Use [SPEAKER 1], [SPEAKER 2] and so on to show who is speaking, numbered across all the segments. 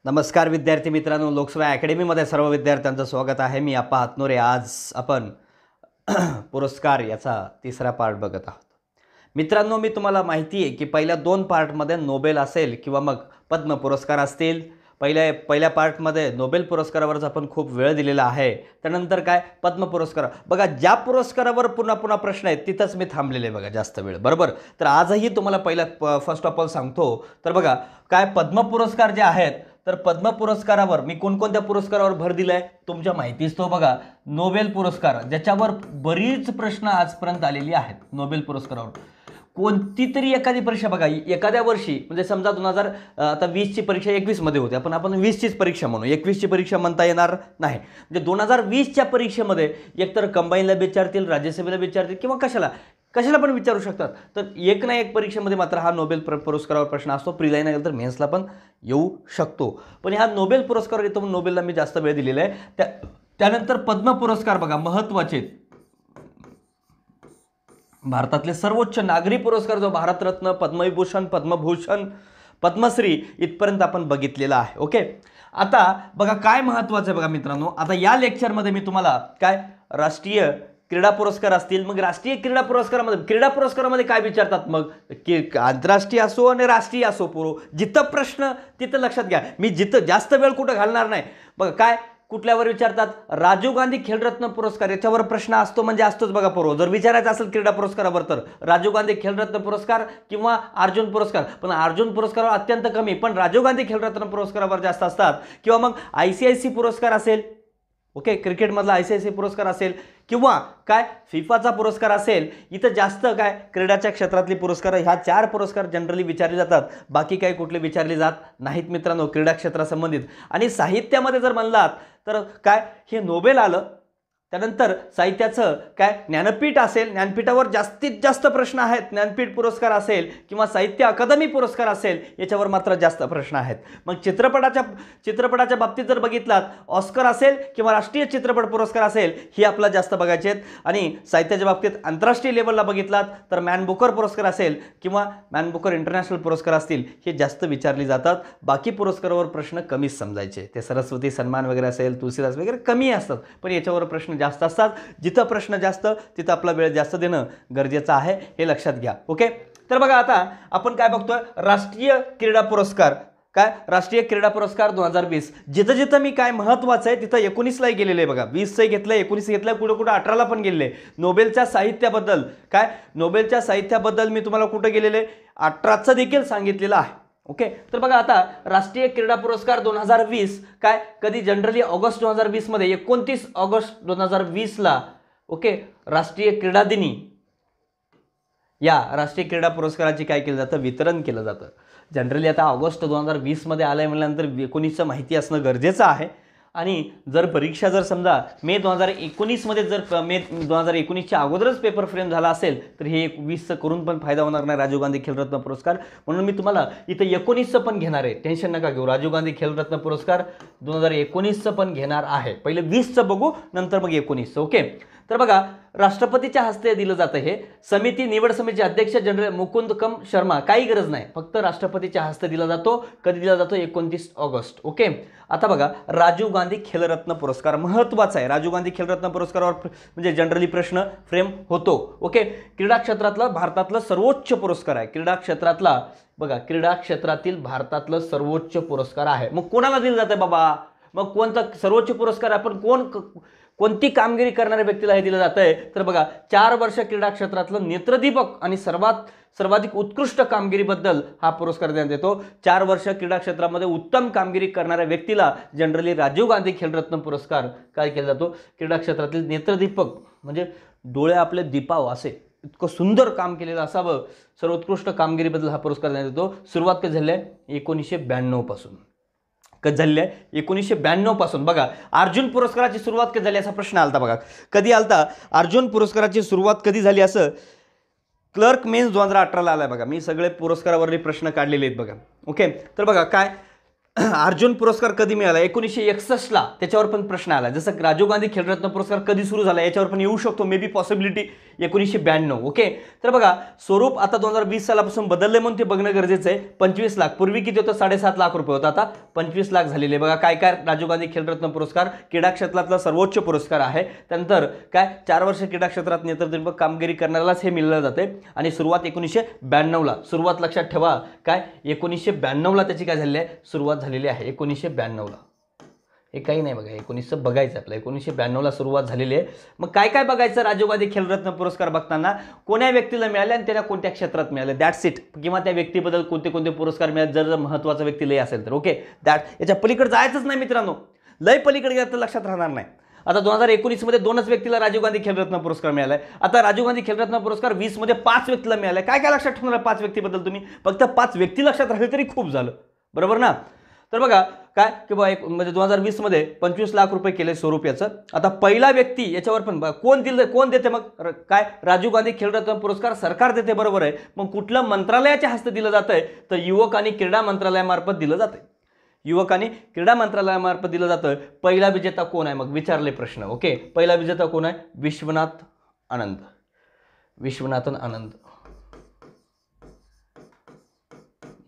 [SPEAKER 1] नमस्कार विद्यार्थी मित्रांनो, लोकसेवा अकॅडमीमध्ये सर्व विद्यार्थ्यांचं स्वागत आहे. मी अप्पा हातनोरे. आज आपण पुरस्कार याचा तिसरा पार्ट बघत आहोत. मित्रांनो, मी तुम्हाला माहिती आहे की पहिल्या 2 पार्टमध्ये नोबेल असेल किंवा मग पद्म पुरस्कार असतील. पहिल्या पार्टमध्ये नोबेल पुरस्कारावरच आपण खूप वेळ दिलेला आहे. त्यानंतर काय पद्म पुरस्कार. बघा, ज्या पुरस्कारावर पुन्हा पुन्हा प्रश्न आहेत तिथंच मी थांबलेले बघा जास्त वेळ, बरोबर. तर आजही तुम्हाला पहिला फर्स्ट ऑफ ऑल सांगतो. तर बघा, काय पद्म पुरस्कार जे आहेत, तर पद्म पुरस्कारावर मी कोणकोणत्या पुरस्कारावर भर दिलाय तुमच्या माहितीच तो बघा. नोबेल पुरस्कार, ज्याच्यावर बरीच प्रश्न आजपर्यंत आलेली आहेत. नोबेल पुरस्कारावर कोणती तरी एखादी परीक्षा बघा, एखाद्या वर्षी म्हणजे समजा 2020ची परीक्षा 21 मध्ये होती, आपण 20चीच परीक्षा म्हणू, 21ची परीक्षा म्हणता येणार नाही. म्हणजे 2020च्या परीक्षेमध्ये एकतर कंबाईनला विचारतील, राज्यसभेला विचारतील किंवा कशाला पण विचारू शकतात. तर एक ना एक परीक्षेमध्ये मात्र हा नोबेल पुरस्कारावर प्रश्न असतो. प्रिलाईन नंतर तर मेन्सला पण येऊ शकतो. पण ह्या नोबेल पुरस्कारावर येतो म्हणून नोबेलला मी जास्त वेळ दिलेला आहे. त्यानंतर पद्म पुरस्कार बघा, महत्त्वाचे भारतातले सर्वोच्च नागरी पुरस्कार जो भारतरत्न, पद्मविभूषण, पद्मभूषण, पद्मश्री इथपर्यंत आपण बघितलेला आहे. ओके, आता बघा काय महत्त्वाचं आहे बघा मित्रांनो. आता या लेक्चरमध्ये मी तुम्हाला काय राष्ट्रीय क्रीडा पुरस्कार असतील, मग राष्ट्रीय क्रीडा पुरस्कारामध्ये काय विचारतात, मग आंतरराष्ट्रीय असो आणि राष्ट्रीय असो, जिथं प्रश्न तिथं लक्षात घ्या. मी जिथं जास्त वेळ कुठं घालणार नाही. बघा काय कुठल्यावर विचारतात, राजीव गांधी खेलरत्न पुरस्कार याच्यावर प्रश्न असतो म्हणजे असतोच बघा. जर विचारायचं असेल क्रीडा पुरस्कारावर तर राजीव गांधी खेलरत्न पुरस्कार किंवा अर्जुन पुरस्कार. पण अर्जुन पुरस्कारावर अत्यंत कमी, पण राजीव गांधी खेलरत्न पुरस्कारावर जास्त असतात. किंवा मग ICIC पुरस्कार असेल, ओके, क्रिकेटमधला ICIC पुरस्कार असेल किंवा काय फिफाचा पुरस्कार असेल. इथं जास्त काय क्रीडाच्या क्षेत्रातली पुरस्कार, ह्या 4 पुरस्कार जनरली विचारले जातात. बाकी काही कुठले विचारले जात नाहीत मित्रांनो क्रीडा क्षेत्रासंबंधित. आणि साहित्यामध्ये जर म्हणलात तर काय हे नोबेल आलं. त्यानंतर साहित्याचं काय ज्ञानपीठ असेल, ज्ञानपीठावर जास्तीत जास्त प्रश्न आहेत. ज्ञानपीठ पुरस्कार असेल किंवा साहित्य अकादमी पुरस्कार असेल, याच्यावर मात्र जास्त प्रश्न आहेत. मग चित्रपटाच्या बाबतीत जर बघितलात, ऑस्कर असेल किंवा राष्ट्रीय चित्रपट पुरस्कार असेल, हे आपल्याला जास्त बघायचे आहेत. आणि साहित्याच्या बाबतीत आंतरराष्ट्रीय लेवलला बघितलात तर मॅन बुकर पुरस्कार असेल किंवा मॅन बुकर इंटरनॅशनल पुरस्कार असतील, हे जास्त विचारले जातात. बाकी पुरस्कारावर प्रश्न कमीच समजायचे. ते सरस्वती सन्मान वगैरे असेल, तुलसीदास वगैरे कमी असतात, पण याच्यावर प्रश्न जास्त असतात. जिथं प्रश्न जास्त तिथं आपला वेळ जास्त देणं गरजेचं आहे, हे लक्षात घ्या. ओके, तर बघा आता आपण काय बघतोय, राष्ट्रीय क्रीडा पुरस्कार. काय राष्ट्रीय क्रीडा पुरस्कार 2020, जिथं मी काय महत्वाचं आहे तिथं 19ला गेलेले बघा. 20 घेतलंय, 19 घेतलंय, कुठं 18ला पण गेलेले. नोबेलच्या साहित्याबद्दल मी तुम्हाला कुठं गेलेले 18चं देखील सांगितलेलं आहे. ओके, तर बघा आता राष्ट्रीय क्रीडा पुरस्कार 2020 काय कधी जनरली ऑगस्ट 2020 मध्ये 29 ऑगस्ट 2020ला ओके राष्ट्रीय क्रीडा दिनी या राष्ट्रीय क्रीडा पुरस्काराची काय केलं जातं, वितरण केलं जातं. जनरली आता ऑगस्ट 2020 मध्ये आलंय म्हटल्यानंतर 19चं माहिती असणं गरजेचं आहे. आणि जर परीक्षा जर समजा मे 2019 मध्ये जर मे 2019च्या अगोदरच पेपर फ्रेम झाला असेल तर हे 20चं करून पण फायदा होणार नाही राजीव गांधी खेलरत्न पुरस्कार. म्हणून मी तुम्हाला इथं 19चं पण घेणार आहे, टेन्शन नका घेऊ. राजीव गांधी खेलरत्न पुरस्कार 2019चं पण घेणार आहे. पहिले 20चं बघू, नंतर मग 19चं. ओके, तर बघा राष्ट्रपतीच्या हस्ते दिलं जातं हे. निवड समितीचे अध्यक्ष जनरल मुकुंदकम शर्मा, काही गरज नाही, फक्त राष्ट्रपतीच्या हस्ते दिला जातो. कधी दिला जातो, 29 ऑगस्ट. ओके, आता बघा राजीव गांधी खेलरत्न पुरस्कार महत्त्वाचा आहे. राजीव गांधी खेलरत्न पुरस्कारावर म्हणजे जनरली प्रश्न फ्रेम होतो. ओके, क्रीडा क्षेत्रातला भारतातलं सर्वोच्च पुरस्कार आहे. क्रीडा क्षेत्रातील भारतातलं सर्वोच्च पुरस्कार आहे. मग कोणाला दिलं जातं बाबा, मग कोणता सर्वोच्च पुरस्कार आपण कोणती कामगिरी करणाऱ्या व्यक्तीला हे दिलं जातंय, तर बघा 4 वर्ष क्रीडा क्षेत्रातलं नेत्रदीपक आणि सर्वाधिक उत्कृष्ट कामगिरीबद्दल हा पुरस्कार देण्यात येतो. 4 वर्ष क्रीडा क्षेत्रामध्ये उत्तम कामगिरी करणाऱ्या व्यक्तीला जनरली राजीव गांधी खेलरत्न पुरस्कार काय केला जातो, क्रीडा क्षेत्रातील नेत्रदीपक म्हणजे डोळे आपले दीपाव असे इतकं सुंदर काम केलेलं असावं, सर्वोत्कृष्ट कामगिरीबद्दल हा पुरस्कार देण्यात येतो. सुरुवात कधी झाली आहे, 1992 पासून. कधी झाली आहे, 1992 पासून. बघा अर्जुन पुरस्काराची सुरुवात कधी झाली असा प्रश्न आलता बघा. कधी आलता अर्जुन पुरस्काराची सुरुवात कधी झाली असं, क्लर्क मेन्स 2018ला आलाय बघा. मी सगळे पुरस्कारावरले प्रश्न काढलेले आहेत बघा. ओके, तर बघा काय अर्जुन पुरस्कार कधी मिळाला? 1961 ला. त्याच्यावर पण प्रश्न आला. जसं राजीव गांधी खेलरत्न पुरस्कार कधी सुरू झाला याच्यावर पण येऊ शकतो, मे बी पॉसिबिलिटी 1992. ओके, तर बघा स्वरूप आता 2020 सालापासून बदलले म्हणून ते बघणं गरजेचं आहे. 25 लाख, पूर्वी किती होतं? 7.5 लाख रुपये होता, आता 25 लाख झालेले. बघा काय काय राजीव गांधी खेलरत्न पुरस्कार क्रीडा क्षेत्रातला सर्वोच्च पुरस्कार आहे. त्यानंतर काय 4 वर्ष क्रीडा क्षेत्रात नेतृत्व कामगिरी करणाऱ्यालाच हे मिळलं जाते. आणि सुरुवात 1992 ला. सुरुवात लक्षात ठेवा, काय 1992 ला त्याची काय झालेली आहे? सुरुवात झालेली आहे 1992 ला. हे काही नाही बघा, 1900 बघायचं आपलं. 1992 ला सुरुवात झालेली आहे. मग काय काय बघायचं? राजीव गांधी खेलरत्न पुरस्कार बघताना कोण्या व्यक्तीला मिळाले आणि त्याला कोणत्या क्षेत्रात मिळाले, दॅट्स इट. किंवा त्या व्यक्तीबद्दल कोणते कोणते पुरस्कार मिळाले जर महत्त्वाचा व्यक्ती लय असेल तर. ओके, याच्या पलीकडे जायचंच नाही मित्रांनो. लय पलीकडे गेलं तर लक्षात राहणार नाही. आता 2019 मध्ये 2च व्यक्तीला राजीव गांधी खेलरत्न पुरस्कार मिळालाय. आता राजीव गांधी खेलरत्न पुरस्कार 20 मध्ये 5 व्यक्तीला मिळालाय. काय काय लक्षात ठेवणार 5 व्यक्तीबद्दल तुम्ही? फक्त 5 व्यक्ती लक्षात राहिले तरी खूप झालं, बरोबर ना? तर बघा काय की बघा म्हणजे 2020 मध्ये 25 लाख रुपये केले स्वरूप याचं. आता पहिला व्यक्ती याच्यावर पण कोण दिलं, कोण देते मग? काय राजीव गांधी खेलरत्न पुरस्कार सरकार देते, बरोबर आहे. मग कुठलं मंत्रालयाच्या हस्ते दिलं जातंय? तर युवक आणि क्रीडा मंत्रालयामार्फत दिलं जातंय. युवक आणि क्रीडा मंत्रालयामार्फत दिलं जातं. पहिला विजेता कोण आहे मग? विचारले प्रश्न. ओके, पहिला विजेता कोण आहे? विश्वनाथ आनंद. विश्वनाथन आनंद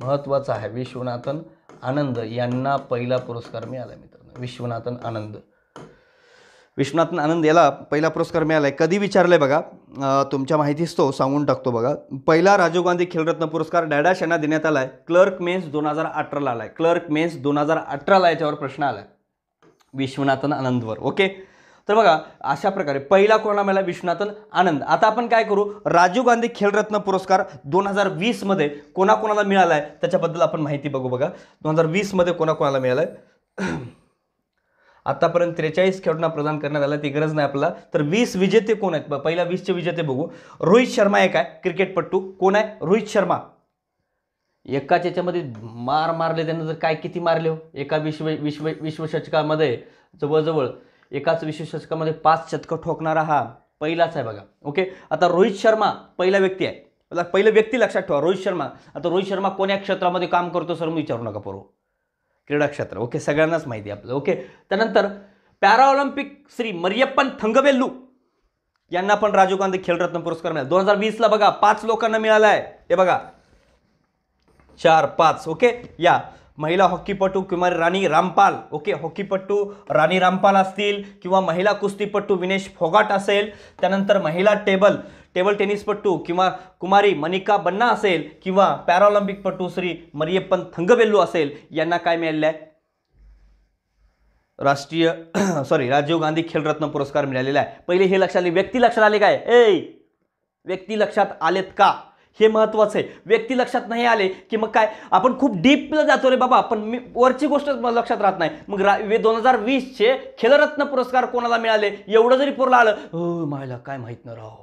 [SPEAKER 1] महत्वाचा आहे. विश्वनाथन आनंद यांना पहिला पुरस्कार मिळाला मित्रांनो. विश्वनाथन आनंद, विश्वनाथन आनंद याला पहिला पुरस्कार मिळालाय. कधी विचारलंय बघा, तुमच्या माहितीच तो सांगून टाकतो बघा. पहिला राजीव गांधी खेलरत्न पुरस्कार डॅडाश यांना देण्यात आलाय. क्लर्क मेन्स 2018 ला आलाय. क्लर्क मेन्स 2018 ला याच्यावर प्रश्न आलाय विश्वनाथन आनंदवर. ओके, तर बघा अशा प्रकारे पहिला कोणाला मिळाला? विश्वनाथन आनंद. आता आपण काय करू? राजीव गांधी खेलरत्न पुरस्कार 2020 मध्ये कोणाकोणाला मिळालाय त्याच्याबद्दल आपण माहिती बघू. बघा 2020 मध्ये कोणाकोणाला मिळालाय. आतापर्यंत 43 खेळाडूंना प्रदान करण्यात आला, ती गरज नाही आपल्याला. तर 20 विजेते कोण आहेत? पहिला 20चे विजेते बघू. रोहित शर्मा एक आहे क्रिकेटपटू. कोण आहे? रोहित शर्मा. एकाच याच्यामध्ये मारले त्यानं जर काय किती मारले हो? एका विश्वचषकामध्ये जवळजवळ एकाच विश्वचषकामध्ये 5 शतकं ठोकणारा हा पहिलाच आहे बघा. ओके, आता रोहित शर्मा पहिला व्यक्ती आहे. पहिलं व्यक्ती लक्षात ठेवा, रोहित शर्मा. आता रोहित शर्मा कोण्या क्षेत्रामध्ये काम करतो सर? मी विचारू नका पूर्व, क्रीडा क्षेत्र. ओके, सगळ्यांनाच माहिती आहे आपलं. ओके, त्यानंतर पॅराऑलिम्पिक श्री मरियप्पन थंगवेल्लू यांना पण राजीव गांधी खेलरत्न पुरस्कार मिळाला. 2020 ला बघा 5 लोकांना मिळाला आहे. हे बघा 4, 5. ओके, या महिला हॉकीपटू कुमारी राणी रामपाल. ओके, हॉकीपटू राणी रामपाल असतील किंवा महिला कुस्तीपटू विनेश फोगाट असेल. त्यानंतर महिला टेबल टेनिसपटू किंवा कुमारी मनिका बन्ना असेल किंवा पॅराऑलिम्पिकपटू श्री मरियप्पन थंगवेल्लू असेल, यांना काय मिळालेलं आहे? राजीव गांधी खेलरत्न पुरस्कार मिळालेला आहे. पहिले हे लक्षात आले. व्यक्ती लक्षात आले काय? व्यक्ती लक्षात आलेत का? हे महत्वाचं आहे. व्यक्ती लक्षात नाही आले की मग काय आपण खूप डीपला जातो रे बाबा, पण मी वरची गोष्ट लक्षात राहत नाही. मग 2020 चे खेलरत्न पुरस्कार कोणाला मिळाले एवढं जरी पुरला आलं, मला काय माहित न राव,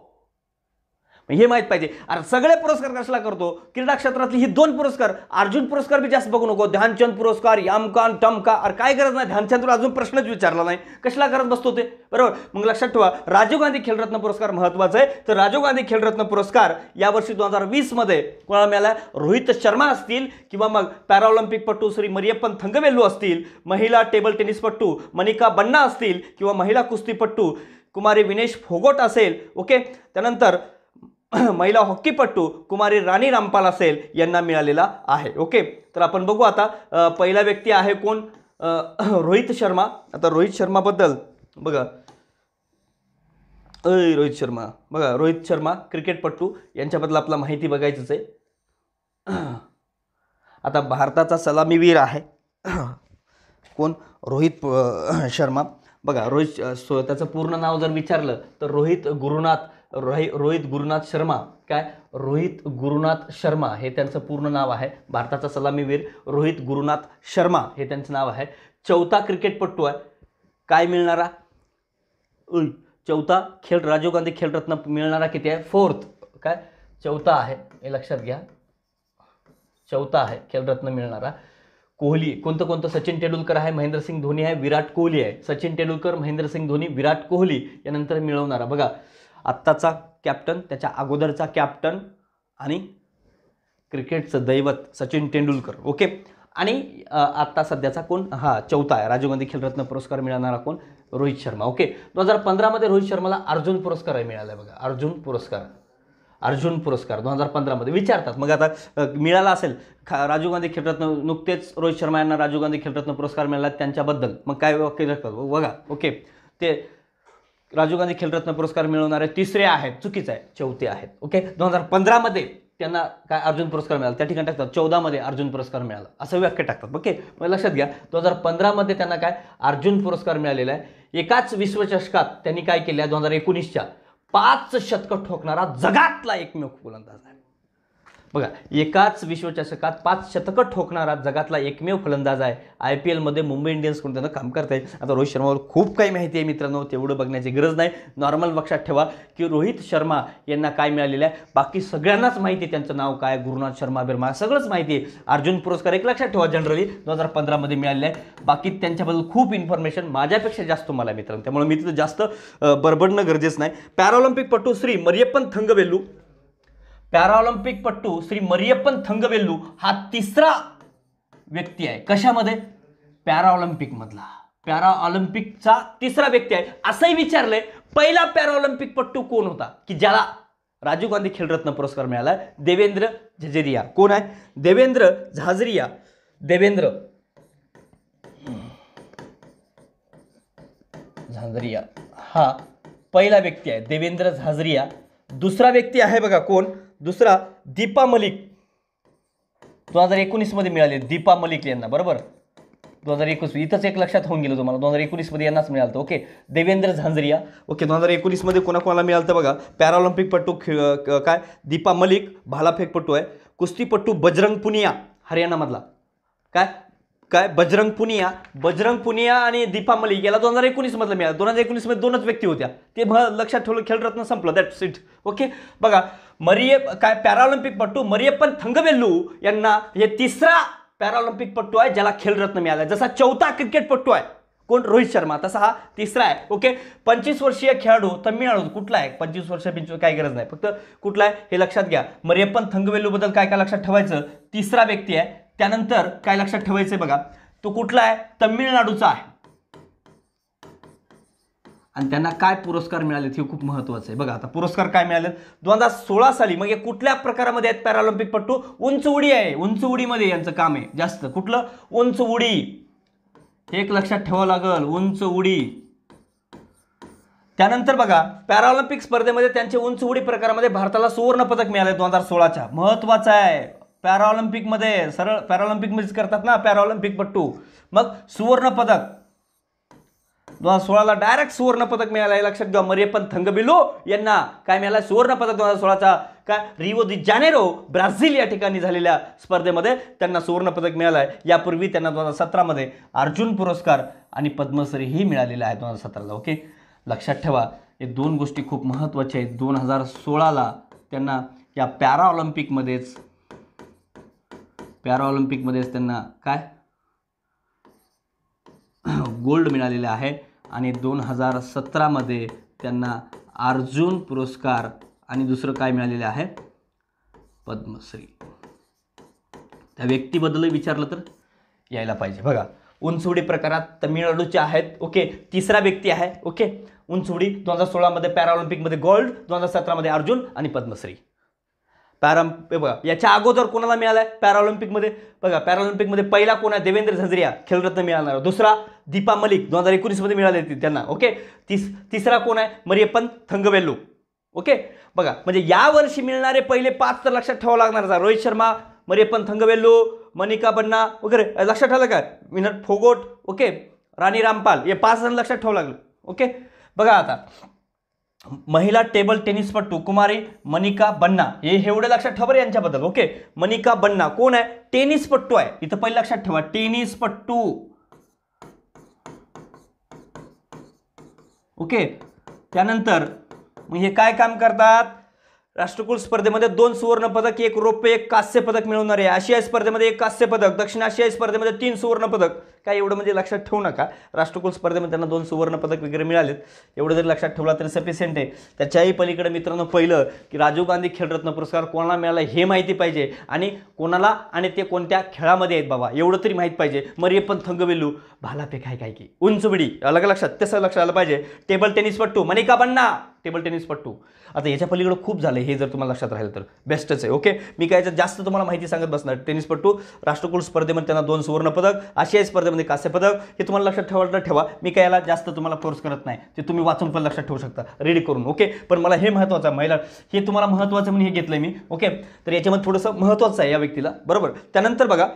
[SPEAKER 1] हे माहित पाहिजे. अरे सगळे पुरस्कार कशाला करतो? क्रीडा क्षेत्रातली ही 2 पुरस्कार. अर्जुन पुरस्कार बी जास्त बघू नको. ध्यानचंद पुरस्कार, यामकान टमका. अरे काय गरज नाही, ध्यानचंदला अजून प्रश्नच विचारला नाही, कशाला करत बसतो ते, बरोबर? मग लक्षात ठेवा राजीव गांधी खेलरत्न पुरस्कार महत्वाचा आहे. तर राजीव गांधी खेलरत्न पुरस्कार यावर्षी 2020 मध्ये कोणाला मिळाला? रोहित शर्मा असतील किंवा मग पॅराऑलिम्पिकपटू श्री मरियप्पन थंगवेल्लू असतील, महिला टेबल टेनिसपटू मनिका बन्ना असतील किंवा महिला कुस्तीपटू कुमारी विनेश फोगोट असेल. ओके, त्यानंतर महिला हॉकीपटू कुमारी राणी रामपाल असेल, यांना मिळालेला आहे. ओके, तर आपण बघू आता पहिला व्यक्ती आहे कोण? रोहित शर्मा. आता रोहित शर्मा बद्दल बघा, रोहित शर्मा बघा, रोहित शर्मा क्रिकेटपटू यांच्याबद्दल आपला माहिती बघायचीच आहे. आता भारताचा सलामीवीर आहे कोण? रोहित शर्मा. बघा रोहित, त्याचं पूर्ण नाव जर विचारलं तर रोहित गुरुनाथ शर्मा. काय? रोहित गुरुनाथ शर्मा हे त्यांचं पूर्ण नाव आहे. भारताचा सलामीवीर रोहित गुरुनाथ शर्मा हे त्यांचं नाव आहे. चौथा क्रिकेटपटू आहे. काय मिळणारा? चौथा राजीव गांधी खेलरत्न मिळणारा किती आहे? 4th. काय? चौथा आहे, हे लक्षात घ्या. चौथा आहे खेलरत्न मिळणारा. कोहली कोणतं? सचिन तेंडुलकर आहे, महेंद्रसिंग धोनी आहे, विराट कोहली आहे. सचिन तेंडुलकर, महेंद्रसिंग धोनी, विराट कोहली यानंतर मिळवणारा बघा आत्ताचा कॅप्टन, त्याच्या अगोदरचा कॅप्टन आणि क्रिकेटचं दैवत सचिन तेंडुलकर. ओके, आणि आत्ता सध्याचा कोण, हा चौथा आहे, राजीव गांधी खेलरत्न पुरस्कार मिळवणारा कोण, रोहित शर्मा. ओके, 2015 मध्ये रोहित शर्माला अर्जुन पुरस्कार मिळाला बघा, अर्जुन पुरस्कार. अर्जुन पुरस्कार 2015 मध्ये विचारतात. मग आता मिळाला असेल, राजीव गांधी खेलरत्न, नुकतेच रोहित शर्मा यांना राजीव गांधी खेलरत्न पुरस्कार मिळाला, त्यांच्याबद्दल मग काय वाक्य बघा. ओके, ते राजीव गांधी खेलरत्न पुरस्कार मिळवणारे तिसरे आहेत, चुकीचं आहे, चौथे आहेत. ओके, 2015 मध्ये त्यांना काय अर्जुन पुरस्कार मिळाला, त्या ठिकाणी टाकतात 14 मध्ये अर्जुन पुरस्कार मिळाला, असं व्याख्या टाकतात. ओके, मग लक्षात घ्या 2015 मध्ये त्यांना काय अर्जुन पुरस्कार मिळालेला आहे. एकाच विश्वचषकात त्यांनी काय केले, 2019च्या 5 शतकं ठोकणारा जगातला एकमेव फलंदाज आहे बघा. एकाच विश्वचषकात 5 शतकं ठोकणारा जगातला एकमेव फलंदाज आहे. IPL मध्ये मुंबई इंडियन्सकडून त्यांना काम करताय. आता रोहित शर्मावर खूप काही माहिती आहे मित्रांनो, तेवढं बघण्याची गरज नाही. नॉर्मल लक्षात ठेवा की रोहित शर्मा यांना काय मिळालेलं आहे, बाकी सगळ्यांनाच माहिती आहे, त्यांचं नाव काय, गुरुनाथ शर्मा बिर्मा सगळंच माहिती आहे. अर्जुन पुरस्कार एक लक्षात ठेवा जनरली 2015 मध्ये मिळालेला आहे. बाकी त्यांच्याबद्दल खूप इन्फॉर्मेशन माझ्यापेक्षा जास्त मला मित्रांनो, त्यामुळे मी तिथं जास्त बडबडणं गरजेचं नाही. पॅराऑलिम्पिक पटू श्री मरियप्पन थंगवेल्लू, पॅराऑलिम्पिक पट्टू श्री मरियप्पन थंगवेल्लू हा तिसरा व्यक्ती आहे. कशामध्ये, पॅराऑलिम्पिक मधला, पॅराऑलिम्पिकचा तिसरा व्यक्ती आहे. असंही विचारलंय पहिला पॅराऑलिम्पिक पट्टू कोण होता की ज्याला राजीव गांधी खेलरत्न पुरस्कार मिळाला. देवेंद्र झझरिया. कोण आहे, देवेंद्र झाझरिया. देवेंद्र झाझरिया हा पहिला व्यक्ती आहे, देवेंद्र झाझरिया. दुसरा व्यक्ती आहे बघा कोण, दुसरा दीपा मलिक, 2019 मध्ये मिळाले दीपा मलिक यांना, बरोबर 2021. इथंच एक लक्षात होऊन गेलं तुम्हाला, 2019 मध्ये यांनाच मिळालं. ओके, देवेंद्र झांझरिया. ओके, 2019 मध्ये कोणाकोणाला मिळालं बघा, पॅराऑलिम्पिक पट्टू काय दीपा मलिक भालाफेकपट्टू आहे. कुस्तीपट्टू बजरंग पुनिया हरियाणा मधला, काय बजरंग पुनिया आणि दीपा मलिक याला 2019 मधलं मिळालं. 2019 मध्ये दोनच व्यक्ती होत्या, ते लक्षात ठेवलं, खेलरत्न संपलं, दॅट्स इट. ओके, बघा पॅराऑलिम्पिक पट्टू मरियप्पन थंगवेल्लू यांना हे तिसरा पॅराऑलिम्पिक पट्टू आहे ज्याला खेलरत्न मिळाला. जसा चौथा क्रिकेटपट्टू आहे कोण, रोहित शर्मा, तसा हा तिसरा आहे. ओके, 25 वर्षीय खेळाडू तमिळनाडू कुठला आहे, 25 वर्ष 25 काही गरज नाही, फक्त कुठला आहे हे लक्षात घ्या. मरियप्पन थंगवेल्लू बद्दल काय काय लक्षात ठेवायचं, तिसरा व्यक्ती आहे. त्यानंतर काय लक्षात ठेवायचंय बघा, तो कुठला आहे, तमिळनाडूचा आहे. आणि त्यांना काय पुरस्कार मिळाले हे खूप महत्त्वाचं आहे बघा. आता पुरस्कार काय मिळाले 2016 साली. मग हे कुठल्या प्रकारामध्ये आहेत पॅराऑलिम्पिक पट्टू, उंच उडी आहे, उंच उडीमध्ये यांचं काम आहे जास्त. कुठलं, उंच उडी, हे एक लक्षात ठेवावं लागल, उंच उडी. त्यानंतर बघा पॅराऑलिम्पिक स्पर्धेमध्ये त्यांचे उंच उडी प्रकारामध्ये भारताला सुवर्ण पदक मिळाले 2016च्या. महत्त्वाचं आहे, पॅराऑलिम्पिक मध्ये सरळ पॅराऑलिम्पिक मध्येच करतात ना पॅराऑलिम्पिक पट्टू. मग सुवर्ण पदक 2016ला डायरेक्ट सुवर्ण पदक मिळालं आहे लक्षात घ्या. मरियप्पन थंगवेल्लू यांना काय मिळालं, सुवर्ण पदक 2016चा काय रिओ दी जानेरो ब्राझील या ठिकाणी झालेल्या स्पर्धेमध्ये त्यांना सुवर्ण पदक मिळालं आहे. यापूर्वी त्यांना 2017 मध्ये अर्जुन पुरस्कार आणि पद्मश्री ही मिळालेला आहे 2017ला. ओके, लक्षात ठेवा हे दोन गोष्टी खूप महत्त्वाच्या आहेत. 2016ला त्यांना या पॅराऑलिम्पिकमध्येच त्यांना काय गोल्ड मिळालेले आहे. आणि 2017 मध्ये त्यांना अर्जुन पुरस्कार आणि दुसरं काय मिळालेलं आहे, पद्मश्री. त्या व्यक्तीबद्दल विचारलं तर यायला पाहिजे बघा. उंचउडी प्रकारात तमिळनाडूचे आहेत. ओके, तिसरा व्यक्ती आहे. ओके, उंचउडी 2016 मध्ये पॅराऑलिम्पिक मध्ये गोल्ड, 2017 मध्ये अर्जुन आणि पद्मश्री. बघा याच्या अगोदर कोणाला मिळालाय पॅराऑलिम्पिक मध्ये बघा, पॅराऑलिम्पिक मध्ये पहिला कोण आहे, देवेंद्र झझरिया खेलरत्न मिळाला. दुसरा दीपा मलिक 2019 मध्ये मिळाले त्यांना. ओके, तिसरा कोण आहे, मरियप्पन थंगवेल्लू. ओके, बघा म्हणजे या वर्षी मिळणारे पहिले 5 तर लक्षात ठेवावं लागणार. रोहित शर्मा, मरियप्पन थंगवेल्लू, मनिका बन्ना वगैरे लक्षात ठेवलं का, winner forgot, okay, Rani Rampal, हे 5 जण लक्षात ठेवावं लागलं. ओके, बघा आता महिला टेबल टेनिसपट्टू कुमारी मनिका बन्ना, हे एवढे लक्षात ठेवा यांच्याबद्दल. ओके, मनिका बन्ना कोण आहे, टेनिसपट्टू आहे. इथं पहिलं लक्षात ठेवा टेनिसपट्टू. ओके, त्यानंतर हे काय काम करतात, राष्ट्रकुल स्पर्धेमध्ये 2 सुवर्ण पदक, 1 रौप्य, 1 कांस्य पदक मिळवणारे. आशियाई स्पर्धेमध्ये 1 कांस्य पदक, दक्षिण आशियाई स्पर्धेमध्ये 3 सुवर्ण पदक. काय एवढं म्हणजे लक्षात ठेवू नका, राष्ट्रकुल स्पर्धेमध्ये त्यांना 2 सुवर्ण पदक वगैरे मिळालेत, एवढं जरी लक्षात ठेवला तरी सफिशियंट आहे. त्याच्याही पलीकडे मित्रांनो पहिलं की राजीव गांधी खेलरत्न पुरस्कार कोणाला मिळाला हे माहिती पाहिजे, आणि कोणाला आणि ते कोणत्या खेळामध्ये आहेत बाबा एवढं तरी माहीत पाहिजे. मरियप्पन थंगवेलू भालाफेक आहे काय की उंच उडी अलग लक्षात, तसं लक्षात आलं पाहिजे. टेबल टेनिसपट्टू मनिका बन्ना, टेबल टेनिसपट्टू. आता याच्या पलीकडे खूप झालं, हे जर तुम्हाला लक्षात राहिलं तर बेस्टच आहे. ओके, मी काय जास्त तुम्हाला माहिती सांगत बसणार. टेनिसपट्टू राष्ट्रकुल स्पर्धेमध्ये त्यांना 2 सुवर्ण पदक, आशियाई स्पर्धेमध्ये कांस्य पदक, हे तुम्हाला लक्षात ठेवायला ठेवा. मी काय याला जास्त तुम्हाला फोर्स करत नाही, ते तुम्ही वाचून पण लक्षात ठेवू शकता रीड करून. ओके, पण मला हे महत्त्वाचं आहे, महिला हे तुम्हाला महत्त्वाचं म्हणून हे घेतलंय मी. ओके, तर याच्यामध्ये थोडंसं महत्त्वाचं आहे या व्यक्तीला, बरोबर. त्यानंतर बघा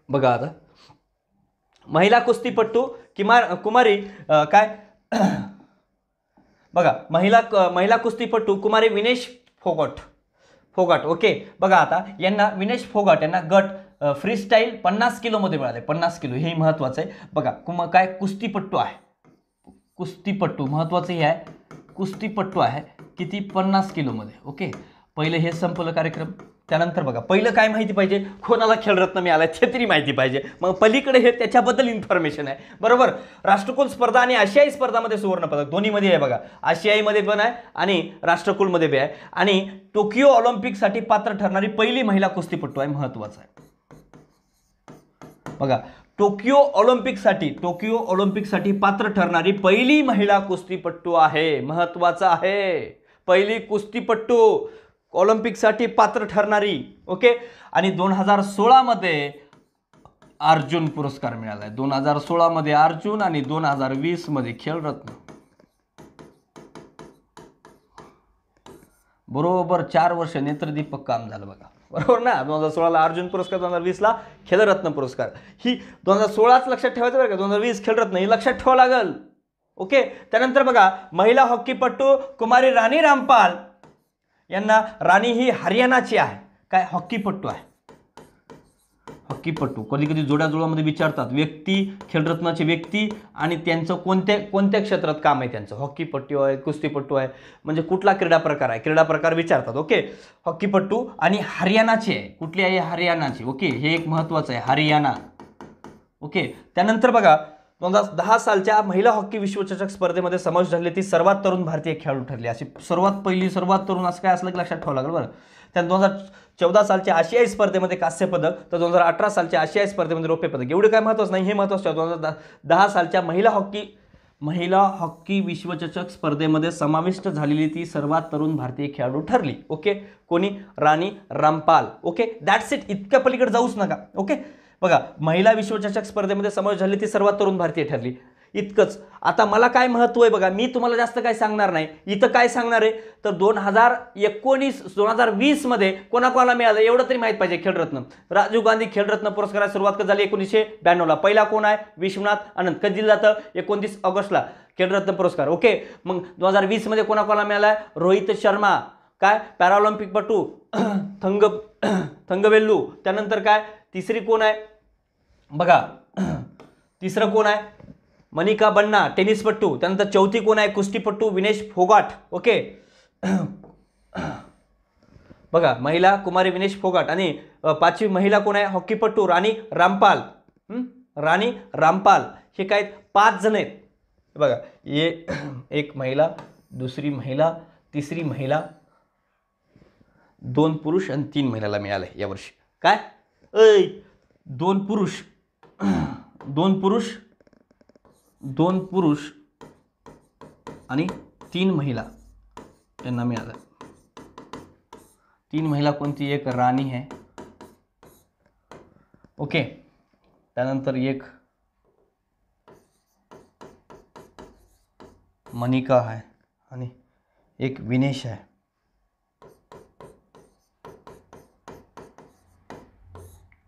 [SPEAKER 1] बघा आता महिला कुस्तीपट्टू कुमारी काय बघा महिला कुस्तीपट्टू कुमारी विनेश फोगाट. ओके, बघा आता यांना विनेश फोगाट यांना गट फ्री स्टाईल 50 किलोमध्ये मिळाले. 50 किलो हे महत्त्वाचं आहे. बघा काय कुस्तीपट्टू आहे, कुस्तीपट्टू महत्त्वाचं हे आहे, कुस्तीपट्टू आहे किती 50 किलोमध्ये. ओके, पहिलं हे संपलं कार्यक्रम. त्यानंतर बघा पहिलं काय माहिती पाहिजे, कोणाला खेलरत्न मिळाला ते तरी माहिती पाहिजे. मग पलीकडे हे त्याच्याबद्दल इन्फॉर्मेशन आहे, बरोबर. राष्ट्रकुल स्पर्धा आणि आशियाई स्पर्धामध्ये सुवर्ण पदक दोन्हीमध्ये आहे बघा, आशियाईमध्ये पण आहे आणि राष्ट्रकुलमध्ये बी आहे. आणि टोकियो ऑलिम्पिकसाठी पात्र ठरणारी पहिली महिला कुस्तीपट्टू आहे, महत्त्वाचं आहे बघा. टोकियो ऑलिम्पिकसाठी पात्र ठरणारी पहिली महिला कुस्तीपट्टू आहे, महत्त्वाचं आहे. पहिली कुस्तीपट्टू ऑलिम्पिकसाठी पात्र ठरणारी. ओके, आणि 2016 मध्ये अर्जुन पुरस्कार मिळाला आहे. 2016 मध्ये अर्जुन आणि 2020 मध्ये खेलरत्न. बरोबर 4 वर्ष नेत्रदीपक काम झालं बघा, बरोबर ना. 2016ला अर्जुन पुरस्कार, 2020ला खेलरत्न पुरस्कार. ही 2016च लक्षात ठेवायचं बरं का, 2020 खेलरत्न हे लक्षात ठेवावं लागल. ओके, त्यानंतर बघा महिला हॉकीपट्टू कुमारी राणी रामपाल यांना, राणी ही हरियाणाची आहे, काय हॉकीपट्टू आहे. हॉकीपट्टू कधी कधी जोड्यामध्ये विचारतात व्यक्ती, खेलरत्नाची व्यक्ती आणि त्यांचं कोणत्या क्षेत्रात काम आहे त्यांचं. हॉकीपट्टू आहे, कुस्तीपट्टू आहे, म्हणजे कुठला क्रीडा प्रकार विचारतात. ओके, हॉकीपट्टू आणि हरियाणाची आहे, कुठली आहे हरियाणाची. ओके, हे एक महत्त्वाचं आहे हरियाणा. ओके, त्यानंतर बघा 2010 सालच्या महिला हॉकी विश्वचषक स्पर्धेमध्ये समावेश झालेली ती सर्वात तरुण भारतीय खेळाडू ठरली. अशी सर्वात तरुण असं काय असलं की लक्षात ठेवावं लागेल बरं. त्यात 2014 सालच्या आशियाई स्पर्धेमध्ये कांस्य पदक, तर 2018 सालच्या आशियाई स्पर्धेमध्ये रौप्य पदक. एवढं काय महत्त्वाचं नाही, हे महत्त्वाचं आहे. 2010 सालच्या महिला हॉकी विश्वचषक स्पर्धेमध्ये समाविष्ट झालेली ती सर्वात तरुण भारतीय खेळाडू ठरली. ओके, कोणी, Rani Rampal. Okay, that's it, इतक्या पलीकडे जाऊच नका. ओके, बघा महिला विश्वचषक स्पर्धेमध्ये समावेश झाली ती सर्वात तरुण भारतीय ठरली, इतकंच. आता मला काय महत्त्व आहे बघा, मी तुम्हाला जास्त काय सांगणार नाही. इथं काय सांगणार आहे तर 2020 मध्ये कोणाकोणाला मिळालं एवढं तरी माहित पाहिजे. खेलरत्न राजीव गांधी खेलरत्न पुरस्काराची सुरुवात कधी झाली 1992ला. पहिला कोण आहे, विश्वनाथ आनंद. कधी दिला जातं 29 ऑगस्टला खेलरत्न पुरस्कार. ओके, मग 2020 मध्ये कोणाकोणाला मिळाला, रोहित शर्मा काय पॅराऑलिम्पिकपटू, थंगवेल्लू. त्यानंतर काय तिसरी कोण आहे बघा, तिसरं कोण आहे मनिका बन्ना टेनिसपट्टू. त्यानंतर चौथी कोण आहे कुस्तीपट्टू विनेश फोगाट. ओके, बघा महिला कुमारी विनेश फोगाट. आणि 5वी महिला कोण आहे हॉकीपट्टू राणी रामपाल. हे काय 5 जण आहेत बघा. एक महिला, दुसरी महिला, तिसरी महिला, 2 पुरुष आणि 3 महिलाला मिळाले यावर्षी. काय 2 पुरुष आणि 3 महिला यांना मिळालं. 3 महिला कोणती, एक राणी आहे. ओके, त्यानंतर एक मनिका आहे आणि एक विनेश आहे.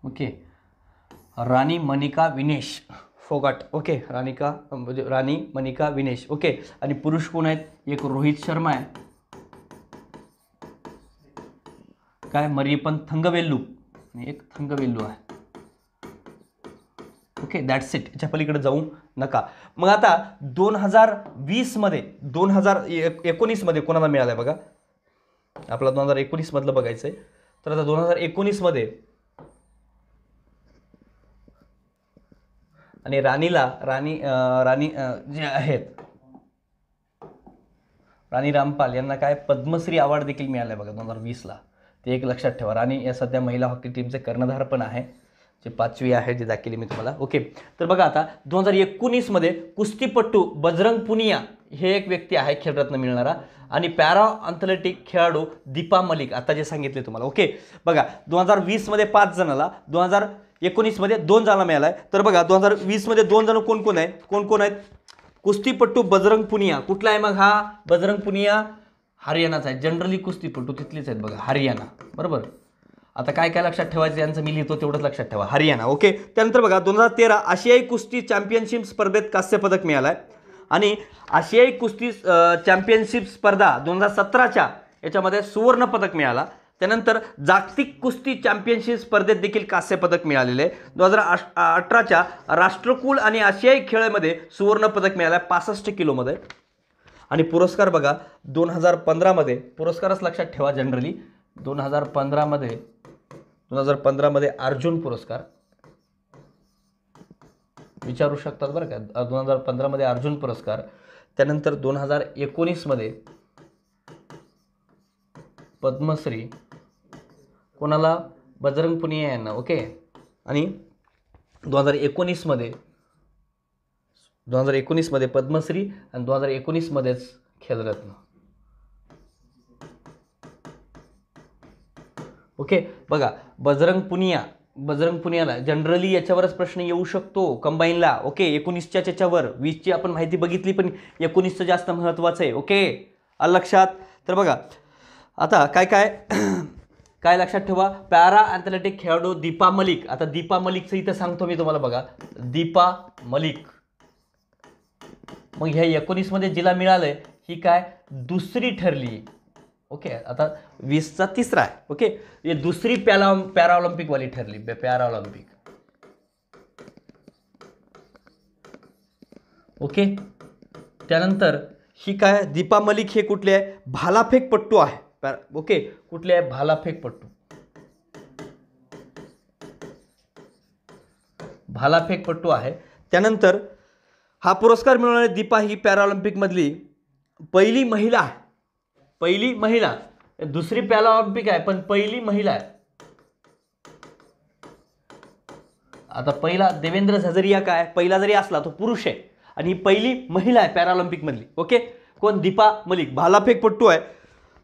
[SPEAKER 1] ओके, राणी मनिका विनेश फोगाट. ओके, राणी मनिका विनेश. ओके, आणि पुरुष कोण आहेत, एक रोहित शर्मा आहे, काय मरियप्पन थंगवेल्लू आणि एक थंगवेल्लू आहे. Okay, that's it. याच्या पलीकडे जाऊन नका. मग आता 2020 मध्ये 2019 मध्ये कोणाला मिळालाय बघा, आपला 2019 मधलं बघायचंय. तर आता 2019 मध्ये आणि राणी जे आहेत राणी रामपाल यांना काय पद्मश्री अवॉर्ड देखील मिळालाय बघा 2020ला. ते एक लक्षात ठेवा. राणी या सध्या महिला हॉकी टीमचे कर्णधार पण आहे, जे 5वी आहे, जे दाखवली मी तुम्हाला. ओके, तर बघा आता 2019 मध्ये कुस्तीपटू बजरंग पुनिया हे एक व्यक्ती आहे खेळरत्न मिळणारा, आणि पॅरा ॲथलेटिक खेळाडू दीपा मलिक, आता जे सांगितले तुम्हाला. ओके, बघा 2020 मध्ये 5 जणाला, 2019 मध्ये 2 जणांना मिळालाय. तर बघा 2020 मध्ये 2 जण कोण कोण आहेत? कुस्तीपटू बजरंग पुनिया. कुठला आहे मग हा बजरंग पुनिया? हरियाणाचा आहे. जनरली कुस्तीपटू तिथलीच आहेत बघा, हरियाणा. बरोबर. आता काय काय लक्षात ठेवायचं यांचं मी लिहितो तेवढंच लक्षात ठेवा, हरियाणा. ओके, त्यानंतर बघा 2013 आशियाई कुस्ती चॅम्पियनशिप स्पर्धेत कांस्य पदक मिळालं आहे, आणि आशियाई कुस्ती चॅम्पियनशिप स्पर्धा 2017च्या याच्यामध्ये सुवर्ण पदक मिळाला. त्यानंतर जागतिक कुस्ती चॅम्पियनशिप स्पर्धेत देखील कांस्य पदक मिळालेले आहे. 2018च्या राष्ट्रकुल आणि आशियाई खेळामध्ये सुवर्ण पदक मिळालं 65 किलोमध्ये. आणि पुरस्कार बघा 2015 मध्ये, पुरस्कारच लक्षात ठेवा जनरली, 2015 मध्ये अर्जुन पुरस्कार विचारू शकतात बरं का. 2015 मध्ये अर्जुन पुरस्कार. त्यानंतर 2019 मध्ये पद्मश्री कोणाला? बजरंग पुनिया यांना. ओके, आणि 2019 मध्ये पद्मश्री, आणि 2019 मध्येच खेलरत्न. ओके, बघा बजरंग पुनियाला जनरली याच्यावरच प्रश्न येऊ शकतो कंबाईनला. ओके, 19च्या याच्यावर, 20ची आपण माहिती बघितली, पण 19चं जास्त महत्त्वाचं आहे. ओके, लक्षात. तर बघा आता काय लक्षात ठेवा, पॅरा ॲथलेटिक खेळाडू दीपा मलिक. आता दीपा मलिकचं इथं सांगतो मी तुम्हाला बघा, दीपा मलिक. मग ह्या 19 मध्ये जिला मिळालंय ही काय दुसरी ठरली. ओके, आता 20चा तिसरा आहे. ओके, हे दुसरी पॅराऑलिम्पिक वाली ठरली, पॅराऑलिम्पिक. ओके, त्यानंतर ही काय दीपा मलिक हे कुठले आहे? भालाफेकपट्टू आहे. ओके, कुठले आहे? भालाफेकपट्टू आहे. त्यानंतर हा पुरस्कार मिळवणारी दीपा ही पॅराऑलिम्पिक मधली पहिली महिला आहे. पहिली महिला, दुसरी पॅराऑलिम्पिक आहे पण पहिली महिला आहे. आता पहिला देवेंद्र झझरिया काय पहिला जरी असला तो पुरुष आहे, आणि ही पहिली महिला आहे पॅराऑलिम्पिक मधली. ओके, कोण? दीपा मलिक, भालाफेकपट्टू आहे.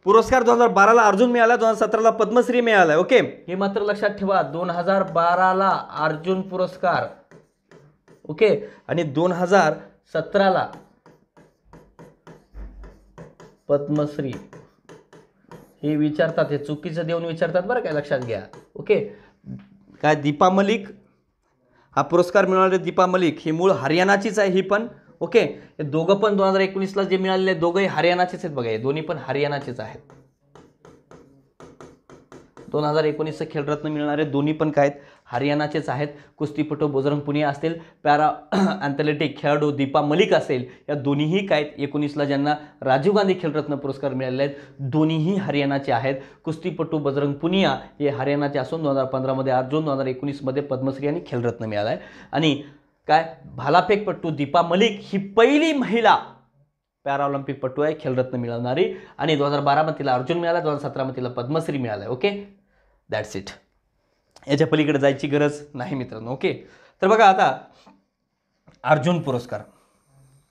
[SPEAKER 1] पुरस्कार 2012ला अर्जुन मिळाला, 2017ला पद्मश्री मिळाला. ओके, हे मात्र लक्षात ठेवा, 2012ला अर्जुन पुरस्कार. ओके, आणि 2017ला पद्मश्री. हे विचारतात, हे चुकीचं देऊन विचारतात बरं काय, लक्षात घ्या. ओके, काय दीपा मलिक हा पुरस्कार मिळवणारे दीपा मलिक ही मूळ हरियाणाचीच आहे ही पण. ओके, हे दोघं पण 2019ला जे मिळालेले दोघंही हरियाणाचेच आहेत बघा, हे दोन्ही पण हरियाणाचेच आहेत. 2019चं खेलरत्न मिळणारे दोन्ही पण काय आहेत? हरियाणाचेच आहेत. कुस्तीपटू बजरंग पुनिया असतील, पॅरा ॲथलेटिक खेळाडू दीपा मलिक असेल, या दोन्हीही काय आहेत? 19ला ज्यांना राजीव गांधी खेलरत्न पुरस्कार मिळालेले आहेत दोन्हीही हरियाणाचे आहेत. कुस्तीपटू बजरंग पुनिया हे हरियाणाचे असून 2015 मध्ये अर्जुन, 2019 मध्ये पद्मश्री आणि खेलरत्न मिळाला आहे. आणि काय भालाफेकपट्टू दीपा मलिक ही पहिली महिला पॅराऑलिम्पिक पट्टू आहे खेलरत्न मिळवणारी, आणि 2012 मध्ये तिला अर्जुन मिळाला, 2017 मध्ये तिला पद्मश्री मिळाला. Okay, that's it. याच्या पलीकडे जायची गरज नाही मित्रांनो. ओके, तर बघा आता अर्जुन पुरस्कार.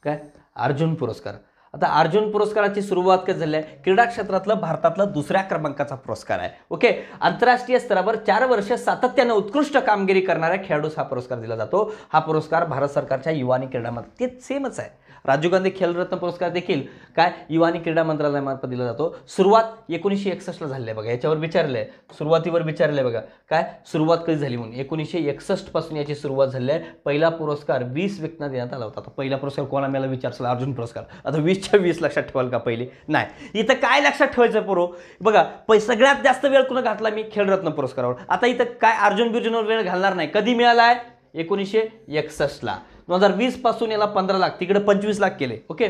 [SPEAKER 1] काय अर्जुन पुरस्कार? आता अर्जुन पुरस्काराची सुरुवात कधी झाली आहे? क्रीडा क्षेत्रातलं भारतातला दुसऱ्या क्रमांकाचा पुरस्कार आहे. ओके, आंतरराष्ट्रीय स्तरावर 4 वर्ष सातत्याने उत्कृष्ट कामगिरी करणाऱ्या खेळाडूस हा पुरस्कार दिला जातो. हा पुरस्कार भारत सरकारच्या युवा आणि क्रीडा मंत्रालय, ते सेमच आहे. राजीव गांधी खेलरत्न पुरस्कार देखील काय युवा आणि क्रीडा मंत्रालयामार्फत दिला जातो. सुरुवात 1961ला झाली आहे बघा, याच्यावर विचारलंय, सुरुवातीवर विचारलंय बघा, काय सुरुवात कधी झाली म्हणून. 1961 पासून याची सुरुवात झाली आहे. पहिला पुरस्कार 20 व्यक्तींना देण्यात आला होता. आता पहिला पुरस्कार कोणा मिळाला विचारला? अर्जुन पुरस्कार. आता 20च्या 20 लक्षात ठेवाल का पहिले? नाही. इथं काय लक्षात ठेवायचं पोरो? बघा, सगळ्यात जास्त वेळ कुणा घातला मी? खेलरत्न पुरस्कारावर. आता इथं काय अर्जुन बिर्जुनवर वेळ घालणार नाही. कधी मिळाला आहे? 1961ला. 2020 पासून याला 15 लाख, तिकडे 25 लाख केले. ओके,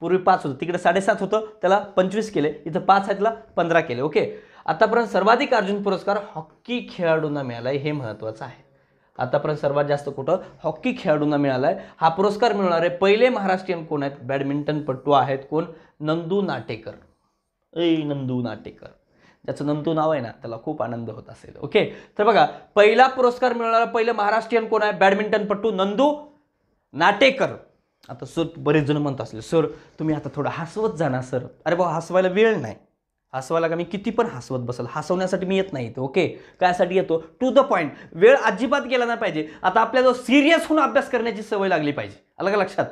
[SPEAKER 1] पूर्वी 5 होतं, तिकडे 7.5 होतं, त्याला 25 केले, इथं 5 आहे त्याला 15 केले. ओके, आतापर्यंत सर्वाधिक अर्जुन पुरस्कार हॉकी खेळाडूंना मिळालाय, हे महत्त्वाचं आहे. आतापर्यंत सर्वात जास्त कुठं हॉकी खेळाडूंना मिळालाय. हा पुरस्कार मिळणारे पहिले महाराष्ट्रीयन कोण आहेत? बॅडमिंटनपटू आहेत. कोण? नंदू नाटेकर. नंदू नाटेकर, ज्याचं नंदू नाव आहे ना, त्याला खूप आनंद होत असेल. ओके, तर बघा, पहिला पुरस्कार मिळणारा पहिलं महाराष्ट्रीयन कोण आहे? बॅडमिंटनपटू नंदू नाटेकर. आता सर, बरेच जण म्हणत असले, सर तुम्ही आता थोडं हसवत जाणार सर. अरे भाऊ, हसवायला वेळ नाही. हसवायला का मी किती पण हसवत बसल, हसवण्यासाठी मी येत नाही इथं. ओके, कायसाठी येतो? To the point. वेळ अजिबात गेला नाही पाहिजे. आता आपल्याला सिरियस होऊन अभ्यास करण्याची सवय लागली पाहिजे. आलं का लक्षात?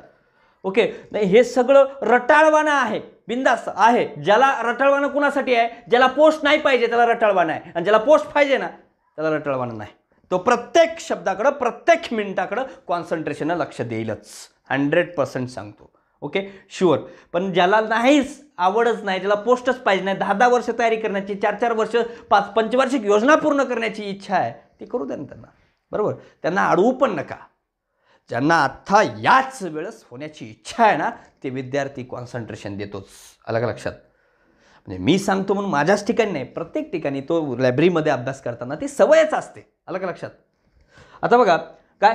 [SPEAKER 1] ओके, नाही हे सगळं रटाळवाणं आहे, बिंदास आहे. ज्याला रटाळवाणं कुणासाठी आहे? ज्याला पोस्ट नाही पाहिजे त्याला रटाळवाणं आहे, आणि ज्याला पोस्ट पाहिजे ना त्याला रटाळवाणं नाही. तो प्रत्येक शब्दाकडं, प्रत्येक मिनिटाकडं कॉन्सन्ट्रेशननं लक्ष देईलच. 100% सांगतो. Okay, sure. पण ज्याला नाहीच, आवडच नाही, ज्याला पोस्टच पाहिजे नाही, 10-10 वर्ष तयारी करण्याची, 4-4 वर्ष, 5 पंचवार्षिक योजना पूर्ण करण्याची इच्छा आहे, ती करू द्या ना त्यांना. बरोबर, त्यांना अडवू पण नका. ज्यांना आत्ता याच वेळेस होण्याची इच्छा आहे ना, ते विद्यार्थी कॉन्सन्ट्रेशन देतोच. आलं का लक्षात? म्हणजे मी सांगतो म्हणून माझ्याच ठिकाणी नाही, प्रत्येक ठिकाणी तो लायब्ररीमध्ये अभ्यास करताना ती सवयच असते. आलं का लक्षात? आता बघा, काय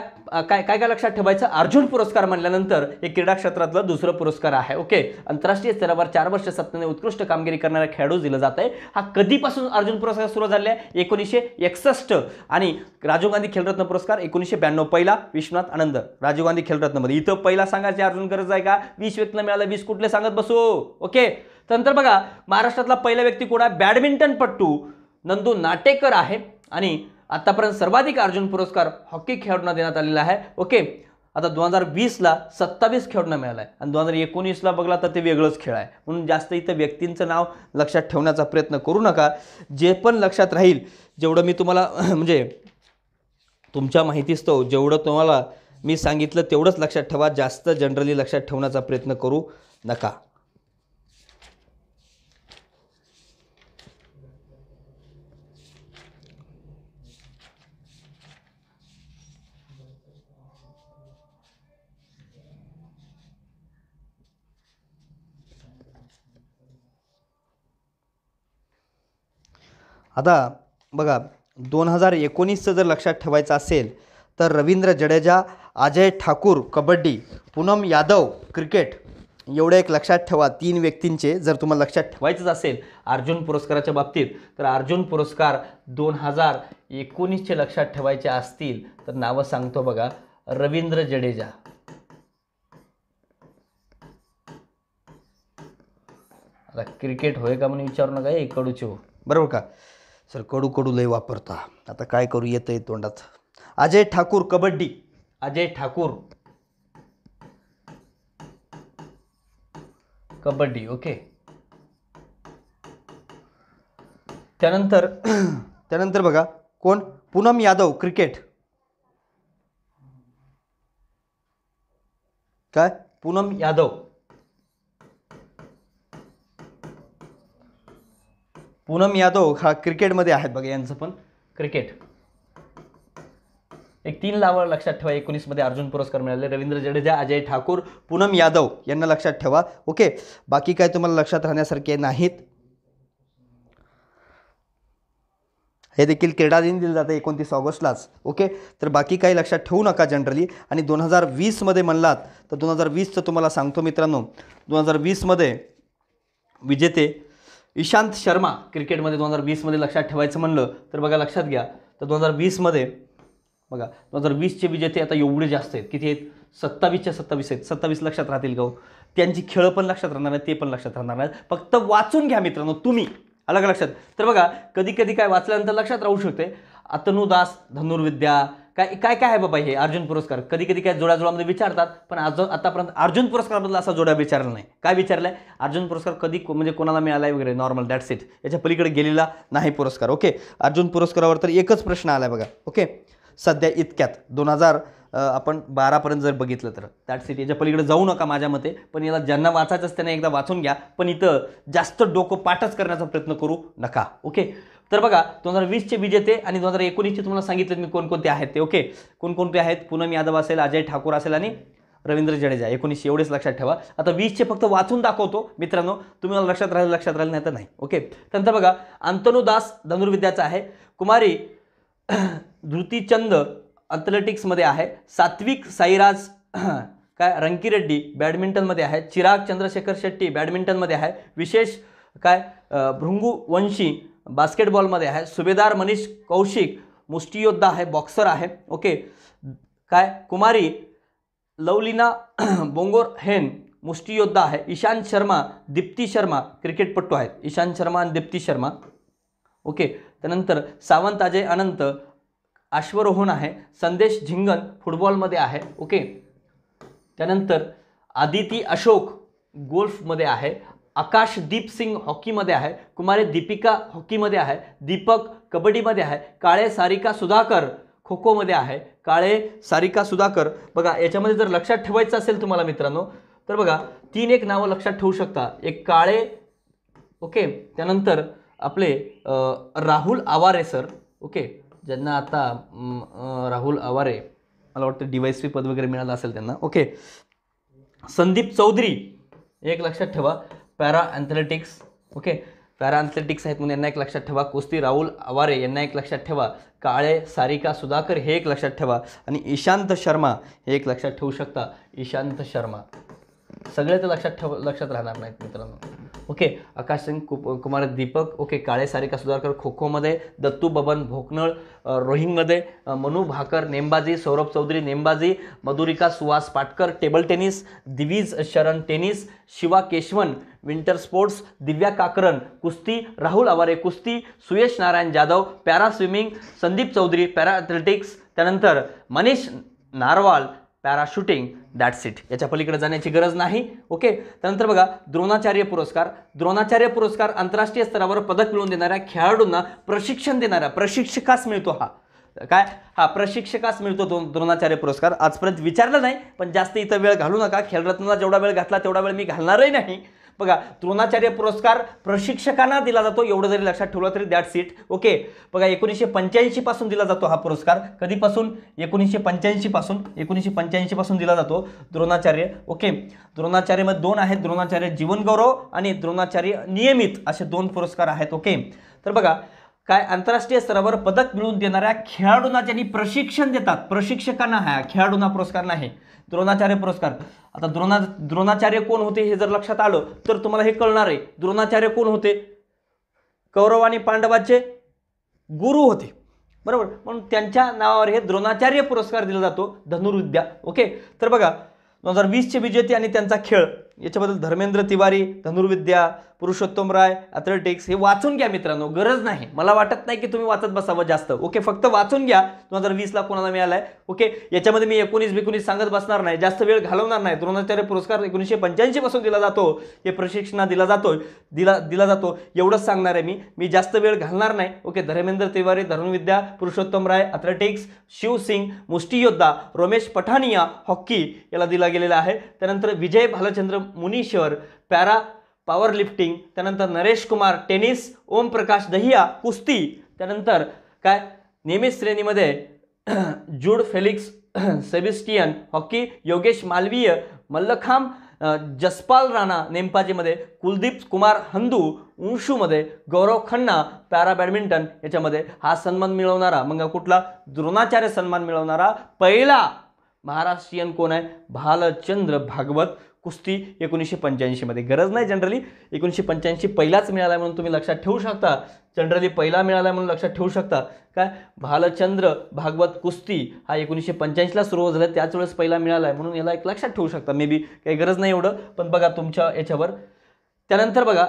[SPEAKER 1] काय काय काय लक्षात ठेवायचं? अर्जुन पुरस्कार म्हणल्यानंतर हे क्रीडा क्षेत्रातलं दुसरं पुरस्कार आहे. ओके, आंतरराष्ट्रीय स्तरावर 4 वर्ष सततने उत्कृष्ट कामगिरी करणाऱ्या खेळाडू दिलं जात आहे. हा कधीपासून अर्जुन पुरस्कार सुरू झाले आहे? 1961. आणि राजीव गांधी खेलरत्न पुरस्कार 1992. पहिला विश्वनाथ आनंद, राजीव गांधी खेलरत्नमध्ये. इथं पहिला सांगायची अर्जुन गरज आहे का? 20 व्यक्तीला मिळालं, 20 कुठले सांगत बसू. ओके, त्यानंतर बघा, महाराष्ट्रातला पहिला व्यक्ती कोण आहे? बॅडमिंटनपटू नंदू नाटेकर आहे. आणि आतापर्यंत सर्वाधिक अर्जुन पुरस्कार हॉकी खेळाडूंना देण्यात आलेला आहे. ओके, आता 2020ला 27 खेळाडूंना मिळाला आहे, आणि 2019ला बघला तर ते वेगळंच खेळ आहे. म्हणून जास्त इथं व्यक्तींचं नाव लक्षात ठेवण्याचा प्रयत्न करू नका. जे पण लक्षात राहील, जेवढं मी तुम्हाला म्हणजे तुमच्या माहितीस्तव जेवढं तुम्हाला मी सांगितलं तेवढंच लक्षात ठेवा. जास्त जनरली लक्षात ठेवण्याचा प्रयत्न करू नका. आता बघा, 2019चं जर लक्षात ठेवायचं असेल तर रवींद्र जडेजा, अजय ठाकूर कबड्डी, पूनम यादव क्रिकेट, एवढे एक लक्षात ठेवा. 3 व्यक्तींचे जर तुम्हाला लक्षात ठेवायचंच असेल अर्जुन पुरस्काराच्या बाबतीत, तर अर्जुन पुरस्कार 2019चे लक्षात ठेवायचे असतील तर नावं सांगतो बघा. रवींद्र जडेजा, आता क्रिकेट होय का म्हणून विचारू नका, हे कडूचे हो, बरोबर का? सर कडू कडू लय वापरता, आता काय करू, येतंय तोंडात. अजय ठाकूर कबड्डी, अजय ठाकूर कबड्डी. ओके, त्यानंतर बघा कोण? पूनम यादव क्रिकेट. काय? पूनम यादव, पूनम यादव हा क्रिकेटमध्ये आहेत बघा, यांचं पण क्रिकेट. एक 3 नावं लक्षात ठेवा. 19मध्ये अर्जुन पुरस्कार मिळाले. रवींद्र जडेजा, अजय ठाकूर, पूनम यादव यांना लक्षात ठेवा. ओके, बाकी काय तुम्हाला लक्षात राहण्यासारखे नाहीत. हे देखील क्रीडा दिन दिलं जातं 29 ऑगस्टलाच. ओके, तर बाकी काही लक्षात ठेवू नका जनरली. आणि 2020मध्ये म्हणलात तर 2020चं तुम्हाला सांगतो मित्रांनो. 2020मध्ये विजेते ईशांत शर्मा क्रिकेटमध्ये 2020मध्ये लक्षात ठेवायचं म्हणलं तर बघा लक्षात घ्या. तर 2020मध्ये बघा 2020चे विजेते आता एवढे जास्त आहेत. किती आहेत? 27च्या 27 आहेत. 27 लक्षात राहतील का? त्यांची खेळं पण लक्षात राहणार आहेत, ते पण लक्षात राहणार आहेत. फक्त वाचून घ्या मित्रांनो तुम्ही. अलग लक्षात. तर बघा कधी कधी काय वाचल्यानंतर लक्षात राहू शकते. अतनुदास धनुर्विद्या, काय काय काय आहे बाबा हे अर्जुन पुरस्कार. कधी कधी काय जोड्याजोड्यामध्ये विचारतात, पण आतापर्यंत अर्जुन पुरस्काराबद्दल असा जोड्या विचारला नाही. काय विचारलंय? अर्जुन पुरस्कार कधी म्हणजे कोणाला मिळालाय वगैरे, नॉर्मल, दॅट्स इट. याच्या पलीकडे गेलेला नाही पुरस्कार. ओके, अर्जुन पुरस्कारावर तर एकच प्रश्न आलाय बघा. ओके, सध्या इतक्यात 2012 पर्यंत जर बघितलं तर दॅट्स इट. याच्या पलीकडे जाऊ नका माझ्या मते. पण याला ज्यांना वाचायचं त्यांना एकदा वाचून घ्या, पण इथं जास्त डोकं पाठच करण्याचा प्रयत्न करू नका. ओके, तर बघा 2020चे विजेते आणि 2019चे तुम्हाला सांगितलं मी कोणकोणते आहेत ते. ओके, कोणकोणते आहेत? पूनम यादव असेल, अजय ठाकूर असेल आणि रवींद्र जडेजा. 19 एवढेच लक्षात ठेवा. आता 20चे फक्त वाचून दाखवतो मित्रांनो, तुम्ही मला लक्षात राहील नाही तर नाही. ओके, त्यानंतर बघा अंतनू दास धनुर्विद्याचा आहे, कुमारी धृतीचंद अथलेटिक्समध्ये आहे, सात्विक साईराज काय रंकीरेड्डी बॅडमिंटनमध्ये आहे, चिराग चंद्रशेखर शेट्टी बॅडमिंटनमध्ये आहे, विशेष काय भृंगू वंशी बास्केटबॉलमध्ये आहे, सुभेदार मनीष कौशिक मुष्टियोद्धा आहे, बॉक्सर आहे. ओके, काय कुमारी लवलीना बोंगोरहेन मुष्टियोद्धा आहे, ईशांत शर्मा दीप्ती शर्मा क्रिकेटपटू आहेत, ईशांत शर्मा आणि दीप्ती शर्मा. ओके, त्यानंतर सावंत अजय अनंत अश्वरोहण आहे, संदेश झिंगन फुटबॉलमध्ये आहे. ओके, त्यानंतर आदिती अशोक गोल्फमध्ये आहे, आकाशदीप सिंग हॉकीमध्ये आहे, कुमारी दीपिका हॉकीमध्ये आहे, दीपक कबड्डीमध्ये आहे, काळे सारिका सुधाकर खो खोमध्ये आहे, काळे सारिका सुधाकर. बघा याच्यामध्ये जर लक्षात ठेवायचं असेल तुम्हाला मित्रांनो तर बघा 3 नावं लक्षात ठेवू शकता. एक काळे, ओके, त्यानंतर आपले राहुल आवारे सर. ओके, ज्यांना आता राहुल आवारे मला वाटतं DYSP पद वगैरे मिळालं असेल त्यांना. ओके, संदीप चौधरी एक लक्षात ठेवा, para athletics. Okay, para athletics आहेत म्हणून यांना एक लक्षात ठेवा. कुस्ती राहुल आवारे यांना एक लक्षात ठेवा, काळे सारिका सुधाकर हे एक लक्षात ठेवा आणि ईशांत शर्मा हे एक लक्षात ठेवू शकता. ईशांत शर्मा सगळे तर लक्षात राहणार नाहीत मित्रांनो. ओके, आकाश सिंग कुमार दीपक. ओके, काळे सारिका सुधाकर खो खोमध्ये, दत्तू बबन भोकनळ रोहिंगमध्ये, मनु भाकर नेमबाजी, सौरभ चौधरी नेमबाजी, Madhurika Suhas Patkar table tennis, Divij Sharan tennis, Shiva Keshavan winter sports, Divya Kakran कुस्ती, राहुल आवारे कुस्ती, Suyash Narayan Jadhav para swimming, Sandeep Chaudhary para athletics, त्यानंतर Manish Narwal para shooting. That's it, याच्या पलीकडे जाण्याची गरज नाही. ओके, त्यानंतर बघा द्रोणाचार्य पुरस्कार. द्रोणाचार्य पुरस्कार आंतरराष्ट्रीय स्तरावर पदक मिळवून देणाऱ्या खेळाडूंना प्रशिक्षण देणाऱ्या प्रशिक्षकास मिळतो. हा प्रशिक्षकास मिळतो द्रोणाचार्य पुरस्कार. आजपर्यंत विचारलं नाही पण जास्त इथं वेळ घालू नका. खेळरत्नला जेवढा वेळ घातला तेवढा वेळ मी घालणारही नाही. बघा द्रोणाचार्य पुरस्कार प्रशिक्षकांना दिला जातो, एवढं जरी लक्षात ठेवलं तरी दॅट्स इट. ओके, बघा 1985 पासून दिला जातो हा पुरस्कार. कधीपासून? 1985 पासून दिला जातो द्रोणाचार्य. ओके, द्रोणाचार्यमध्ये 2 आहेत, द्रोणाचार्य जीवन गौरव आणि द्रोणाचार्य नियमित असे 2 पुरस्कार आहेत. ओके, तर बघा काय आंतरराष्ट्रीय स्तरावर पदक मिळवून देणाऱ्या खेळाडूंना ज्यांनी प्रशिक्षण देतात, प्रशिक्षकांना हा खेळाडूंना पुरस्कार नाही, द्रोणाचार्य पुरस्कार. आता द्रोणाचार्य कोण होते हे जर लक्षात आलं तर तुम्हाला हे कळणार आहे. द्रोणाचार्य कोण होते? कौरव आणि पांडवाचे गुरु होते, बरोबर. म्हणून त्यांच्या नावावर हे द्रोणाचार्य पुरस्कार दिला जातो, धनुर्विद्या. ओके, तर बघा 2020चे विजेते आणि त्यांचा खेळ याच्याबद्दल धर्मेंद्र तिवारी धनुर्विद्या, पुरुषोत्तम राय ॲथलेटिक्स हे वाचून घ्या मित्रांनो, गरज नाही. मला वाटत नाही की तुम्ही वाचत बसावं जास्त. ओके, फक्त वाचून घ्या 2020ला कोणाला मिळालाय. ओके, याच्यामध्ये मी 19 सांगत बसणार नाही, जास्त वेळ घालवणार नाही. द्रोणाचार्य पुरस्कार 1985 पासून दिला जातो, हे प्रशिक्षणात दिला जातो एवढंच सांगणार आहे मी जास्त वेळ घालणार नाही. ओके, धर्मेंद्र तिवारी धनुर्विद्या, पुरुषोत्तम राय ॲथलेटिक्स, शिव सिंग मुष्टियोद्धा, रमेश पठानिया हॉकी याला दिला गेलेला आहे. त्यानंतर विजय भालचंद्र मुनीश्वर पॅरा पॉवर लिफ्टिंग, त्यानंतर नरेश कुमार टेनिस, ओम प्रकाश दहिया कुस्ती, त्यानंतर काय नियमित श्रेणीमध्ये जूड फेलिक्स सेबिस्टियन हॉकी, योगेश मालवीय मल्लखांब, जसपाल राणा नेमबाजीमध्ये, कुलदीप कुमार हंदू उंशूमध्ये, गौरव खन्ना पॅरा बॅडमिंटन याच्यामध्ये. हा सन्मान मिळवणारा मग कुठला? द्रोणाचार्य सन्मान मिळवणारा पहिला महाराष्ट्रीयन कोण आहे? भालचंद्र भागवत कुस्ती 1985 मध्ये. गरज नाही जनरली 1985 पहिलाच मिळाला म्हणून तुम्ही लक्षात ठेवू शकता, जनरली पहिला मिळाला म्हणून लक्षात ठेवू शकता. काय भालचंद्र भागवत कुस्ती हा 1985ला सुरू झाला, त्याच वेळेस पहिला मिळाला म्हणून याला एक लक्षात ठेवू शकता. मे बी काही गरज नाही एवढं, पण बघा तुमच्या याच्यावर. त्यानंतर बघा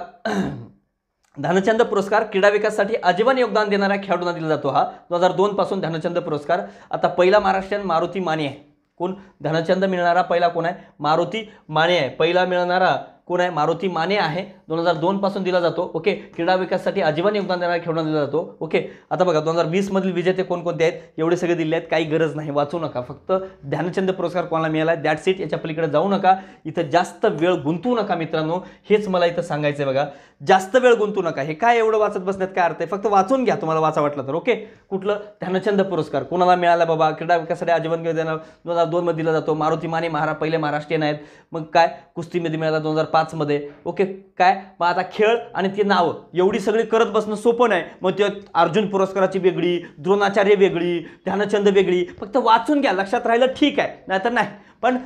[SPEAKER 1] ध्यानचंद पुरस्कार क्रीडा विकासासाठी आजीवन योगदान देणाऱ्या खेळाडूंना दिला जातो. हा 2002 पासून ध्यानचंद पुरस्कार. आता पहिला महाराष्ट्रीयन मारुती माने आहे. कोण? ध्यानचंद मिळणारा पहिला कोण आहे? मारुती माने आहे. पहिला मिळणारा कोण आहे, मारुती माने आहे, 2002 पासून दिला जातो. ओके, क्रीडा विकासासाठी आजीवन योगदान देणारा खेळाडू दिला जातो. ओके, आता बघा 2020 मधील विजेते कोणकोणते आहेत, एवढे सगळे दिले आहेत, काही गरज नाही, वाचू नका. फक्त ध्यानचंद पुरस्कार कोणाला मिळाला आहे, दॅट्स इट. याच्या पलीकडे जाऊ नका, इथं जास्त वेळ गुंतवू नका मित्रांनो, हेच मला इथं सांगायचं आहे. बघा, जास्त वेळ गुंतवू नका. हे काय एवढं वाचत बसण्यात काय अर्थ आहे, फक्त वाचून घ्या तुम्हाला वाचा वाटलं तर. ओके, कुठलं ध्यानचंद पुरस्कार कोणाला मिळाला बाबा, क्रीडा विकासासाठी आजीवन योगदान 2002 मध्ये दिला जातो. मारुती माने पहिले महाराष्ट्रीयन आहेत. मग काय, कुस्तीमध्ये मिळाला 2005 मध्ये. ओके, काय मग आता खेळ आणि ते नावं एवढी सगळी करत बसणं सोपं नाही. मग ते अर्जुन पुरस्काराची वेगळी, द्रोणाचार्य वेगळी, ध्यानचंद वेगळी, फक्त वाचून घ्या, लक्षात राहिलं ठीक आहे, नाहीतर नाही. पण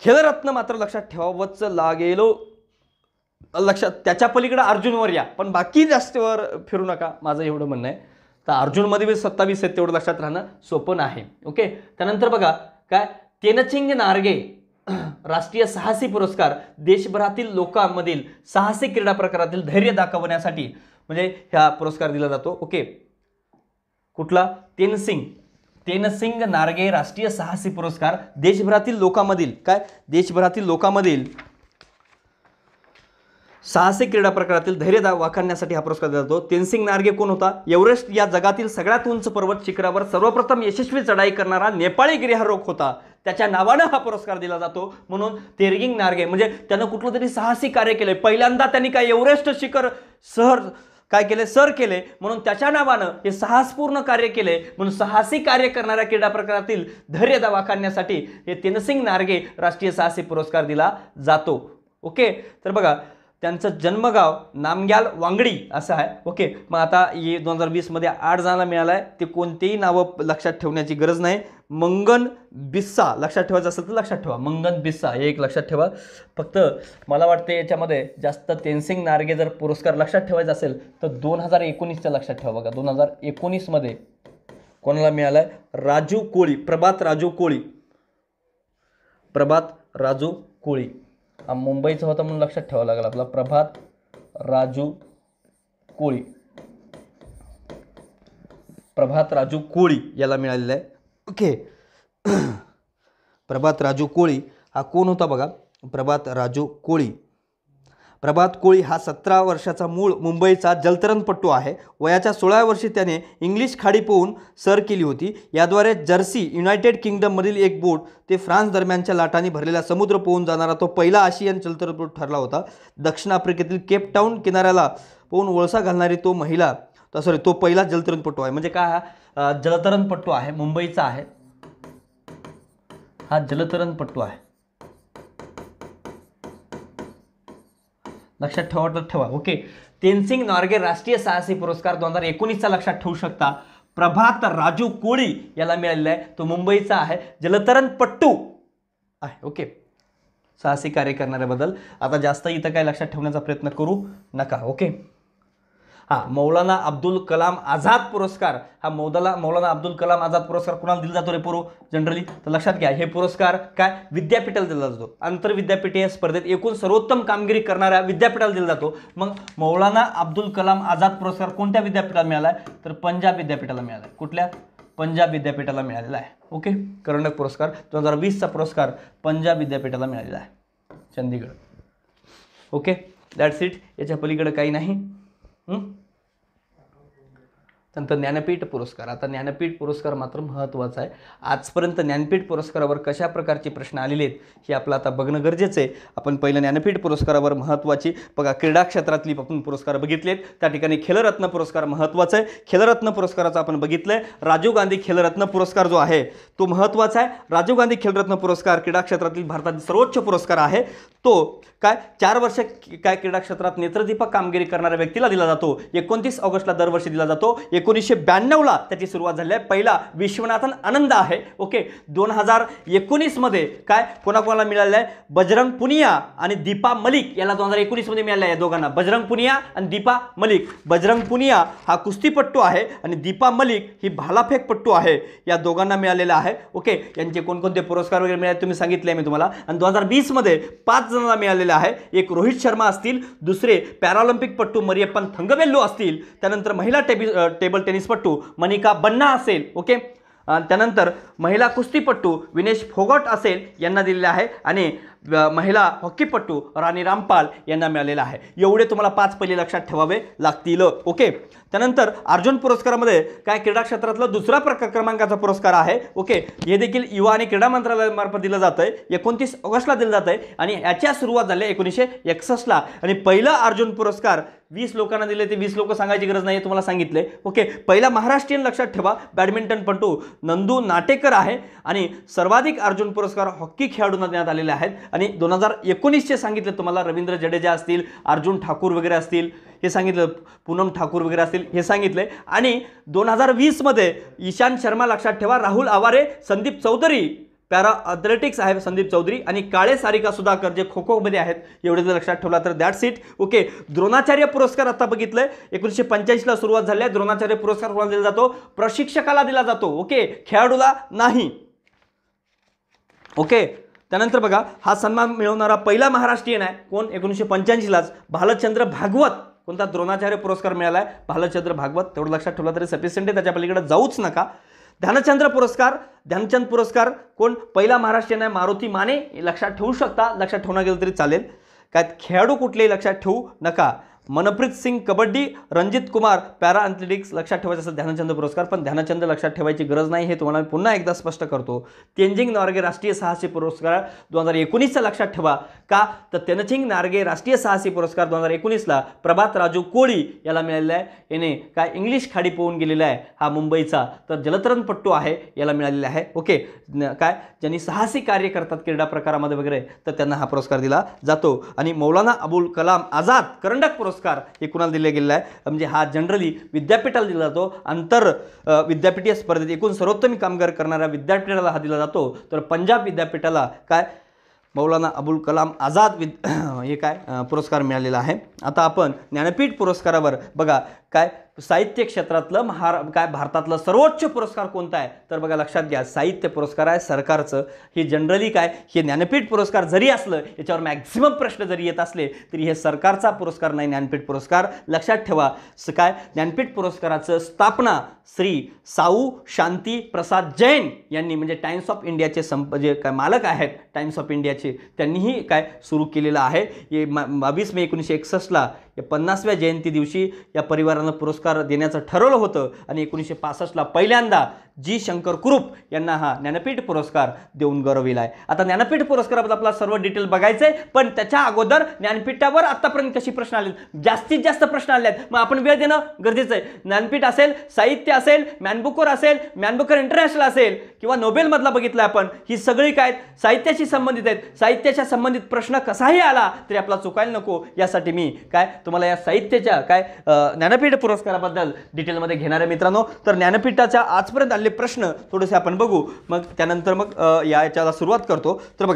[SPEAKER 1] खेलरत्न मात्र लक्षात ठेवावंच लागेल लक्षात. त्याच्या पलीकडे अर्जुनवर या, पण बाकी जास्तवर फिरू नका, माझं एवढं म्हणणं आहे. तर अर्जुनमध्ये 27 आहेत, तेवढं लक्षात राहणं सोपं नाही. ओके, त्यानंतर बघा काय, तेनसिंग नार्गे राष्ट्रीय साहसी पुरस्कार देशभरातील लोकांमधील साहसी क्रीडा प्रकारातील धैर्य दाखवण्यासाठी म्हणजे हा पुरस्कार दिला जातो. ओके, कुठला, तेनसिंग नार्गे राष्ट्रीय साहसी पुरस्कार देशभरातील लोकांमधील काय, देशभरातील लोकांमधील साहसी क्रीडा प्रकारातील धैर्य वाखाणण्यासाठी हा पुरस्कार दिला जातो. तेनसिंग नार्गे कोण होता, एव्हरेस्ट या जगातील सगळ्यात उंच पर्वत शिखरावर सर्वप्रथम यशस्वी चढाई करणारा नेपाळी गिर्यारोहक होता. त्याच्या नावानं हा पुरस्कार दिला जातो. म्हणून तेनसिंग नार्गे म्हणजे त्यानं कुठलं तरी साहसी कार्य केलंय, पहिल्यांदा त्यांनी काय एव्हरेस्ट शिखर काय केले, सर केले, म्हणून त्याच्या नावानं हे साहसपूर्ण कार्य केले. म्हणून साहसी कार्य करणाऱ्या क्रीडा प्रकारातील धैर्य वाखाणण्यासाठी हे तेनसिंग नार्गे राष्ट्रीय साहसी पुरस्कार दिला जातो. ओके, तर बघा त्यांचं जन्मगाव नामग्याल वांगडी असं आहे. ओके, मग आता हे 2020 मध्ये 8 जणांना मिळालं आहे. ते कोणतेही नावं लक्षात ठेवण्याची गरज नाही. मंगन बिस्सा लक्षात ठेवायचं असेल तर लक्षात ठेवा, मंगन बिस्सा हे एक लक्षात ठेवा. फक्त मला वाटते याच्यामध्ये जास्त तेनसिंग नार्गे जर पुरस्कार लक्षात ठेवायचा असेल तर 2019च्या लक्षात ठेवा. बघा 2019 मध्ये कोणाला मिळालं आहे, राजू कोळी, प्रभात राजू कोळी, प्रभात राजू कोळी. हा मुंबईचा होता म्हणून लक्षात ठेवावं लागेल आपला, प्रभात राजू कोळी, प्रभात राजू कोळी याला मिळालेला आहे. ओके, प्रभात राजू कोळी हा कोण होता बघा, प्रभात राजू कोळी. प्रभात कोळी हा 17 वर्षाचा मूळ मुंबईचा जलतरणपटू आहे. वयाच्या 16व्या वर्षी त्याने इंग्लिश खाडी पोहून सर केली होती. याद्वारे जर्सी युनायटेड किंगडममधील एक बोट ते फ्रान्स दरम्यानच्या लाटांनी भरलेला समुद्र पोहून जाणारा तो पहिला आशियन जलतरणपटू ठरला होता. दक्षिण आफ्रिकेतील केप टाऊन किनाऱ्याला पोहून वळसा घालणारी तो पहिला जलतरणपटू आहे. म्हणजे काय, हा जलतरणपटू आहे, मुंबईचा आहे, हा जलतरणपटू आहे. लक्षात ठेवा. ओके, तेनसिंग नार्गे राष्ट्रीय साहसी पुरस्कार 2019चा लक्षात ठेवू शकता. प्रभात राजू कोळी याला मिळालेला आहे, तो मुंबईचा आहे, जलतरणपट्टू आहे. ओके, साहसी कार्य करणाऱ्याबद्दल. आता जास्त इथं काय लक्षात ठेवण्याचा प्रयत्न करू नका. ओके, हा मौलाना अब्दुल कलाम आझाद पुरस्कार, हा मौलाना अब्दुल कलाम आझाद पुरस्कार कुणाला दिला जातो रे पोरो जनरली, तर लक्षात घ्या हे पुरस्कार काय विद्यापीठाला दिला जातो. आंतरविद्यापीठीय स्पर्धेत एकूण सर्वोत्तम कामगिरी करणाऱ्या विद्यापीठाला दिला जातो. मग मौलाना अब्दुल कलाम आझाद पुरस्कार कोणत्या विद्यापीठाला मिळाला आहे, तर पंजाब विद्यापीठाला मिळाला आहे. कुठल्या, पंजाब विद्यापीठाला मिळालेला आहे. ओके, कर्नाटक पुरस्कार 2020चा पुरस्कार पंजाब विद्यापीठाला मिळालेला आहे, चंदीगड. Okay, that's it. याच्या पलीकडे काही नाही. नंतर ज्ञानपीठ पुरस्कार. आता ज्ञानपीठ पुरस्कार मात्र महत्त्वाचा आहे. आजपर्यंत ज्ञानपीठ पुरस्कारावर कशा प्रकारचे प्रश्न आलेले आहेत हे आपलं आता बघणं गरजेचं आहे. आपण पहिलं ज्ञानपीठ पुरस्कारावर महत्त्वाची बघा क्रीडा क्षेत्रातली आपण पुरस्कार बघितलेत. त्या ठिकाणी खेलरत्न पुरस्कार महत्त्वाचा आहे. खेलरत्न पुरस्काराचं आपण बघितलंय. राजीव गांधी खेलरत्न पुरस्कार जो आहे तो महत्त्वाचा आहे. राजीव गांधी खेलरत्न पुरस्कार क्रीडा क्षेत्रातील भारतातील सर्वोच्च पुरस्कार आहे. तो काय 4 वर्ष काय क्रीडा क्षेत्रात नेत्रदीपक कामगिरी करणाऱ्या व्यक्तीला दिला जातो. 29 ऑगस्टला दरवर्षी दिला जातो. 1992ला त्याची सुरुवात झाली आहे. पहिला विश्वनाथन आनंद आहे. ओके, 2019 मध्ये काय कोणाकोणाला मिळालेलं आहे, बजरंग पुनिया आणि दीपा मलिक याला 2019 मध्ये मिळालं आहे. या दोघांना, बजरंग पुनिया आणि दीपा मलिक. बजरंग पुनिया हा कुस्तीपट्टू आहे आणि दीपा मलिक ही भालाफेकपट्टू आहे. या दोघांना मिळालेला आहे. ओके, यांचे कोणकोणते पुरस्कार वगैरे मिळाले तुम्ही सांगितले मी तुम्हाला. आणि 2020 मध्ये 5 जणांना मिळालेले आहे. एक रोहित शर्मा असतील, दुसरे पॅरालिम्पिक पट्टू मरियप्पन थंगवेल्लू असतील, त्यानंतर महिला टेबल टेनिसपट्टू मनिका बन्ना असेल. ओके, त्यानंतर महिला कुस्तीपट्टू विनेश फोगट असेल यांना दिलेले आहे. आणि महिला हॉकीपटू राणी रामपाल यांना मिळालेला आहे. एवढे तुम्हाला 5 पहिले लक्षात ठेवावे लागतील. ओके. त्यानंतर अर्जुन पुरस्कारामध्ये काय क्रीडा क्षेत्रातला दुसरा क्रमांकाचा पुरस्कार आहे. ओके. हे देखील युवा आणि क्रीडा मंत्रालयामार्फत दिलं जात आहे. 29 ऑगस्टला दिलं जात आहे आणि याच्या सुरुवात झाली 1961ला. आणि पहिला अर्जुन पुरस्कार 20 लोकांना दिले. ते 20 लोक सांगायची गरज नाही, तुम्हाला सांगितले. ओके. पहिला महाराष्ट्रीयन लक्षात ठेवा बॅडमिंटनपटू नंदू नाटेकर आहे आणि सर्वाधिक अर्जुन पुरस्कार हॉकी खेळाडूंना देण्यात आलेले आहेत. आणि 2019चे सांगितले तुम्हाला रवींद्र जडेजा असतील, अर्जुन ठाकूर वगैरे असतील, हे सांगितलं, पूनम ठाकूर वगैरे असतील, हे सांगितले. आणि 2020 मध्ये ईशांत शर्मा लक्षात ठेवा, राहुल आवारे, संदीप चौधरी पॅरा ॲथलेटिक्स आहे संदीप चौधरी, आणि काळे सारिका सुधाकर जे खो खो मध्ये आहेत. एवढे जर लक्षात ठेवला तर दॅट्स इट. ओके. द्रोणाचार्य पुरस्कार आता बघितलंय 1985ला सुरुवात झाली आहे. द्रोणाचार्य पुरस्कार कोणाला दिला जातो? प्रशिक्षकाला दिला जातो. ओके. खेळाडूला नाही. ओके. त्यानंतर बघा, हा सन्मान मिळवणारा पहिला महाराष्ट्रीयन आहे कोण? 1985लाच भालचंद्र भागवत. कोणता? द्रोणाचार्य पुरस्कार मिळाला आहे भालचंद्र भागवत. तेवढं लक्षात ठेवला तरी सफिशियंट आहे, त्याच्या पलीकडे जाऊच नका. ध्यानचंद पुरस्कार कोण? पहिला महाराष्ट्रीयन आहे मारुती माने. लक्षात ठेवू शकता, लक्षात ठेवणं गेलं तरी चालेल. काय खेळाडू कुठलेही लक्षात ठेवू नका. मनप्रीत सिंग कबड्डी, रणजित कुमार पॅरा ॲथलेटिक्स लक्षात ठेवायचं असेल ध्यानचंद पुरस्कार, पण ध्यानचंद लक्षात ठेवायची गरज नाही, हे तुम्हाला पुन्हा एकदा स्पष्ट करतो. तेनजिंग नॉर्गे राष्ट्रीय साहसी पुरस्कार 2019चा लक्षात ठेवा. का तर तेनजिंग नार्गे राष्ट्रीय साहसी पुरस्कार 2019ला प्रभात राजू कोळी याला मिळालेला आहे. याने काय इंग्लिश खाडी पोहून गेलेला आहे, हा मुंबईचा तर जलतरणपट्टू आहे, याला मिळालेला आहे. ओके. काय ज्यांनी साहसी कार्य करतात क्रीडा प्रकारामध्ये वगैरे, तर त्यांना हा पुरस्कार दिला जातो. आणि मौलाना अबुल कलाम आझाद करंडक पुरस्कार हे कुणाला दिला गेलेला आहे? म्हणजे हा जनरली विद्यापीठाला दिला जातो. आंतर विद्यापीठीय स्पर्धेत एकूण सर्वोत्तम कामगार करणाऱ्या विद्यापीठाला हा दिला जातो. तर पंजाब विद्यापीठाला काय मौलाना अबुल कलाम आझाद हे काय पुरस्कार मिळालेला आहे. आता आपण ज्ञानपीठ पुरस्कारावर बघा, काय साहित्य क्षेत्रातलं काय भारतातलं सर्वोच्च पुरस्कार कोणता आहे? तर बघा लक्षात घ्या, साहित्य पुरस्कार आहे सरकारचं. हे जनरली काय, हे ज्ञानपीठ पुरस्कार जरी असलं, याच्यावर मॅक्झिमम प्रश्न जरी येत असले तरी हे सरकारचा पुरस्कार नाही, ज्ञानपीठ पुरस्कार. लक्षात ठेवा. काय ज्ञानपीठ पुरस्काराचं स्थापना श्री साऊ शांती प्रसाद जैन यांनी, म्हणजे टाइम्स ऑफ इंडियाचे जे काय मालक आहेत टाइम्स ऑफ इंडियाचे, त्यांनीही काय सुरू केलेलं आहे. हे 22 मे 1961ला या 50व्या जयंती दिवशी या परिवारानं पुरस्कार देण्याचं ठरवलं होतं. आणि 1965ला पहिल्यांदा जी शंकर कुरूप यांना हा ज्ञानपीठ पुरस्कार देऊन गौरविला आहे. आता ज्ञानपीठ पुरस्काराबद्दल आपला सर्व डिटेल बघायचंय, पण त्याच्या अगोदर ज्ञानपीठावर आतापर्यंत कशी प्रश्न आले, जास्तीत जास्त प्रश्न आले आहेत, मग आपण वेळ देणं गरजेचं आहे. ज्ञानपीठ असेल, साहित्य असेल, मॅनबुकर असेल, मॅनबुकर इंटरनॅशनल असेल किंवा नोबेलमधला बघितलं आपण, ही सगळी काय साहित्याशी संबंधित आहेत. साहित्याच्या संबंधित प्रश्न कसाही आला तरी आपला चुकायला नको, यासाठी मी काय तुम्हाला या साहित्याच्या काय ज्ञानपीठ पुरस्काराबद्दल डिटेलमध्ये घेणार आहे मित्रांनो. तर ज्ञानपीठाच्या आजपर्यंत आलेले प्रश्न थोडेसे आपण बघू, मग त्यानंतर मग याच्याला सुरुवात करतो. तर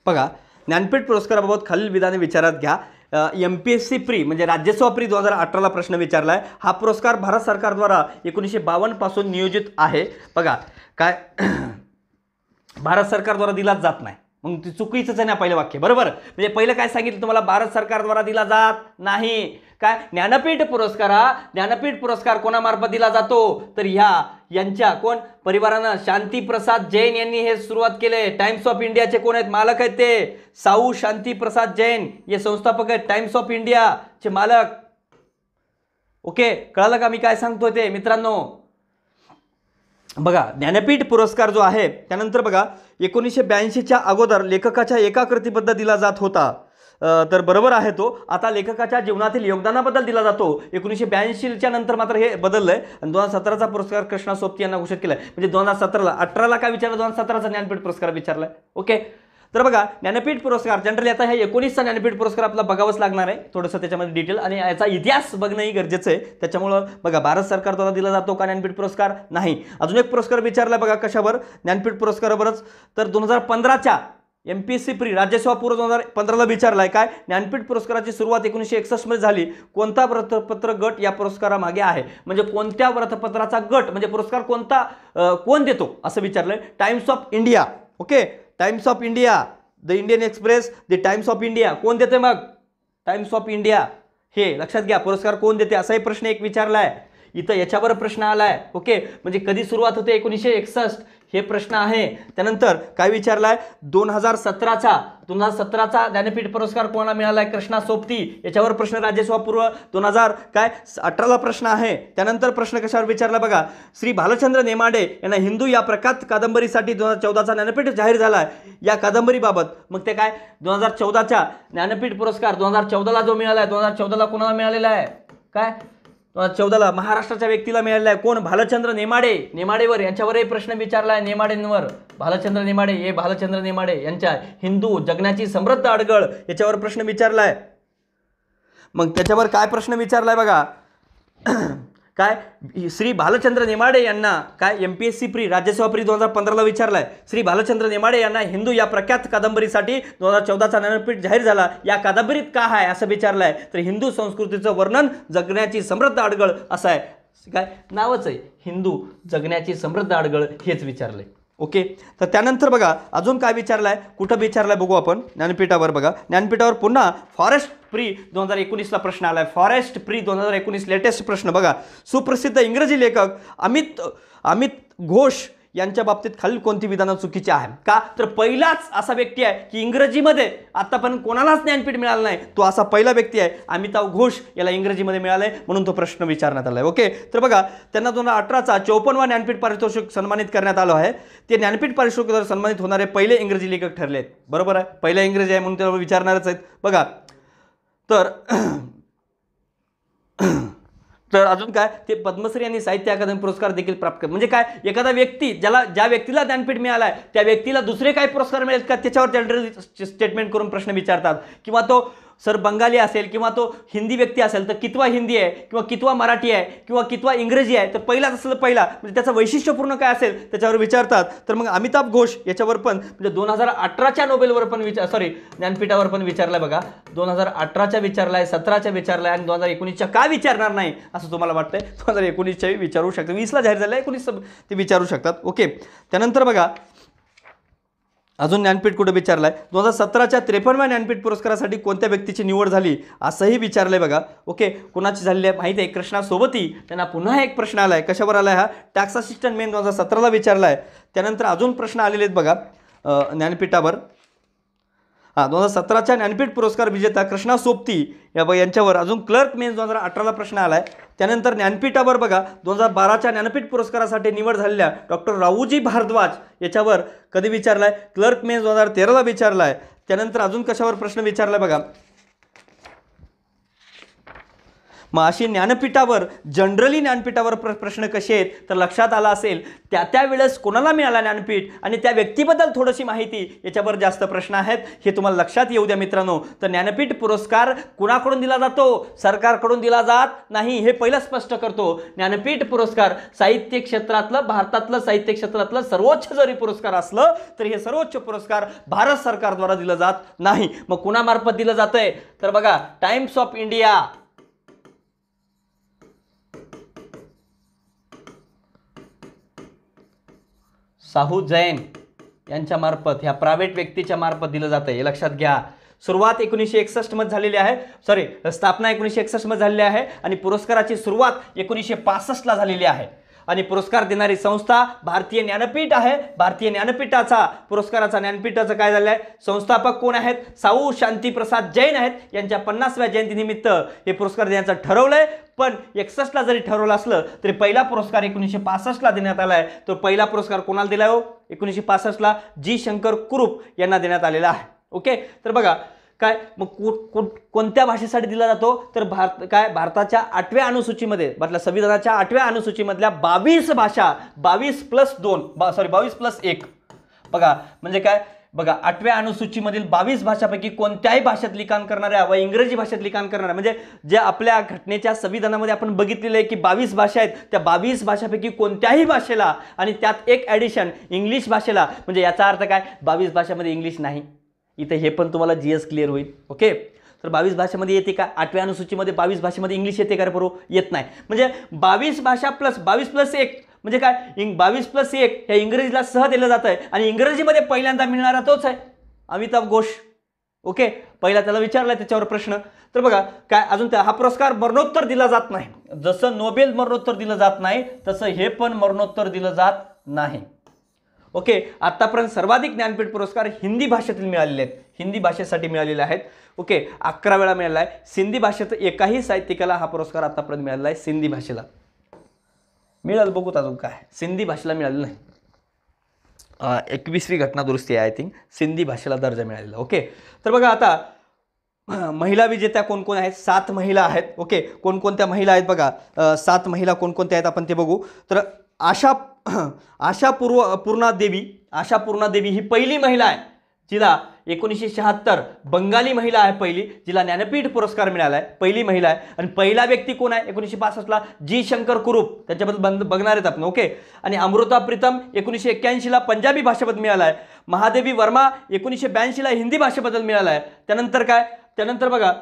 [SPEAKER 1] बघा, ज्ञानपीठ पुरस्काराबाबत खालील विधाने विचारात घ्या. MPSC प्री म्हणजे राज्यसेवा प्री 2018ला प्रश्न विचारला आहे. हा पुरस्कार भारत सरकारद्वारा 1952 पासून नियोजित आहे. बघा काय भारत सरकारद्वारा दिलाच जात नाही, मग ती चुकीचंच आहे ना पहिलं वाक्य, बरोबर. म्हणजे पहिलं काय सांगितलं तुम्हाला, भारत सरकारद्वारा दिला जात नाही. काय ज्ञानपीठ पुरस्कार कोणामार्फत दिला जातो? तर यांच्या कोण परिवारानं शांती प्रसाद जैन यांनी हे सुरुवात केले. टाइम्स ऑफ इंडियाचे कोण आहेत मालक आहेत? ते साऊ शांती प्रसाद जैन हे संस्थापक आहेत, टाइम्स ऑफ इंडियाचे मालक. ओके, कळालं का मी काय सांगतोय ते मित्रांनो? बघा ज्ञानपीठ पुरस्कार जो आहे, त्यानंतर बघा 1982च्या अगोदर लेखकाच्या एका कृतीबद्दल दिला जात होता. तर बरोबर आहे तो. आता लेखकाच्या जीवनातील योगदानाबद्दल दिला जातो. 1982च्या नंतर मात्र हे बदललंय आणि 2017चा पुरस्कार कृष्णा सोबती यांना घोषित केलाय. म्हणजे 2017ला 18ला काय विचारलं, 2017चा ज्ञानपीठ पुरस्कार विचारलाय. ओके. तर बघा ज्ञानपीठ पुरस्कार जनरली आता हे 19चा ज्ञानपीठ पुरस्कार आपला बघावंच लागणार आहे, थोडंसं त्याच्यामध्ये डिटेल आणि याचा इतिहास बघणंही गरजेचं आहे. त्याच्यामुळं बघा भारत सरकारद्वारा दिला जातो का ज्ञानपीठ पुरस्कार? नाही. अजून एक पुरस्कार विचारला बघा कशावर, ज्ञानपीठ पुरस्कारावरच. तर 2015च्या MPSC प्री राज्यसेवा पूर्व 2015ला विचारलाय. काय ज्ञानपीठ पुरस्काराची सुरुवात 1961 मध्ये झाली. कोणता वृत्तपत्र गट या पुरस्कारामागे आहे? म्हणजे कोणत्या वृत्तपत्राचा गट, म्हणजे पुरस्कार कोणता कोण देतो असं विचारलंय. Times of India. Okay, Times of India, the Indian Express, the Times of India कोण देते? मग टाइम्स ऑफ इंडिया हे लक्षात घ्या. पुरस्कार कोण देते असाही प्रश्न एक विचारलाय इथं, याच्यावर प्रश्न आलाय. ओके, म्हणजे कधी सुरुवात होते 1961 हे प्रश्न आहे. त्यानंतर काय विचारलाय 2017चा ज्ञानपीठ पुरस्कार कोणाला मिळालाय? कृष्णा सोबती. याच्यावर प्रश्न राज्यसेवा पूर्व 2018ला प्रश्न आहे. त्यानंतर प्रश्न कशावर विचारला बघा, श्री भालचंद्र नेमाडे यांना हिंदू या प्रख्यात कादंबरीसाठी 2014चा ज्ञानपीठ जाहीर झालाय. या कादंबरीबाबत मग ते काय 2014च्या ज्ञानपीठ पुरस्कार 2014ला जो मिळालाय, 2014ला कोणाला मिळालेला आहे? काय 2014ला महाराष्ट्राच्या व्यक्तीला मिळालेला आहे. कोण? भालचंद्र नेमाडे. नेमाडेवर यांच्यावरही प्रश्न विचारलाय. नेमाडेंवर भालचंद्र नेमाडे, हे भालचंद्र नेमाडे यांच्या हिंदू जगण्याची समृद्ध अडगळ याच्यावर प्रश्न विचारलाय. मग त्याच्यावर काय प्रश्न विचारलाय बघा, काय श्री भालचंद्र नेमाडे यांना काय MPSC प्री राज्यसेवा प्री 2015ला विचारलाय. श्री भालचंद्र नेमाडे यांना हिंदू या प्रख्यात कादंबरीसाठी 2014चा ज्ञानपीठ जाहीर झाला. या कादंबरीत का आहे असं विचारलंय. तर हिंदू संस्कृतीचं वर्णन, जगण्याची समृद्ध अडगळ असं आहे. काय नावच आहे, हिंदू जगण्याची समृद्ध अडगळ हेच विचारलंय. ओके, तर त्यानंतर बघा अजून काय विचारलाय, कुठं विचारलाय बघू आपण. ज्ञानपीठावर बघा, ज्ञानपीठावर पुन्हा फॉरेस्ट प्री 2019ला प्रश्न आलाय. फॉरेस्ट प्री 2019 लेटेस्ट प्रश्न बघा. सुप्रसिद्ध इंग्रजी लेखक अमित घोष यांच्या बाबतीत खालील कोणती विधानं चुकीची आहे? का तर पहिलाच असा व्यक्ती आहे की इंग्रजीमध्ये आतापर्यंत कोणालाच ज्ञानपीठ मिळालं नाही, तो असा पहिला व्यक्ती आहे. अमिताभ घोष याला इंग्रजीमध्ये मिळालंय म्हणून तो प्रश्न विचारण्यात आलाय. ओके, तर बघा त्यांना 2018चा 54वा ज्ञानपीठ पारितोषिक सन्मानित करण्यात आलं आहे. ते ज्ञानपीठ पारितोषिकावर सन्मानित होणारे पहिले इंग्रजी लेखक ठरले आहेत. बरोबर आहे, पहिला इंग्रजी आहे म्हणून त्याला विचारणारच आहेत. बघा तर अजून काय, ते पद्मश्री आणि साहित्य अकादमी पुरस्कार देखील प्राप्त म्हणजे काय, एखादा व्यक्ती ज्या व्यक्तीला ज्ञानपीठ मिळालाय त्या व्यक्तीला दुसरे काही पुरस्कार मिळेल का त्याच्यावर जनरल स्टेटमेंट करून प्रश्न विचारतात. किंवा तो सर बंगाली असेल किंवा तो हिंदी व्यक्ती असेल तर कितवा हिंदी आहे किंवा कितवा मराठी आहे किंवा कितवा इंग्रजी आहे, तर पहिलाच असलं पहिला म्हणजे त्याचं वैशिष्ट्यपूर्ण काय असेल त्याच्यावर विचारतात. तर मग अमिताभ घोष याच्यावर पण म्हणजे 2018च्या नोबेलवर पण ज्ञानपीठावर पण विचारलाय बघा. 2018च्या विचारलाय, 17च्या विचारलाय आणि 2019च्या का विचारणार नाही असं तुम्हाला वाटतंय? 2019च्या विचारू शकतात. 20ला जाहीर झालं, 19 ते विचारू शकतात. ओके, त्यानंतर बघा अजून ज्ञानपीठ कुठे विचारलाय. 2017च्या 53व्या ज्ञानपीठ पुरस्कारासाठी कोणत्या व्यक्तीची निवड झाली असंही विचारलंय बघा. ओके, कोणाची झालेली आहे माहिती आहे? कृष्णा सोबती. त्यांना पुन्हा एक प्रश्न आलाय. कशावर आलाय हा? टॅक्स असिस्टंट मेन 2017ला विचारलाय. त्यानंतर अजून प्रश्न आलेले आहेत बघा ज्ञानपीठावर. 2017च्या ज्ञानपीठ पुरस्कार विजेता कृष्णा सोबती यांच्यावर अजून क्लर्क मेन्स 2018ला प्रश्न आलाय. त्यानंतर ज्ञानपीठावर बघा 2012च्या ज्ञानपीठ पुरस्कारासाठी निवड झालेल्या डॉक्टर रावूजी भारद्वाज याच्यावर कधी विचारलाय? Clerk men's 2013ला विचारलाय. त्यानंतर अजून कशावर प्रश्न विचारलाय बघा. मग अशी ज्ञानपीठावर जनरली ज्ञानपीठावर प्रश्न कसे आहेत तर लक्षात आला असेल त्यावेळेस कोणाला मिळाला ज्ञानपीठ आणि त्या व्यक्तीबद्दल थोडीशी माहिती याच्यावर जास्त प्रश्न आहेत हे तुम्हाला लक्षात येऊ द्या मित्रांनो. तर ज्ञानपीठ पुरस्कार कुणाकडून दिला जातो? सरकारकडून दिला जात नाही, हे पहिलं स्पष्ट करतो. ज्ञानपीठ पुरस्कार साहित्य क्षेत्रातलं, भारतातलं साहित्य क्षेत्रातलं सर्वोच्च जरी पुरस्कार असलं तरी हे सर्वोच्च पुरस्कार भारत सरकारद्वारा दिलं जात नाही. मग कुणामार्फत दिलं जातंय तर बघा times of India, Sahu Jain यांच्या मार्फत, ह्या प्रायव्हेट व्यक्तीच्या मार्फत दिलं जातं. हे लक्षात घ्या. सुरुवात 1961 मध्ये झालेली आहे, स्थापना 1961 मध्ये झालेली आहे आणि पुरस्काराची सुरुवात 1965ला झालेली आहे. आणि पुरस्कार देणारी संस्था भारतीय ज्ञानपीठ आहे. भारतीय ज्ञानपीठाचा ज्ञानपीठाचं काय झालं आहे? संस्थापक कोण आहेत? साहू शांतीप्रसाद जैन आहेत. यांच्या 50व्या जयंतीनिमित्त हे पुरस्कार देण्याचं ठरवलंय. पण 61ला जरी ठरवलं असलं तरी पहिला पुरस्कार 1965ला देण्यात आलाय. तो पहिला पुरस्कार कोणाला दिलाय हो? 1965ला जी शंकर कुरूप यांना देण्यात आलेला आहे. ओके, तर बघा काय मग कोणत्या भाषेसाठी दिला जातो तर भारताच्या 8व्या अनुसूचीमध्ये, संविधानाच्या 8व्या अनुसूचीमधल्या 22 भाषा, 22+1 बघा म्हणजे काय बघा 8व्या अनुसूचीमधील 22 भाषापैकी कोणत्याही भाषेत लिखाण करणाऱ्या व इंग्रजी भाषेत लिखाण करणाऱ्या, म्हणजे जे आपल्या घटनेच्या संविधानामध्ये आपण बघितलेलं आहे की 22 भाषा आहेत, त्या 22 भाषापैकी कोणत्याही भाषेला आणि त्यात एक ॲडिशन इंग्लिश भाषेला, म्हणजे याचा अर्थ काय 22 भाषामध्ये इंग्लिश नाही. इथे हे पण तुम्हाला GS क्लिअर होईल. ओके, तर 22 भाषेमध्ये येते का? 8व्या अनुसूचीमध्ये 22 भाषेमध्ये इंग्लिश येते का रे बरोबर? येत नाही. म्हणजे 22 भाषा प्लस 22+1 म्हणजे काय 22+1 या इंग्रजीला सह दिलं जात आहे आणि इंग्रजीमध्ये पहिल्यांदा मिळणारा तोच आहे अमिताभ घोष. ओके, पहिला त्याला विचारलाय त्याच्यावर प्रश्न. तर तर बघा काय अजून हा पुरस्कार मरणोत्तर दिला जात नाही. जसं नोबेल मरणोत्तर दिलं जात नाही तसं हे पण मरणोत्तर दिलं जात नाही. ओके, आतापर्यंत सर्वाधिक ज्ञानपीठ पुरस्कार हिंदी भाषेतील मिळालेले आहेत, हिंदी भाषेसाठी मिळालेले आहेत. ओके, 11 वेळा मिळाला आहे. सिंधी भाषेत एकाही साहित्यिकाला हा पुरस्कार आतापर्यंत मिळालेला आहे. सिंधी भाषेला मिळालं, बघूत अजून काय. सिंधी भाषेला मिळालं नाही. 21वी घटना दुरुस्ती आहे आय थिंक, सिंधी भाषेला दर्जा मिळालेला. ओके, तर बघा आता महिला विजेत्या कोण कोण आहेत? 7 महिला आहेत. ओके, कोणकोणत्या महिला आहेत बघा, 7 महिला कोणकोणत्या आहेत आपण ते बघू. तर आशा पूर्णा देवी ही पहिली महिला आहे जिला 1976 बंगाली महिला आहे पहिली जिला ज्ञानपीठ पुरस्कार मिळाला आहे, पहिली महिला आहे. आणि पहिला व्यक्ती कोण आहे? 1965 जी शंकर कुरूप, त्याच्याबद्दल बघणार आहेत आपण. ओके, आणि अमृता प्रीतम 1981 पंजाबी भाषेबद्दल मिळाला आहे. महादेवी वर्मा 1982 हिंदी भाषेबद्दल मिळाला आहे. त्यानंतर काय? त्यानंतर बघा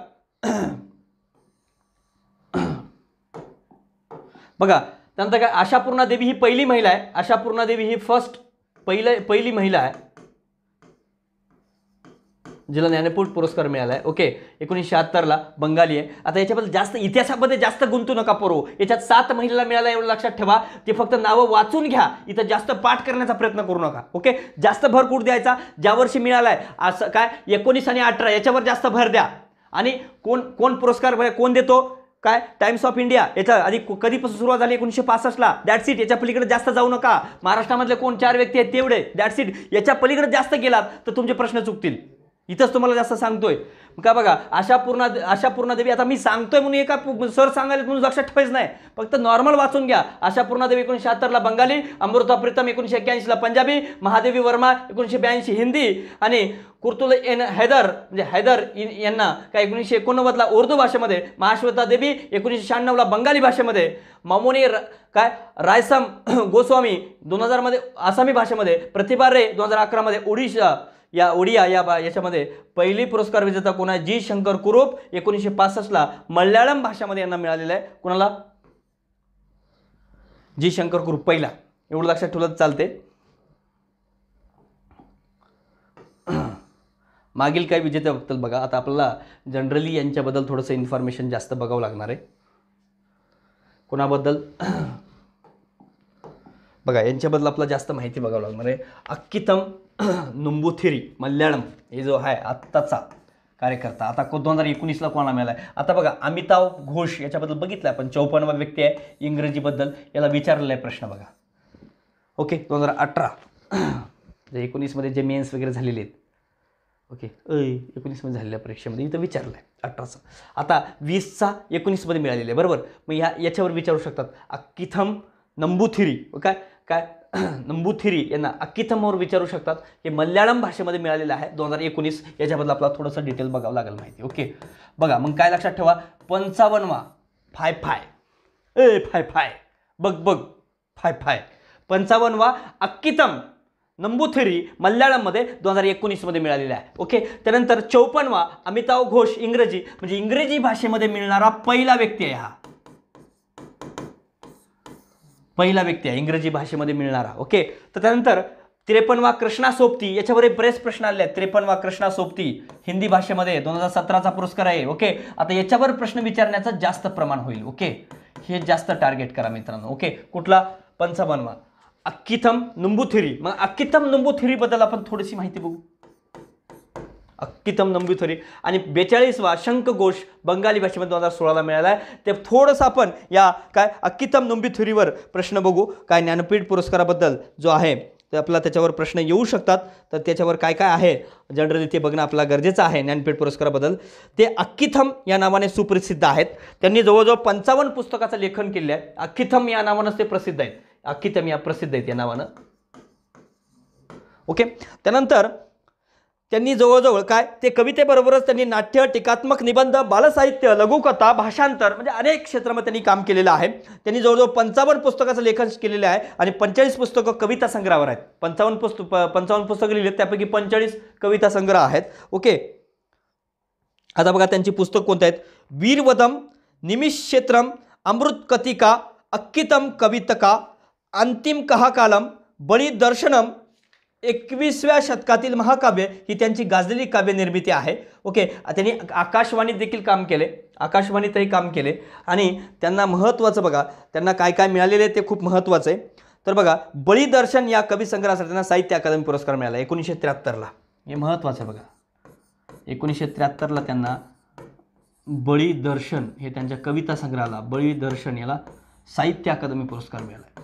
[SPEAKER 1] त्यानंतर काय, आशापूर्णा देवी ही पहिली महिला आहे. आशापूर्णा देवी ही पहिली महिला आहे जिला ज्ञानपीठ पुरस्कार मिळाला आहे. ओके, 1976 बंगाली आहे. आता याच्याबद्दल जास्त इतिहासामध्ये जास्त गुंतू नका पडू. याच्यात 7 महिलाला मिळाला एवढं लक्षात ठेवा. ते फक्त नावं वाचून घ्या, इथं जास्त पाठ करण्याचा प्रयत्न करू नका. ओके, जास्त भर कुठं द्यायचा? ज्या वर्षी मिळाला आहे असं काय 19 आणि 18 याच्यावर जास्त भर द्या. आणि कोण पुरस्कार कोण देतो? काय? Times of India. याच्या आधी कधीपासून सुरुवात झाली? 1965 दॅट्स इट. याच्या पलीकडे जास्त जाऊ नका. महाराष्ट्रामधले कोण 4 व्यक्ती आहेत तेवढे, दॅट्स इट. याच्या पलीकडे जास्त गेलात तर तुमचे प्रश्न चुकतील. इथंच तुम्हाला जास्त सांगतोय का बघा. आशापूर्णा देवी, आता मी सांगतोय म्हणून एका सर सांगायला म्हणून लक्षात ठेवायचं नाही, फक्त नॉर्मल वाचून घ्या. आशापूर्णा देवी 1976 बंगाली, अमृता प्रीतम 1981 पंजाबी, महादेवी वर्मा 1982 हिंदी, आणि कुर्तुल एन हैदर म्हणजे हैदर यांना काय 1989 उर्दू भाषेमध्ये, महाश्वेता देवी 1996 बंगाली भाषेमध्ये, मामोनी काय रायसम गोस्वामी 2000 मध्ये आसामी भाषेमध्ये, प्रतिभा रे 2011 ओडिया याच्यामध्ये. पहिली पुरस्कार विजेता कोण आहे? जी शंकर कुरूप 1965 मल्याळम भाषेमध्ये यांना मिळालेला आहे. कोणाला? जी शंकर कुरूप पहिला. एवढं लक्षात ठेवलं चालते. मागील काही विजेत्याबद्दल बघा. आता आपल्याला जनरली यांच्याबद्दल थोडंसं इन्फॉर्मेशन जास्त बघावं लागणार आहे. कोणाबद्दल बघा, यांच्याबद्दल आपल्याला जास्त माहिती बघावं लागणार आहे. अक्किथम नंबूथिरी मल्याळम हे जो आहे आत्ताचा कार्यकर्ता, आता 2019 कोणाला मिळाला आहे? आता बघा, अमिताभ घोष याच्याबद्दल बघितलं आपण, 54वा व्यक्ती आहे इंग्रजीबद्दल. याला विचारलेला आहे प्रश्न बघा. ओके, 2018 19 मध्ये जे मेन्स वगैरे झालेले आहेत. ओके, 19 मध्ये झालेल्या परीक्षेमध्ये इथं विचारलं आहे 18चा. आता 20चा 19 मध्ये मिळालेले आहे, बरोबर. मग याच्यावर विचारू शकतात. अक्किथम नंबूथिरी काय नंबूथिरी यांना अक्किथमवर विचारू शकतात. हे मल्याळम भाषेमध्ये मिळालेलं आहे 2019. याच्याबद्दल आपल्याला थोडंसं डिटेल बघावं लागेल माहिती. ओके, बघा मग काय लक्षात ठेवा. 55वा फाय बघ 55वा अक्किथम नंबूथिरी मल्याळममध्ये 2019 मध्ये मिळालेला आहे. ओके, त्यानंतर 54वा अमिताभ घोष इंग्रजी म्हणजे इंग्रजी भाषेमध्ये मिळणारा पहिला व्यक्ती आहे. हा पहिला व्यक्ती आहे इंग्रजी भाषेमध्ये मिळणारा. ओके, तर त्यानंतर 53वा कृष्णा सोबती. याच्यावर बरेच प्रश्न आले आहेत. 53वा कृष्णा सोबती हिंदी भाषेमध्ये 2017चा पुरस्कार आहे. ओके, आता याच्यावर प्रश्न विचारण्याचं जास्त प्रमाण होईल. ओके, हे जास्त टार्गेट करा मित्रांनो. ओके, कुठला? 55वा अक्किथम नंबूथिरी. मग अक्किथम नंबूथिरी बद्दल आपण थोडीशी माहिती बघू. अक्किथम नंबूथिरी. आणि 42वा शंख घोष बंगाली भाषेमध्ये 2016ला मिळाला आहे. ते थोडंसं आपण या काय अक्किथम नंबूथिरीवर प्रश्न बघू. काय ज्ञानपीठ पुरस्काराबद्दल जो आहे तर आपल्याला त्याच्यावर प्रश्न येऊ शकतात. तर त्याच्यावर काय काय आहे जनरली ते बघणं आपल्याला गरजेचं आहे. ज्ञानपीठ पुरस्काराबद्दल ते अक्किथम या नावाने सुप्रसिद्ध आहेत. त्यांनी जवळजवळ 55 पुस्तकाचं लेखन केले आहे. अक्किथम या नावानंच ते प्रसिद्ध आहेत. अक्किथम या प्रसिद्ध आहेत या नावानं. ओके, त्यानंतर त्यांनी जवळजवळ काय ते कवितेबरोबरच त्यांनी नाट्य, टीकात्मक निबंध, बालसाहित्य, लघुकथा, भाषांतर म्हणजे अनेक क्षेत्रामध्ये त्यांनी काम केलेलं आहे. त्यांनी जवळजवळ 55 पुस्तकाचं लेखन केलेलं आहे आणि 45 पुस्तकं कविता संग्रहावर आहेत. 55 पुस्तकं लिहिली, त्यापैकी 45 कविता संग्रह आहेत. ओके, आता बघा त्यांची पुस्तक कोणती आहेत? वीरवदम, निमिषेत्रम, अमृतकथिका, अक्कितम कवितका, अंतिम कहाकालम, बळीदर्शनम, 21व्या शतकातील महाकाव्य ही त्यांची गाजलेली काव्य निर्मिती आहे. ओके, त्यांनी आकाशवाणीत देखील काम केले, आकाशवाणीतही काम केले आणि त्यांना महत्त्वाचं बघा त्यांना काय काय मिळालेले आहे ते खूप महत्त्वाचं आहे. तर बघा बळीदर्शन या कवी संग्रहासाठी त्यांना साहित्य अकादमी पुरस्कार मिळाला 1973ला. हे महत्त्वाचं आहे बघा, 1973ला त्यांना बळीदर्शन हे त्यांच्या कविता संग्रहाला बळीदर्शन याला साहित्य अकादमी पुरस्कार मिळाला.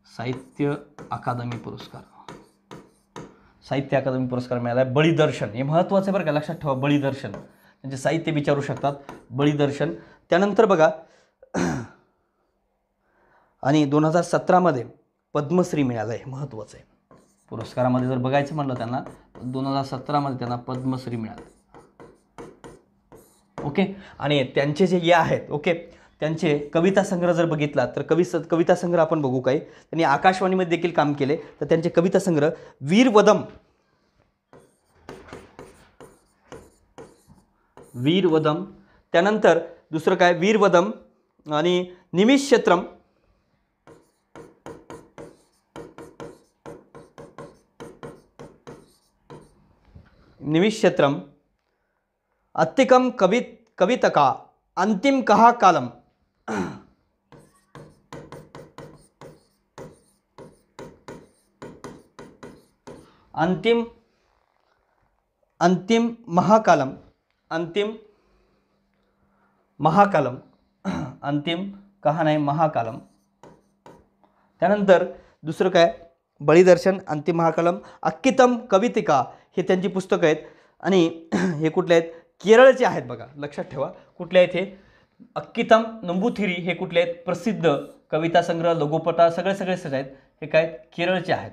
[SPEAKER 1] साहित्य अकादमी पुरस्कार, साहित्य अकादमी पुरस्कार मिळाला आहे. बळीदर्शन हे महत्त्वाचं आहे बरं का, लक्षात ठेवा. बळीदर्शन त्यांचे साहित्य विचारू शकतात, बळीदर्शन. त्यानंतर बघा आणि 2017मध्ये पद्मश्री मिळालं आहे, महत्त्वाचं आहे. पुरस्कारामध्ये जर बघायचं म्हणलं त्यांना 2017मध्ये त्यांना पद्मश्री मिळालं. ओके, आणि त्यांचे जे आहेत ओके त्यांचे कविता संग्रह जर बघितला तर कविता संग्रह आपण बघू काय. त्यांनी आकाशवाणीमध्ये देखील काम केले. तर त्यांचे कविता संग्रह वीरवदम, वीरवदम, त्यानंतर दुसरं काय वीरवदम आणि निमिषक्षेत्रम, निमिषक्षेत्रम, अत्तिकम कवितका, अंतिम कहा कालम, अंतिम महाकालम, अंतिम महाकालम, अंतिम कहा नाही महाकालम. त्यानंतर दुसरं काय बळीदर्शन, अंतिम महाकालम, अक्कितम कवितिका हे त्यांची पुस्तकं आहेत. आणि हे कुठले आहेत, केरळचे आहेत बघा, लक्षात ठेवा कुठले आहेत हे. अक्कितम नंबूथिरी हे कुठले आहेत, प्रसिद्ध कविता संग्रह, लघुपटा सगळेच आहेत. हे काय केरळचे आहेत,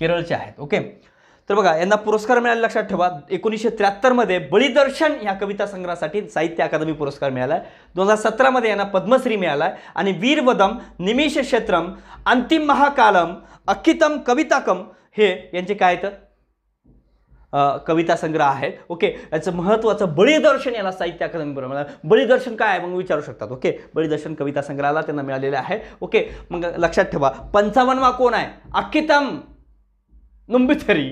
[SPEAKER 1] केरळचे आहेत. ओके, तर बघा यांना पुरस्कार मिळाला, लक्षात ठेवा. 1973मध्ये बळीदर्शन या कविता संग्रहासाठी साहित्य अकादमी पुरस्कार मिळाला आहे. 2017मध्ये यांना पद्मश्री मिळाला आहे. आणि वीरवदम, निमिषक्षेत्रम, अंतिम महाकालम, अक्कितम कविताकम हे यांचे काय आहेत कविता संग्रह आहेत. ओके, याचं महत्त्वाचं बळीदर्शन याला साहित्य अकादमी पुरस्कार मिळाला. बळीदर्शन काय आहे मग विचारू शकतात. ओके, बळीदर्शन कविता संग्रहाला त्यांना मिळालेले आहे. ओके, मग लक्षात ठेवा 55वा कोण आहे, अक्कितम नंबूथिरी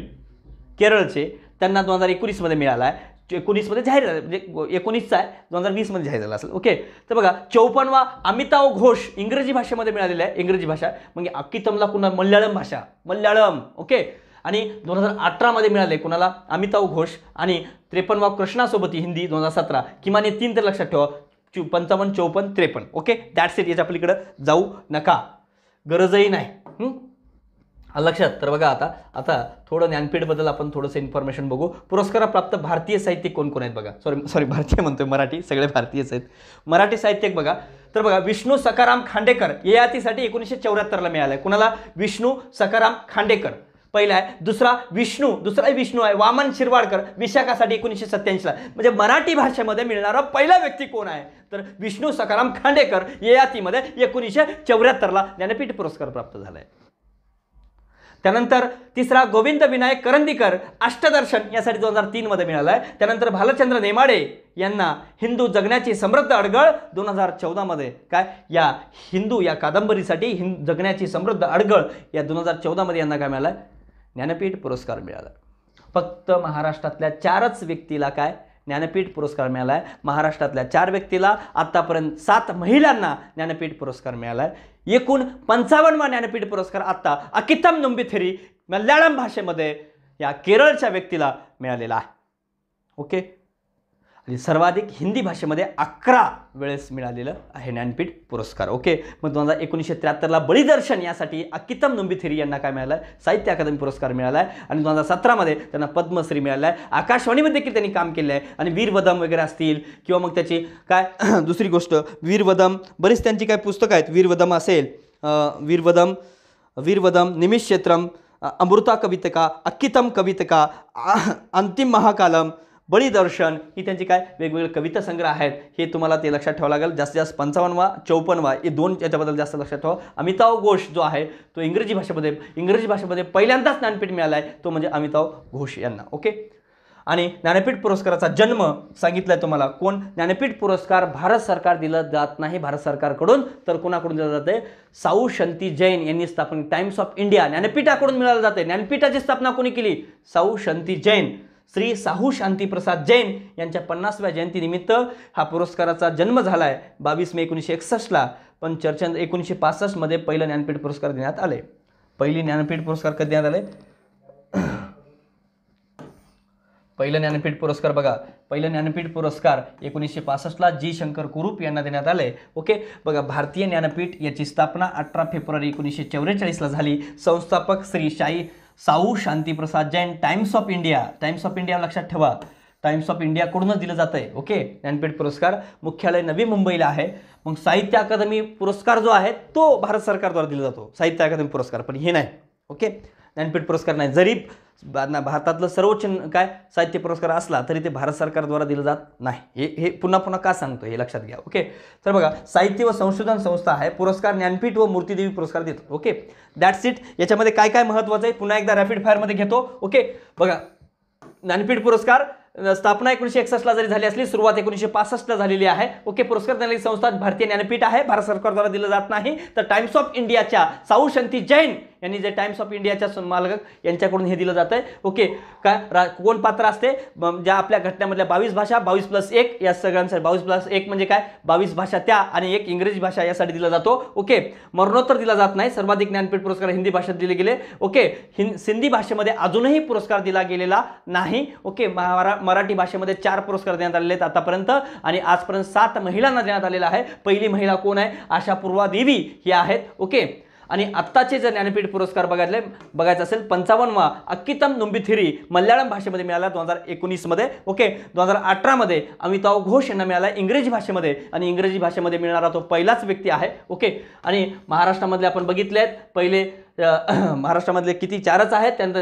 [SPEAKER 1] केरळचे, त्यांना 2019मध्ये मिळाला आहे. 19मध्ये जाहीर झाला, म्हणजे 19चा आहे, 2020मध्ये जाहीर झाला असेल. ओके, तर बघा 54वा अमिताव घोष इंग्रजी भाषेमध्ये मिळालेला आहे, इंग्रजी भाषा. म्हणजे अक्कितमला कुणा मल्याळम भाषा, मल्याळम. ओके, आणि 2018मध्ये मिळाले कुणाला, अमिताव घोष. आणि 53वा कृष्णासोबती हिंदी 2017. किमान 3 तर लक्षात ठेवा, 55, 54, 53. Okay, that's it. याच्या पलीकडे जाऊ नका, गरजही नाही. लक्षात. तर बघा आता थोडं ज्ञानपीठबद्दल आपण थोडंसं इन्फॉर्मेशन बघू. पुरस्कारप्राप्त भारतीय साहित्यिक कोण कोण आहेत बघा. सॉरी भारतीय म्हणतोय, मराठी, सगळे भारतीयच आहेत. मराठी साहित्यिक बघा, तर बघा विष्णू सखाराम खांडेकर ययातीसाठी 1974ला मिळालं आहे. कुणाला, विष्णू सखाराम खांडेकर पहिला आहे. दुसराही विष्णू आहे, वामन शिरवाडकर विशाखासाठी 1987ला. म्हणजे मराठी भाषेमध्ये मिळणारा पहिला व्यक्ती कोण आहे तर विष्णू सखाराम खांडेकर ययातीमध्ये 1974ला ज्ञानपीठ पुरस्कार प्राप्त झाला आहे. त्यानंतर तिसरा गोविंद विनायक करंदीकर अष्टदर्शन यासाठी 2003मध्ये मिळाला आहे. त्यानंतर भालचंद्र नेमाडे यांना हिंदू जगण्याची समृद्ध अडगळ 2014मध्ये काय या हिंदू या कादंबरीसाठी जगण्याची समृद्ध अडगळ या 2014मध्ये यांना काय मिळालं, ज्ञानपीठ पुरस्कार मिळाला. फक्त महाराष्ट्रातल्या 4च व्यक्तीला काय ज्ञानपीठ पुरस्कार मिळाला आहे. महाराष्ट्रातल्या 4 व्यक्तीला, आत्तापर्यंत 7 महिलांना ज्ञानपीठ पुरस्कार मिळाला आहे. एकूण 55वा ज्ञानपीठ पुरस्कार आत्ता अक्कितम नंबूथिरी मल्याळम भाषेमध्ये या केरळच्या व्यक्तीला मिळालेला आहे. ओके, आणि सर्वाधिक हिंदी भाषेमध्ये 11 वेळेस मिळालेलं आहे ज्ञानपीठ पुरस्कार. ओके, मग 1973ला बळीदर्शन यासाठी अक्कितम नंबूथिरी यांना काय मिळालं आहे, साहित्य अकादमी पुरस्कार मिळाला आहे. आणि 2017मध्ये त्यांना पद्मश्री मिळाला आहे. आकाशवाणीमध्ये देखील त्यांनी काम केलं आहे. आणि वीरवदम वगैरे असतील किंवा मग त्याची काय दुसरी गोष्ट वीरवदम, बरीच त्यांची काय पुस्तकं आहेत. वीरवदम असेल, वीरवदम, निमिषक्षेत्रम, अमृता कवितका, अक्कितम कवितका, अंतिम महाकालम, बळीदर्शन ही त्यांची काय वेगवेगळे कविता संग्रह आहेत. हे तुम्हाला ते लक्षात ठेवावं लागेल. जास्तीत जास्त 55वा 54वा हे 2 याच्याबद्दल जास्त लक्षात ठेवा. अमिताव घोष जो आहे तो इंग्रजी भाषेमध्ये पहिल्यांदाच ज्ञानपीठ मिळाला आहे, तो म्हणजे अमिताव घोष यांना. ओके, आणि ज्ञानपीठ पुरस्काराचा जन्म सांगितलाय तुम्हाला. कोण? ज्ञानपीठ पुरस्कार भारत सरकार दिला जात नाही भारत सरकारकडून, तर कोणाकडून दिला जाते? साऊ शांती जैन यांनी स्थापन, टाइम्स ऑफ इंडिया ज्ञानपीठाकडून मिळालं जाते. ज्ञानपीठाची स्थापना कोणी केली? साऊ शांती जैन. श्री साहू शांती प्रसाद जैन यांच्या 50व्या जयंतीनिमित्त हा पुरस्काराचा जन्म झालाय 22 मे 1961ला. पण चर्चेत 1965 मध्ये पहिलं ज्ञानपीठ पुरस्कार देण्यात आले. पहिली ज्ञानपीठ पुरस्कार कधी देण्यात आले? पहिलं ज्ञानपीठ पुरस्कार बघा, पहिलं ज्ञानपीठ पुरस्कार 1965ला जी शंकर कुरूप यांना देण्यात आले. ओके, बघा भारतीय ज्ञानपीठ याची स्थापना 18 फेब्रुवारी 1944ला झाली. संस्थापक Shri Sahu Shanti Prasad Jain. Times of India, Times of India लक्षात ठेवा, टाइम्स ऑफ इंडियाकडूनच दिलं जात आहे. ओके, ज्ञानपीठ पुरस्कार मुख्यालय नवी मुंबईला आहे. मग साहित्य अकादमी पुरस्कार जो आहे तो भारत सरकारद्वारे दिला जातो, साहित्य अकादमी पुरस्कार, पण हे नाही. ओके, ज्ञानपीठ पुरस्कार नाही. जरी भारतातलं सर्वोच्च काय साहित्य पुरस्कार असला तरी ते भारत सरकारद्वारा दिलं जात नाही. हे पुन्हा पुन्हा का सांगतो हे लक्षात घ्या. ओके, तर बघा साहित्य व संशोधन संस्था आहे, पुरस्कार ज्ञानपीठ व मूर्तिदेवी पुरस्कार देतात. Okay, that's it. याच्यामध्ये काय काय महत्त्वाचं आहे पुन्हा एकदा रॅपिड फायरमध्ये घेतो. ओके, बघा ज्ञानपीठ पुरस्कार स्थापना 1961ला जरी झाली असली, सुरुवात 1965ला झालेली आहे. ओके, पुरस्कार देणारी संस्था भारतीय ज्ञानपीठ आहे, भारत सरकारद्वारा दिलं जात नाही. तर टाइम्स ऑफ इंडियाच्या साऊ शांती जैन यांनी जे टाइम्स ऑफ इंडियाच्या मालक यांच्याकडून हे दिलं जात आहे. ओके, काय कोण पात्र असते? ज्या आपल्या घटनेमधल्या 22 भाषा, 22+1 या सगळ्यांसाठी. 22+1 म्हणजे काय? 22 भाषा त्या आणि एक इंग्रजी भाषा यासाठी दिला जातो. ओके, मरणोत्तर दिला जात नाही. सर्वाधिक ज्ञानपीठ पुरस्कार हिंदी भाषेत दिले गेले. ओके, सिंधी भाषेमध्ये अजूनही पुरस्कार दिला गेलेला नाही. ओके, मराठी भाषेमध्ये 4 पुरस्कार देण्यात आलेले आहेत आतापर्यंत आणि आजपर्यंत 7 महिलांना देण्यात आलेला आहे. पहिली महिला कोण आहे? आशापूर्वा देवी ही आहेत. ओके, आणि आत्ताचे जर ज्ञानपीठ पुरस्कार बघायचं असेल 55वा अक्कीतम नुंबिथिरी मल्याळम भाषेमध्ये मिळाला 2019 मध्ये. ओके, 2018 मध्ये अमिताभ घोष यांना मिळाला इंग्रजी भाषेमध्ये आणि इंग्रजी भाषेमध्ये मिळणारा तो पहिलाच व्यक्ती आहे. ओके, आणि महाराष्ट्रामधले आपण बघितलेत पहिले महाराष्ट्रामधले किती 4च आहेत. त्यानंतर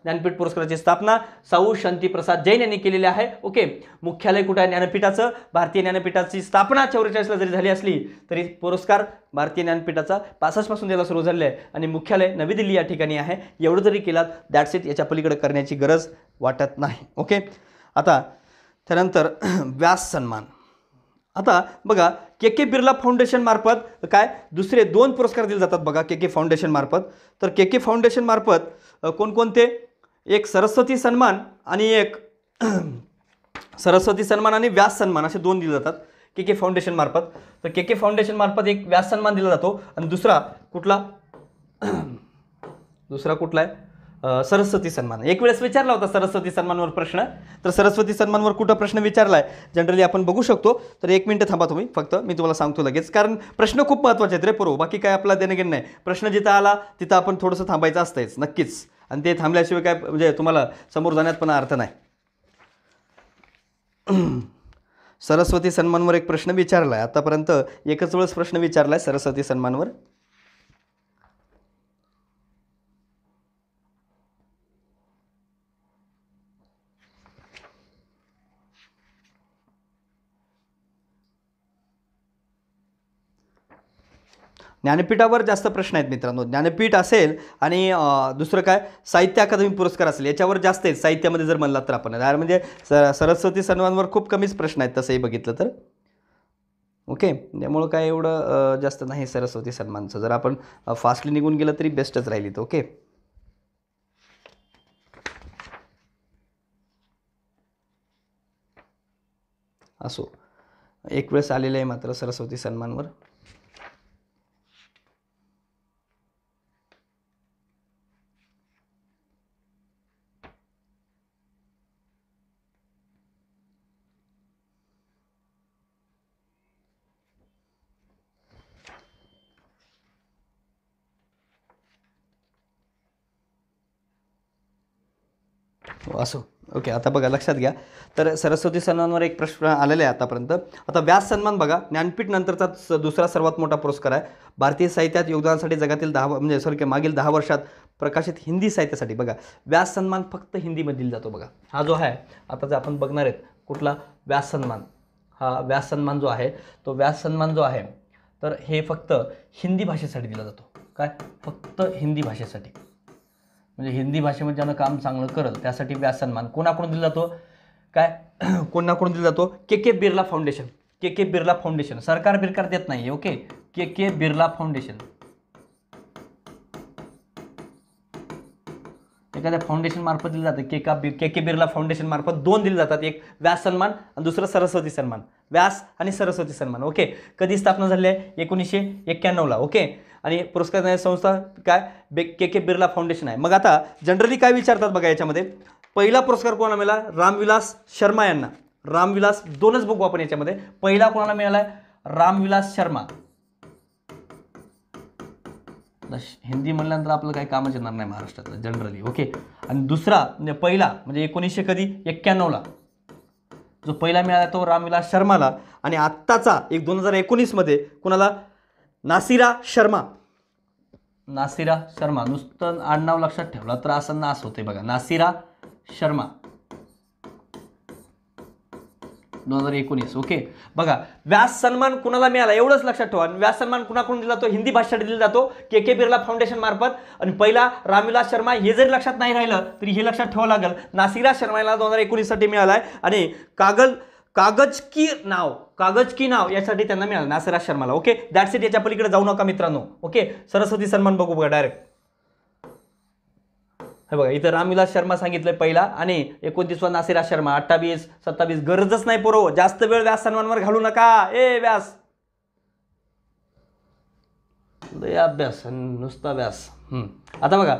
[SPEAKER 1] ज्ञानपीठ पुरस्काराची स्थापना साऊ शांती प्रसाद जैन यांनी केलेली आहे. ओके, मुख्यालय कुठे आहे ज्ञानपीठाचं? भारतीय ज्ञानपीठाची स्थापना 44ला जरी झाली असली तरी पुरस्कार भारतीय ज्ञानपीठाचा 65 पासून द्यायला सुरू झालेला आहे आणि मुख्यालय नवी दिल्ली या ठिकाणी आहे. एवढं जरी केलात दॅट्स इट, याच्या पलीकडे करण्याची गरज वाटत नाही. ओके, आता त्यानंतर व्यास सन्मान. आता बघा के बिर्ला फाउंडेशन मार्फत काय दुसरे 2 पुरस्कार दिले जातात बघा के फाउंडेशन मार्फत. तर के फाउंडेशन मार्फत कोणकोणते? एक सरस्वती सन्मान आणि एक सरस्वती सन्मान आणि व्यास सन्मान असे 2 दिले जातात के फाउंडेशन मार्फत. तर के फाउंडेशन मार्फत एक व्यास सन्मान दिला जातो आणि दुसरा कुठला आहे? सरस्वती सन्मान. एक वेळेस विचारला होता सरस्वती सन्मानवर प्रश्न, तर सरस्वती सन्मानवर कुठं प्रश्न विचारलाय जनरली आपण बघू शकतो. तर 1 मिनिट थांबा तुम्ही, फक्त मी तुम्हाला सांगतो लगेच, कारण प्रश्न खूप महत्त्वाचे आहेत रे पोरो, बाकी काय आपला देणं घेणं नाही. प्रश्न जिथं आला तिथं आपण थोडंसं थांबायचं असतंच नक्कीच, आणि ते थांबल्याशिवाय काय म्हणजे तुम्हाला समोर जाण्यात पण अर्थ नाही. सरस्वती सन्मानवर एक प्रश्न विचारलाय, आतापर्यंत एकच वेळेस प्रश्न विचारलाय सरस्वती सन्मानवर. ज्ञानपीठावर जास्त प्रश्न आहेत मित्रांनो. ज्ञानपीठ असेल आणि दुसरं काय साहित्य अकादमी पुरस्कार असेल याच्यावर जास्त आहेत. साहित्यामध्ये जर म्हणलात तर आपण म्हणजे सरस्वती सन्मानवर खूप कमीच प्रश्न आहेत तसंही बघितलं तर. ओके, त्यामुळं काय एवढं जास्त नाही सरस्वती सन्मानचं. जर आपण फास्टली निघून गेलं तरी बेस्टच राहिलीत. ओके, असो एक वेळेस आलेलं आहे मात्र सरस्वती सन्मानवर. असो. ओके, आता बघा लक्षात घ्या. तर सरस्वती सन्मानवर एक प्रश्न आलेला आहे आतापर्यंत. आता व्यास सन्मान बघा ज्ञानपीठ नंतरचा दुसरा सर्वात मोठा पुरस्कार आहे. भारतीय साहित्यात योगदानासाठी जगातील मागील 10 वर्षात प्रकाशित हिंदी साहित्यासाठी बघा व्यास सन्मान फक्त हिंदीमध्ये दिला जातो. बघा हा जो आहे आता जे आपण बघणार आहेत कुठला व्यास सन्मान, हा व्यास सन्मान जो आहे तो व्यास सन्मान जो आहे तर हे फक्त हिंदी भाषेसाठी दिला जातो. काय? फक्त हिंदी भाषेसाठी. म्हणजे हिंदी भाषेमध्ये ज्यानं काम चांगलं करल त्यासाठी व्यास सन्मान कोणाकडून दिला जातो, काय कोणाकडून दिला जातो, के बिर्ला फाउंडेशन. के बिर्ला फाउंडेशन, सरकार बिरकार देत नाही. ओके, के बिर्ला फाउंडेशन एखाद्या फाउंडेशन मार्फत दिलं जातं. के बिर्ला फाउंडेशन मार्फत 2 दिले जातात, एक व्यास सन्मान आणि दुसरं सरस्वती सन्मान. व्यास आणि सरस्वती सन्मान. ओके, कधी स्थापना झाली आहे, 1991ला. ओके, आणि पुरस्कार देणारी संस्था काय, के बिर्ला फाउंडेशन आहे. मग आता जनरली काय विचारतात बघा याच्यामध्ये, पहिला पुरस्कार कोणाला मिळाला, रामविलास शर्मा यांना. रामविलास, 2च बघू आपण याच्यामध्ये. पहिला कोणाला मिळालाय, रामविलास शर्मा. हिंदी म्हणल्यानंतर आपलं काही कामच येणार नाही महाराष्ट्रातलं जनरली. ओके, आणि दुसरा म्हणजे पहिला म्हणजे 1991ला जो पहिला मिळाला तो रामविलास शर्माला. आणि आत्ताचा एक 2019 मध्ये कोणाला, नासिरा शर्मा. नासिरा शर्मा, नुसतं आडनाव लक्षात ठेवला तर असं नास होते बघा. नासिरा शर्मा 2019. ओके, बघा व्यास सन्मान कुणाला मिळाला एवढंच लक्षात ठेवा. व्यास सन्मान कुणाकडून दिला जातो, हिंदी भाषेसाठी दिला जातो, के बिर्ला फाउंडेशन मार्फत. आणि पहिला रामविलास शर्मा, हे जरी लक्षात नाही राहिलं तरी हे लक्षात ठेवावं लागेल. नासिरा शर्माला 2019 साठी मिळालाय. आणि कागज की नाव यासाठी त्यांना मिळालं नासिरा शर्माला. Okay, that's it. याच्या पलीकडे जाऊ नका मित्रांनो. ओके, सरस्वती सन्मान बघू बघा डायरेक्ट. हे बघा इथं रामविलास शर्मा सांगितलंय पहिला, आणि 29वा नासिरा शर्मा. 28, 27 गरजच नाही पोरो, जास्त वेळ व्यास सन्मानवर घालू नका. व्यास लय अभ्यास नुसता व्यास. आता बघा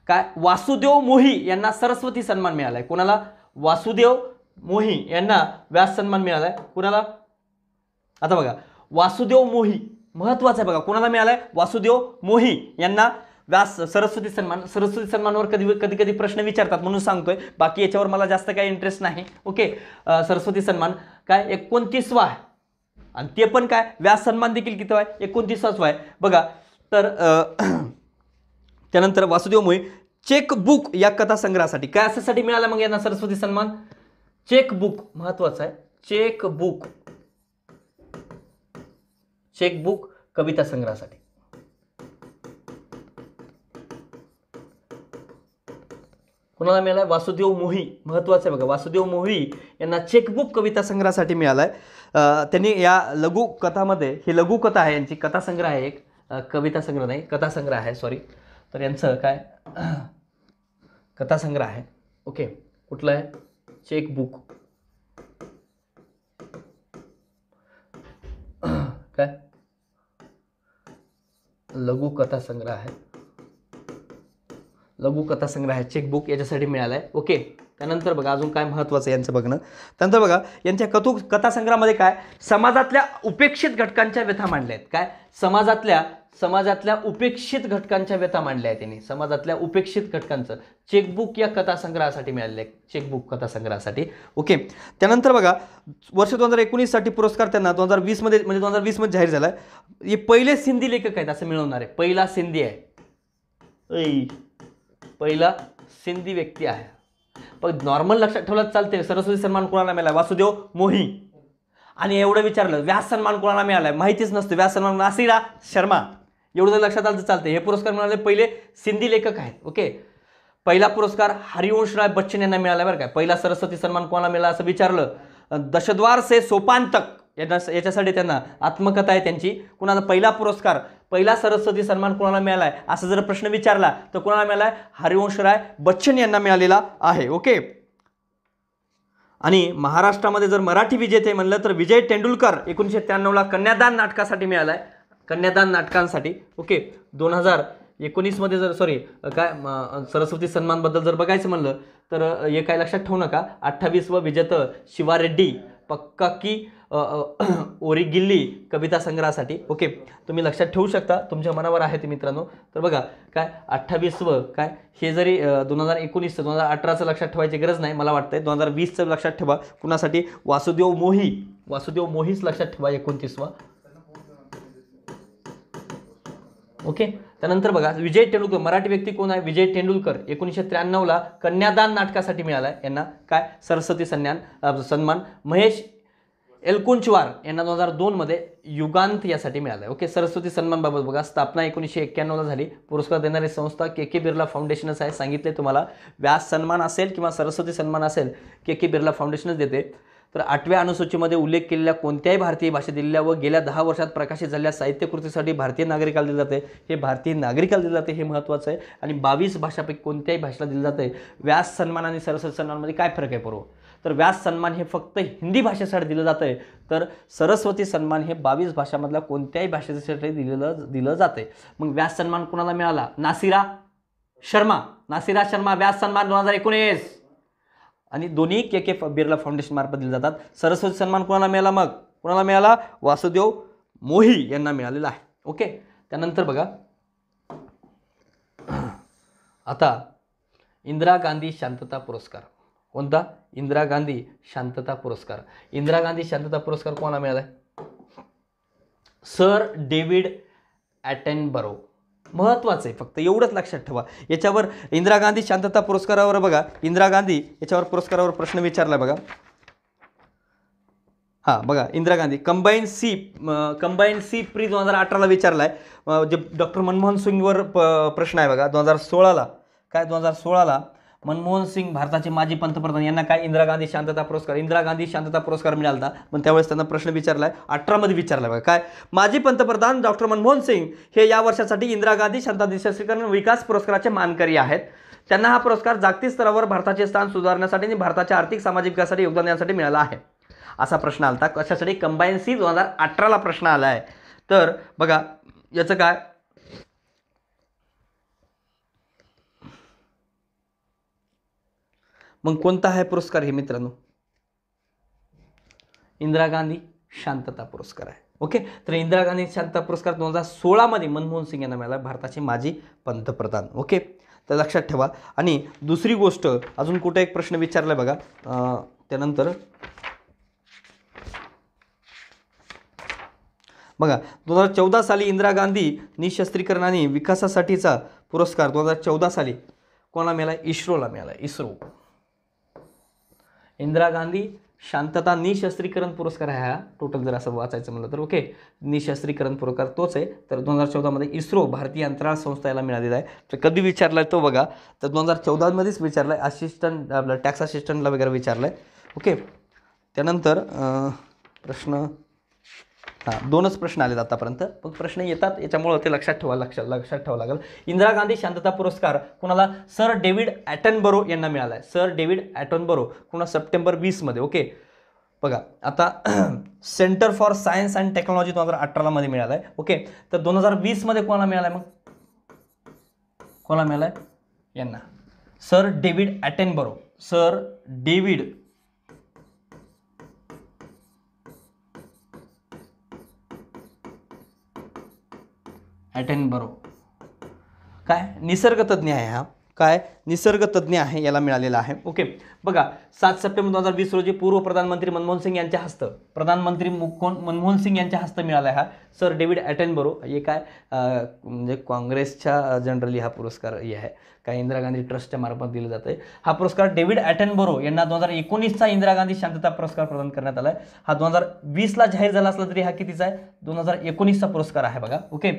[SPEAKER 1] काय, वासुदेव मोही यांना सरस्वती सन्मान मिळालाय. कोणाला, वासुदेव मोही यांना व्यास सन्मान मिळालाय. कुणाला, आता बघा वासुदेव मोही महत्वाचं आहे बघा, कोणाला मिळालाय, वासुदेव मोही यांना व्यास सरस्वती सन्मान. सरस्वती सन्मानवर कधी कधी प्रश्न विचारतात म्हणून सांगतोय, बाकी याच्यावर मला जास्त काही इंटरेस्ट नाही. ओके, सरस्वती सन्मान काय 29वा आहे. आणि ते पण काय, व्यास सन्मान देखील किती आहे, 29वाच आहे बघा. तर त्यानंतर वासुदेव मोही चेकबुक या कथासंग्रहासाठी काय अशासाठी मिळाला मग यांना सरस्वती सन्मान, चेकबुक महत्वाचं आहे. चेकबुक कविता संग्रहासाठी. कोणाला मिळालाय, वासुदेव मोही. महत्वाचं आहे बघा, वासुदेव मोही यांना चेकबुक कविता संग्रहासाठी मिळालाय. त्यांनी या लघु कथामध्ये, ही लघु कथा आहे यांची, कथासंग्रह आहे एक, कविता संग्रह नाही कथासंग्रह आहे, सॉरी. तर यांचं काय कथासंग्रह आहे. ओके, कुठलं आहे, चेकबुक. काय लघु कथा संग्रह आहे, लघु कथा संग्रह आहे, चेकबुक याच्यासाठी मिळालाय. ओके, त्यानंतर बघा अजून काय महत्त्वाचं यांचं बघणं. त्यानंतर बघा यांच्या कथासंग्रहामध्ये काय, समाजातल्या उपेक्षित घटकांच्या व्यथा मांडल्या आहेत. काय, समाजातल्या उपेक्षित घटकांच्या व्यथा मांडल्या आहेत त्यांनी. समाजातल्या उपेक्षित घटकांचं चेकबुक या कथासंग्रहासाठी मिळालेलं आहे, चेकबुक कथासंग्रहासाठी. ओके, त्यानंतर बघा वर्ष 2019 साठी पुरस्कार त्यांना 2020 मध्ये म्हणजे 2020 मध्ये जाहीर झाला. हे पहिले सिंधी लेखक आहेत असं मिळवणार आहे. पहिला सिंधी आहे, पहिला सिंधी व्यक्ती आहे. पण नॉर्मल लक्षात ठेवलं चालते. सरस्वती सन्मान कोणाला मिळाला, वासुदेव मोही. आणि एवढं विचारलं व्यास सन्मान कोणाला मिळालाय, माहितीच नसतं. व्यास सन्मान नासिरा शर्मा, एवढं जर लक्षात आलं तर चालते. हे पुरस्कार मिळाले पहिले सिंधी लेखक आहेत. ओके, पहिला पुरस्कार हरिवंशराय बच्चन यांना मिळाला बरं काय. पहिला सरस्वती सन्मान कोणाला मिळाला असं विचारलं, दशद्वार से सोपान तक याच्यासाठी त्यांना आत्मकथा आहे त्यांची. कुणाला पहिला पुरस्कार, पहिला सरस्वती सन्मान कोणाला मिळालाय असं जर प्रश्न विचारला तर कोणाला मिळालाय, हरिवंशराय बच्चन यांना मिळालेला आहे. ओके, आणि महाराष्ट्रामध्ये जर मराठी विजेते म्हणलं तर विजय तेंडुलकर 1993ला कन्यादान नाटकासाठी मिळालाय, कन्यादान नाटकांसाठी. ओके, 2019 मध्ये जर काय सरस्वती सन्मान बद्दल जर बघायचं म्हणलं तर हे काय लक्षात ठेवू नका, 28व विजेतं शिवा रेड्डी पक्का की ओरिगिल्ली कविता संग्रहासाठी. ओके, तुम्ही लक्षात ठेवू शकता, तुमच्या मनावर आहे ते मित्रांनो. तर बघा काय 28व काय, हे जरी 2019 2018चं लक्षात ठेवायची गरज नाही मला वाटतंय. 2020चं लक्षात ठेवा. कुणासाठी, वासुदेव मोहीच लक्षात ठेवा 29वा. ओके, त्यानंतर बघा विजय तेंडुलकर, मराठी व्यक्ती कोण आहे, विजय तेंडुलकर 1993ला कन्यादान नाटकासाठी मिळालाय यांना काय सरस्वती सन्मान. महेश एलकुंचवार यांना 2002 मध्ये युगांत यासाठी मिळाला. ओके, सरस्वती सन्मान बाबत बघा, स्थापना 1991 ला झाली. पुरस्कार देणारी संस्था के बिर्ला फाउंडेशनच आहे. सांगितले तुम्हाला, व्यास सन्मान असेल किंवा सरस्वती सन्मान असेल के बिर्ला फाउंडेशनच देते. तर 8व्या अनुसूचीमध्ये उल्लेख केलेल्या कोणत्याही भारतीय भाषेत दिलेल्या व गेल्या 10 वर्षात प्रकाशित झालेल्या साहित्य कृतीसाठी भारतीय नागरिकाला दिले जाते. हे भारतीय नागरिकाला दिले जाते, हे महत्त्वाचं आहे. आणि 22 भाषापैकी कोणत्याही भाषेला दिले जाते. व्यास सन्मान आणि सरस्वती सन्मानमध्ये काय फरक आहे बरोबर? तर व्यास सन्मान हे फक्त हिंदी भाषेसाठी दिलं जातं आहे, तर सरस्वती सन्मान हे 22 भाषामधल्या कोणत्याही भाषेसाठी दिलं जाते. मग व्यास सन्मान कोणाला मिळाला? नासिरा शर्मा व्यास सन्मान 2019. आणि दोन्ही के बिर्ला फाउंडेशन मार्फत दिले जातात. सरस्वती सन्मान कोणाला मिळाला? मग कोणाला मिळाला? वासुदेव मोही यांना मिळालेला आहे. ओके, त्यानंतर बघा आता इंदिरा गांधी शांतता पुरस्कार. कोणता? इंदिरा गांधी शांतता पुरस्कार. इंदिरा गांधी शांतता पुरस्कार कोणाला मिळाला? Sir David Attenborough. महत्त्वाचं आहे, फक्त एवढंच लक्षात ठेवा. याच्यावर इंदिरा गांधी शांतता पुरस्कारावर बघा, इंदिरा गांधी याच्यावर पुरस्कारावर प्रश्न विचारला बघा. हां बघा, Indira Gandhi combine C pre 2018ला विचारला आहे. जे डॉक्टर मनमोहन सिंगवर प्रश्न आहे बघा 2016ला. काय 2016ला मनमोहन सिंग भारताचे माजी पंतप्रधान यांना काय इंदिरा गांधी शांतता पुरस्कार मिळाला होता. पण त्यावेळेस त्यांना प्रश्न विचारला आहे, 18 मध्ये विचारला बघा. काय? माजी पंतप्रधान डॉक्टर मनमोहन सिंग हे या वर्षासाठी इंदिरा गांधी शांतता निःशस्त्रीकरण विकास पुरस्काराचे मानकरी आहेत. त्यांना हा पुरस्कार जागतिक स्तरावर भारताचे स्थान सुधारण्यासाठी आणि भारताच्या आर्थिक सामाजिक विकासासाठी योगदान देण्यासाठी मिळाला आहे. असा प्रश्न आला. कशासाठी? कंबाईन सी 2018ला प्रश्न आला आहे. तर बघा याचं काय? मग कोणता आहे पुरस्कार हे मित्रांनो? इंदिरा गांधी शांतता पुरस्कार आहे. ओके, तर इंदिरा गांधी शांतता पुरस्कार 2016 मध्ये मनमोहन सिंग यांना मिळाला, भारताचे माजी पंतप्रधान. ओके, तर लक्षात ठेवा. आणि दुसरी गोष्ट अजून कुठे एक प्रश्न विचारलाय बघा. त्यानंतर बघा 2014 साली इंदिरा गांधी निःशस्त्रीकरण आणि विकासासाठीचा पुरस्कार 2014 साली कोणाला मिळाला? इस्रोला मिळाला. इस्रो. इंदिरा गांधी शांतता निःशस्त्रीकरण पुरस्कार आहे हा टोटल, जर असं वाचायचं म्हणलं तर. ओके, निःशस्त्रीकरण पुरस्कार तोच आहे. तर 2014 मध्ये इस्रो भारतीय अंतराळ संस्था याला मिळालेला आहे. तर कधी विचारलाय तो बघा, तर 2014 मध्येच विचारलाय. असिस्टंट आपलं टॅक्स असिस्टंटला वगैरे विचारलाय. ओके, त्यानंतर प्रश्न दोनच प्रश्न आलेत आतापर्यंत, पण प्रश्न येतात याच्यामुळे ते लक्षात ठेवावं लागेल. इंदिरा गांधी शांतता पुरस्कार कोणाला? सर डेव्हिड ॲटनबरो यांना मिळाला आहे. सर डेव्हिड ॲटनबरो कोणा? सप्टेंबर 20 मध्ये. ओके, बघा आता centre for science and technology 2018 मध्ये मिळाला आहे. ओके, तर 2020 मध्ये कोणाला मिळाला आहे? मग कोणाला मिळाला आहे? यांना sir David Attenborough. Sir David Attenborough. काय? निसर्गतज्ञ आहे हा. काय? निसर्गतज्ञ आहे, याला मिळालेला आहे. ओके, बघा 7 सप्टेंबर 2020 रोजी पूर्व प्रधानमंत्री मनमोहन सिंग यांच्या हस्ते मनमोहन सिंग यांच्या हस्ते मिळाला आहे हा सर डेव्हिड ॲटनबरो. हे काय म्हणजे काँग्रेसच्या जनरली हा पुरस्कार हे आहे, काय इंदिरा गांधी ट्रस्टच्या मार्फत दिलं जातं. हा पुरस्कार डेव्हिड ॲटनबरो यांना 2019चा इंदिरा गांधी शांतता पुरस्कार प्रदान करण्यात आला आहे. हा 2020ला जाहीर झाला असला तरी हा कितीचा आहे? 2019चा पुरस्कार आहे बघा. ओके,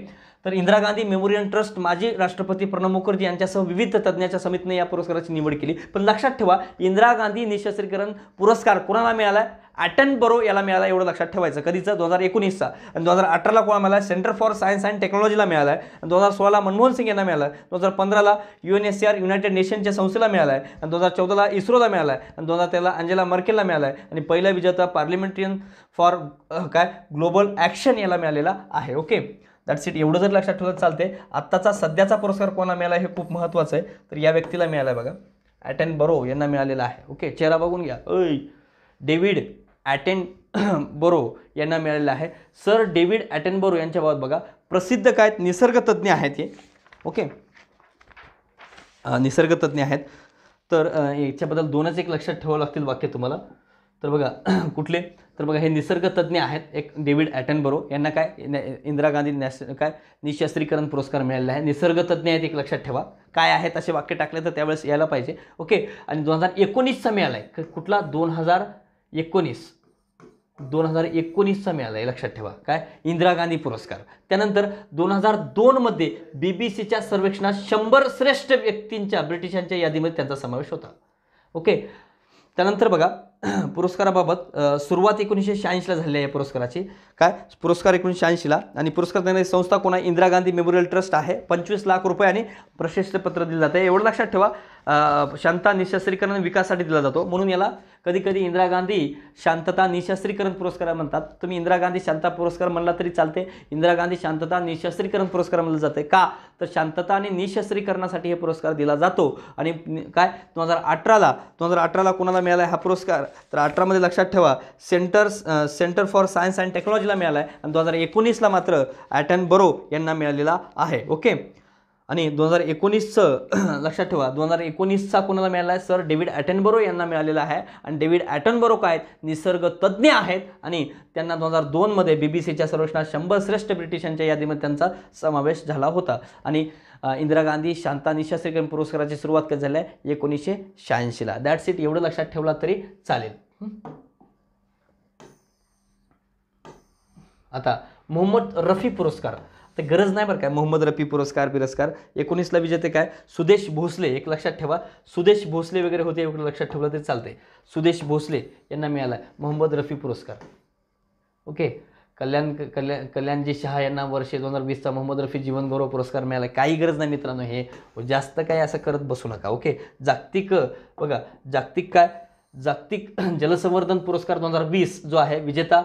[SPEAKER 1] तर इंदिरा गांधी मेमोरियल ट्रस्ट माजी राष्ट्रपती प्रणब मुखर्जी यांच्यासह विविध तज्ज्ञाच्या समितीने या पुरस्काराची निवड केली. पण लक्षात ठेवा, इंदिरा गांधी निःशस्त्रीकरण पुरस्कार कोणाला मिळाला? ॲटनबरो याला मिळाला, एवढं लक्षात ठेवायचं. कधीचा? 2019चा. आणि 2018ला कोणाला मिळाला? सेंटर फॉर सायन्स अँड टेक्नॉलॉजीला मिळाला आहे. आणि 2016ला मनमोहन सिंग यांना मिळाला आहे. 2015ला UNSCR युनायटेड नेशनच्या संस्थेला मिळाला आहे. आणि 2014ला इस्रोला मिळाला आहे. आणि 2013ला अंजेला मर्केलला मिळाला आहे. आणि पहिला विजेता पार्लिमेंटरियन फॉर काय ग्लोबल ॲक्शन याला मिळालेला आहे. Okay, that's it. एवढं जर लक्षात ठेवलं चालते. आत्ताचा सध्याचा पुरस्कार कोणाला मिळाला हे खूप महत्त्वाचं आहे. तर या व्यक्तीला मिळाला आहे बघा, ॲटनबरो यांना मिळालेला आहे. ओके, चेहरा बघून घ्या. डेव्हिड ॲटनबरो यांना मिळालेला आहे. सर डेव्हिड ॲटनबरो यांच्याबाबत बघा, प्रसिद्ध काय? निसर्गतज्ञ आहेत हे. ओके, निसर्गतज्ञ आहेत. तर याच्याबद्दल दोनच एक लक्षात ठेवावं लागतील वाक्य तुम्हाला. तर बघा कुठले? तर बघा हे निसर्गतज्ञ आहेत. एक डेव्हिड ॲटनबरो यांना काय इंदिरा गांधी निःशस्त्रीकरण पुरस्कार मिळालेला आहे. निसर्गतज्ञ आहेत, एक लक्षात ठेवा. काय आहेत असे वाक्य टाकले तर त्यावेळेस यायला पाहिजे. ओके, आणि 2019चा मिळाला आहे. कुठला? 2019 2019चा मिळाला आहे, लक्षात ठेवा. काय? इंदिरा गांधी पुरस्कार. त्यानंतर 2002 मध्ये बीबीसीच्या सर्वेक्षणात 100 श्रेष्ठ व्यक्तींच्या ब्रिटिशांच्या यादीमध्ये त्यांचा समावेश होता. ओके. त्यानंतर बघा पुरस्काराबाबत सुरुवात 1986ला झालेली आहे या पुरस्काराची. काय? पुरस्कार 1986ला. आणि पुरस्कार देणारी संस्था कोण आहे? इंदिरा गांधी मेमोरियल ट्रस्ट आहे. 25 लाख रुपये आणि प्रशस्तीपत्र दिलं जातं. एवढं लक्षात ठेवा. शांतता निःशस्त्रीकरण विकासासाठी दिला जातो, म्हणून याला कधी कधी इंदिरा गांधी शांतता निःशस्त्रीकरण पुरस्कार म्हणतात. तुम्ही इंदिरा गांधी शांतता पुरस्कार म्हणला तरी चालते. इंदिरा गांधी शांतता निःशस्त्रीकरण पुरस्कार म्हणलं जाते. का? तर शांतता आणि निःशस्त्रीकरणासाठी हे पुरस्कार दिला जातो. आणि काय 2018ला कोणाला मिळाला हा पुरस्कार? तर 18मध्ये लक्षात ठेवा सेंटर फॉर सायन्स अँड टेक्नॉलॉजीला मिळाला आहे. आणि 2019ला मात्र ॲटनबरो यांना मिळालेला आहे. ओके. आणि 2019चं लक्षात ठेवा, 2019चा कोणाला मिळाला आहे? सर डेव्हिड ॲटनबरो यांना मिळालेला आहे. आणि डेव्हिड ॲटनबरो काय? निसर्गतज्ञ आहेत. आणि त्यांना 2002 मध्ये बीबीसीच्या सर्वेक्षणात 100 श्रेष्ठ ब्रिटिशांच्या यादीमध्ये त्यांचा समावेश झाला होता. आणि इंदिरा गांधी शांतता निःशस्त्रीकरण पुरस्काराची सुरुवात कधी झाली आहे? 1986ला. That's it. एवढं लक्षात ठेवला तरी चालेल. आता मोहम्मद रफी पुरस्कार, तर गरज नाही बरं काय. मोहम्मद रफी पुरस्कार 19ला विजेते काय? सुदेश भोसले. एक लक्षात ठेवा, सुदेश भोसले वगैरे होते, एवढं लक्षात ठेवलं तरी चालते. सुदेश भोसले यांना मिळाला मोहम्मद रफी पुरस्कार. ओके. कल्याणजी शहा यांना वर्षे 2020चा मोहम्मद रफी जीवन गौरव पुरस्कार मिळाला. काही गरज नाही मित्रांनो, हे जास्त काय असं करत बसू नका. ओके. जागतिक जलसंवर्धन पुरस्कार 2020 जो आहे विजेता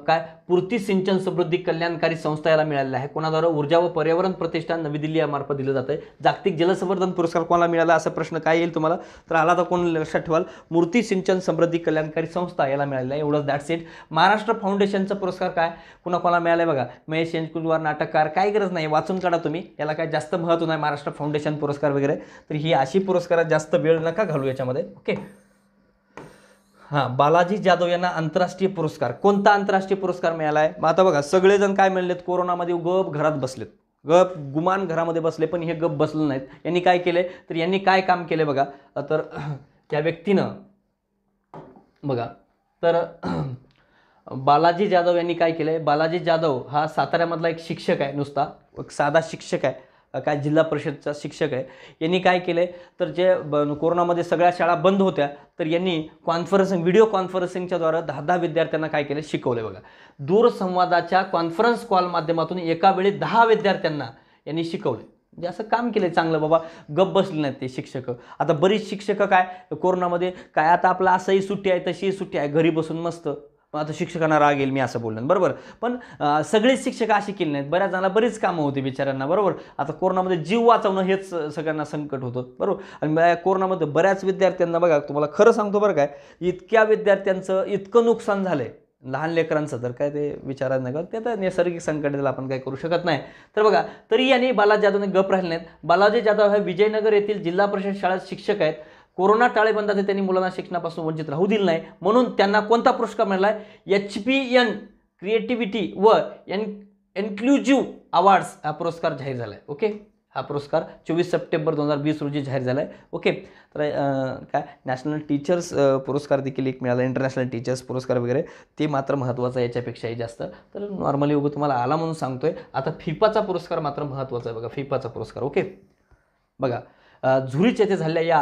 [SPEAKER 1] काय? पूर्ती सिंचन समृद्धी कल्याणकारी संस्था याला मिळालेला आहे. कोणाद्वारे? ऊर्जा व पर्यावरण प्रतिष्ठान नवी दिल्ली यामार्फत दिलं जातं. जागतिक जलसंवर्धन पुरस्कार कोणाला मिळाला असा प्रश्न काय येईल तुम्हाला? तर आला तर कोण लक्षात ठेवाल? मूर्ती सिंचन समृद्धी कल्याणकारी संस्था याला मिळालेला आहे. एवढंच. That's it. महाराष्ट्र फाउंडेशनचा पुरस्कार काय कोणाला मिळाला आहे? बघा, महेश कुलवार नाटककार. काही गरज नाही, वाचून काढा तुम्ही. याला काय जास्त महत्त्व नाही महाराष्ट्र फाउंडेशन पुरस्कार वगैरे. तर ही अशी पुरस्कारात जास्त वेळ नका घालू याच्यामध्ये. ओके. बालाजी जाधव यांना आंतरराष्ट्रीय पुरस्कार. कोणता आंतरराष्ट्रीय पुरस्कार मिळाला आहे? मग आता बघा, सगळेजण काय म्हणलेत? कोरोनामध्ये गप घरात बसलेत, गप गुमान घरामध्ये बसले. पण हे गप बसले नाहीत. यांनी काय केले? तर यांनी काय काम केले बघा. तर त्या व्यक्तीनं बघा, तर बालाजी जाधव यांनी काय केलंय? बालाजी जाधव हा साताऱ्यामधला एक शिक्षक आहे, नुसता एक साधा शिक्षक आहे, काय जिल्हा परिषदचा शिक्षक आहे. यांनी काय केलंय? तर जे कोरोनामध्ये सगळ्या शाळा बंद होत्या, तर यांनी व्हिडिओ कॉन्फरन्सिंगच्या द्वारे 10 विद्यार्थ्यांना काय केलं? शिकवले. बघा, दूरसंवादाच्या कॉन्फरन्स कॉल माध्यमातून एका वेळी 10 विद्यार्थ्यांना यांनी शिकवले. म्हणजे असं काम केलंय चांगलं बाबा. गप बसले नाहीत ते शिक्षक. आता बरीच शिक्षक काय कोरोनामध्ये काय, आता आपला असंही सुट्टी आहे तशीही सुट्टी आहे, घरी बसून मस्त. आता शिक्षकांना राग येईल मी असं बोलणार, बरोबर. पण सगळेच शिक्षक अशी केली नाहीत. बऱ्याच जणांना बरीच कामं होती बिचाऱ्यांना, बरोबर. आता कोरोनामध्ये जीव वाचवणं हेच सगळ्यांना संकट होतं, बरोबर. आणि कोरोनामध्ये बऱ्याच विद्यार्थ्यांना बघा, तुम्हाला खरं सांगतो बरं काय, इतक्या विद्यार्थ्यांचं इतकं नुकसान झालंय, लहान लेकरांचं तर काय ते विचारायचं नाही का, ते तर नैसर्गिक संकट त्याला आपण काय करू शकत नाही. तर बघा, तरी यांनी बालाजी जाधवने गप राहिले नाहीत. बालाजी जाधव हे विजयनगर येथील जिल्हा परिषद शाळेत शिक्षक आहेत. कोरोना टाळेबंदाचे त्यांनी मुलांना शिक्षणापासून वंचित राहू दिलं नाही, म्हणून त्यांना कोणता पुरस्कार मिळाला? HPN क्रिएटिव्हिटी व इन्क्लुझिव्ह अवॉर्ड्स हा पुरस्कार जाहीर झाला आहे. ओके. हा पुरस्कार 24 सप्टेंबर 2020 रोजी जाहीर झाला आहे. ओके. तर काय नॅशनल टीचर्स पुरस्कार देखील एक मिळाला, इंटरनॅशनल टीचर्स पुरस्कार वगैरे, ते मात्र महत्त्वाचं आहे याच्यापेक्षाही जास्त. तर नॉर्मली उगं तुम्हाला आला म्हणून सांगतोय. आता फिफाचा पुरस्कार मात्र महत्त्वाचा आहे बघा, फिफाचा पुरस्कार. ओके. बघा, झुरिच येथे झालेल्या या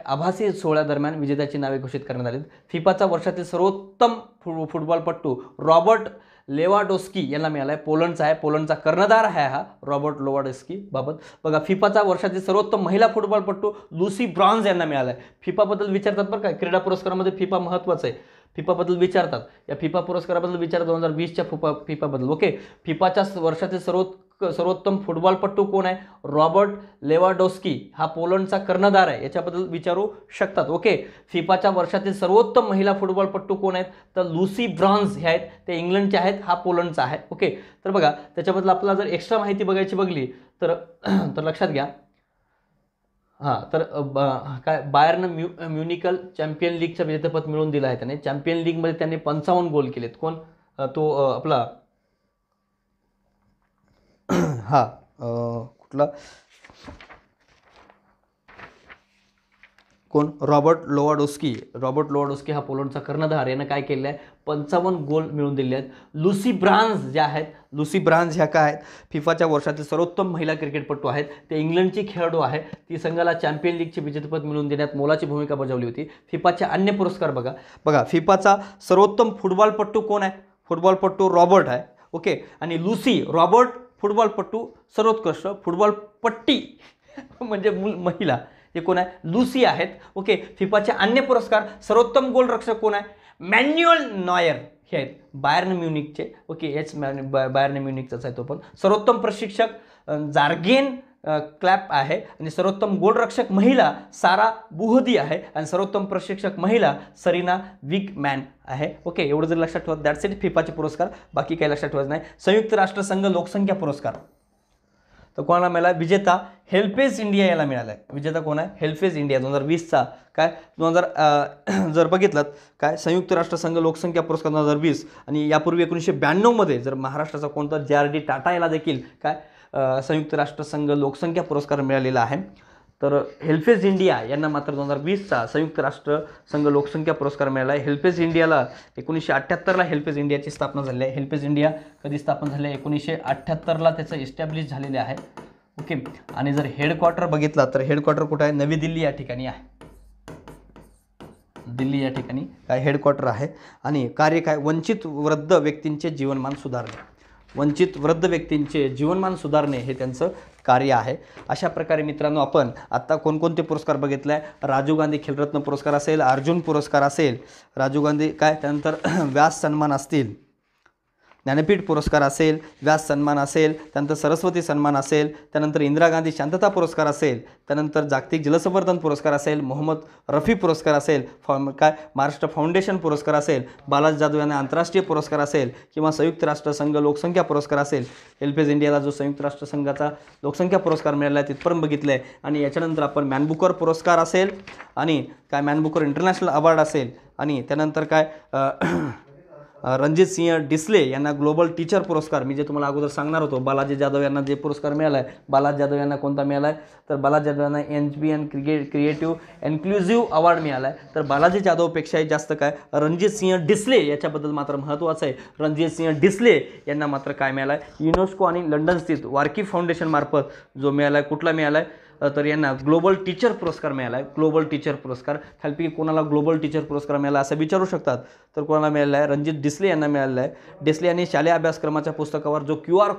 [SPEAKER 1] आभासी सोहळ्यादरम्यान विजेत्याची नावे घोषित करण्यात आली. फिफाचा वर्षातील सर्वोत्तम फुटबॉलपटू रॉबर्ट लेवाडोस्की यांना मिळाला आहे. पोलंडचा आहे, पोलंडचा कर्णधार आहे हा रॉबर्ट लेवाडोस्की बाबत. बघा, फिफाचा वर्षातील सर्वोत्तम महिला फुटबॉलपटू लुसी ब्रॉन्झ यांना मिळाला आहे. फिफाबद्दल विचारतात बरं काय, क्रीडा पुरस्कारामध्ये फिफा महत्त्वाचं आहे. फिफाबद्दल विचारतात, या फिफा पुरस्काराबद्दल विचारतात 2020च्या फिफाबद्दल. ओके. फिफाच्या वर्षातील सर्वोत्तम फुटबॉलपटू कोण आहे? रॉबर्ट लेवाडोस्की हा पोलंडचा कर्णधार आहे, याच्याबद्दल विचारू शकतात. ओके. फिफाच्या वर्षातील सर्वोत्तम महिला फुटबॉलपटू कोण आहेत? तर लुसी ब्रॉन्झ हे आहेत, ते इंग्लंडचे आहेत, हा पोलंडचा आहे. ओके. तर बघा, त्याच्याबद्दल आपल्याला जर एक्स्ट्रा माहिती बघायची बघली तर लक्षात घ्या. तर काय बायर्न म्युनिकल चॅम्पियन लीगचं विजेतेपद मिळवून दिलं आहे त्याने. चॅम्पियन लीगमध्ये त्यांनी 55 गोल केलेत. कोण? तो आपला कुठला कोण? रॉबर्ट लेवाडोस्की हा पोलंडचा कर्णधार, यानं काय केलं आहे? 55 गोल मिळवून दिले आहेत. लुसी ब्रान्झ ज्या आहेत, लुसी ब्रान्झ ह्या काय आहेत, फिफाच्या वर्षातील सर्वोत्तम महिला क्रिकेटपटू आहेत. ते इंग्लंडची खेळाडू आहे. ती संघाला चॅम्पियन लीगचे विजेतेपद मिळवून देण्यात मोलाची भूमिका बजावली होती. फिफाचे अन्य पुरस्कार बघा फिफाचा सर्वोत्तम फुटबॉलपटू कोण आहे, फुटबॉलपटू रॉबर्ट आहे. ओके, आणि लुसी रॉबर्ट फुटबॉलपटू सर्वोत्कृष्ट फुटबॉलपट्टी म्हणजे महिला हे कोण आहे, लुसी आहेत. ओके, फिफाचे अन्य पुरस्कार सर्वोत्तम गोलरक्षक कोण आहे, मॅन्युअल नॉयर हे आहेत बायर्न म्युनिकचे. ओके, हेच बायर्न म्युनिकचाच आहे तो पण. सर्वोत्तम प्रशिक्षक जार्गेन क्लॅप आहे. आणि सर्वोत्तम गोलरक्षक महिला सारा बुहदी आहे. आणि सर्वोत्तम प्रशिक्षक महिला सरीना विगमॅन आहे. ओके, एवढं जर लक्षात ठेवा. दॅट्स इट फिफाचे पुरस्कार, बाकी काही लक्षात ठेवायचं नाही. संयुक्त राष्ट्रसंघ लोकसंख्या पुरस्कार तर कोणाला मिळाला, विजेता हेल्पेज इंडिया याला मिळाला आहे. विजेता कोण आहे, हेल्पेज इंडिया 2020चा. काय 2000 जर बघितलं काय संयुक्त राष्ट्रसंघ लोकसंख्या पुरस्कार 2020. आणि यापूर्वी 1992 मध्ये जर महाराष्ट्राचा कोणता JRD टाटा याला देखील काय संयुक्त राष्ट्रसंघ लोकसंख्या पुरस्कार मिळालेला आहे. तर हेल्पेज इंडिया यांना मात्र 2020चा संयुक्त राष्ट्र संघ लोकसंख्या पुरस्कार मिळाला आहे. हेल्पेज इंडियाला 1978ला हेल्पेज इंडियाची स्थापना झाली आहे. हेल्पेज इंडिया कधी स्थापन झाले, 1978ला त्याचं इस्टॅब्लिश झालेले आहे. ओके, आणि जर हेडक्वार्टर बघितला तर हेडक्वार्टर कुठं आहे, नवी दिल्ली या ठिकाणी आहे. दिल्ली या ठिकाणी काय हेडक्वार्टर आहे. आणि कार्य काय, वंचित वृद्ध व्यक्तींचे जीवनमान सुधारणे, वंचित वृद्ध व्यक्तींचे जीवनमान सुधारणे हे त्यांचं कार्य आहे. अशा प्रकारे मित्रांनो आपण आत्ता कोणकोणते पुरस्कार बघितले आहे, राजीव गांधी खेलरत्न पुरस्कार असेल, अर्जुन पुरस्कार असेल, राजीव गांधी काय त्यानंतर व्यास सन्मान असतील, ज्ञानपीठ पुरस्कार असेल, व्यास सन्मान असेल, त्यानंतर सरस्वती सन्मान असेल, त्यानंतर इंदिरा गांधी शांतता पुरस्कार असेल, त्यानंतर जागतिक जलसंवर्धन पुरस्कार असेल, मोहम्मद रफी पुरस्कार असेल, काय महाराष्ट्र फाउंडेशन पुरस्कार असेल, बालाजी जाधव यांना आंतरराष्ट्रीय पुरस्कार असेल, किंवा संयुक्त राष्ट्रसंघ लोकसंख्या पुरस्कार असेल. हेल्पेज इंडियाला जो संयुक्त राष्ट्रसंघाचा लोकसंख्या पुरस्कार मिळाला आहे तिथपर्यंत बघितलं आहे. आणि याच्यानंतर आपण मॅन बुकर पुरस्कार असेल, आणि काय मॅन बुकर इंटरनॅशनल अवॉर्ड असेल, आणि त्यानंतर काय रणजित सिंह डिसले यांना ग्लोबल टीचर पुरस्कार, मी जे तुम्हाला अगोदर सांगणार होतो, बालाजी जाधव यांना जे पुरस्कार मिळाला आहे, बालाजी जाधव यांना कोणता मिळाला आहे, तर बालाजी जाधव यांना NBN क्रिएटिव्ह इन्क्लुझिव्ह अवॉर्ड मिळाला आहे. तर बालाजी जाधवपेक्षाही जास्त काय रणजित सिंह डिसले याच्याबद्दल मात्र महत्त्वाचं आहे, रणजित सिंह डिसले यांना मात्र काय मिळाला आहे, युनेस्को आणि लंडन स्थित वार्की फाउंडेशन मार्फत जो मिळाला आहे, कुठला मिळाला आहे, तर यांना ग्लोबल टीचर पुरस्कार मिळाला आहे. ग्लोबल टीचर पुरस्कार खालपी कोणाला ग्लोबल टीचर पुरस्कार मिळाला असं विचारू शकतात, तर कोणाला मिळाला आहे, रणजित डिसले यांना मिळालेला आहे. डिसले यांनी शालेय अभ्यासक्रमाच्या पुस्तकावर जो QR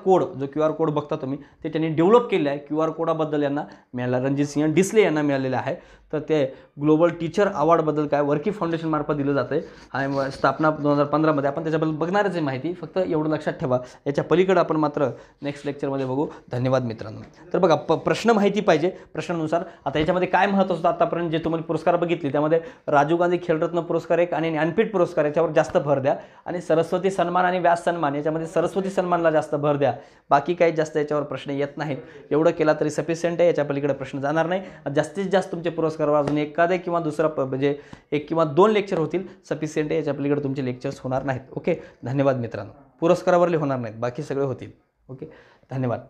[SPEAKER 1] कोड बघता तुम्ही ते त्यांनी डेव्हलप केले आहे. QR कोडाबद्दल यांना मिळाला, रणजित सिंह डिसले यांना मिळालेलं आहे. तर ते ग्लोबल टीचर अवॉर्डबद्दल काय वर्की फाउंडेशन मार्फत दिलं जातं आहे. आणि स्थापना 2015 मध्ये आपण त्याच्याबद्दल बघणारच आहे माहिती, फक्त एवढं लक्षात ठेवा. याच्या पलीकडे आपण मात्र नेक्स्ट लेक्चरमध्ये बघू. धन्यवाद मित्रांनो. तर बघा प्रश्न माहिती पाहिजे, प्रश्नानुसार आता याच्यामध्ये काय महत्त्व होतं, आतापर्यंत जे तुम्हाला पुरस्कार बघितले त्यामध्ये राजीव गांधी खेलरत्न पुरस्कार एक आणि ज्ञानपीठ पुरस्कार याच्यावर जास्त भर द्या. आणि सरस्वती सन्मान आणि व्यास सन्मान याच्यामध्ये सरस्वती सन्मानला जास्त भर द्या. बाकी काही जास्त याच्यावर प्रश्न येत नाहीत. एवढं केला तरी सफिशियंट आहे, याच्या पलीकडे प्रश्न जाणार नाही. जास्तीत जास्त तुमचे पुरस्कार अजून एखादे किंवा दुसरा म्हणजे 1 किंवा 2 लेक्चर होतील, सफिशियंट आहे. याच्या पलीकडे तुमचे लेक्चर्स होणार नाहीत. ओके, धन्यवाद मित्रांनो. पुरस्कारावरले होणार नाहीत, बाकी सगळे होतील. ओके, धन्यवाद.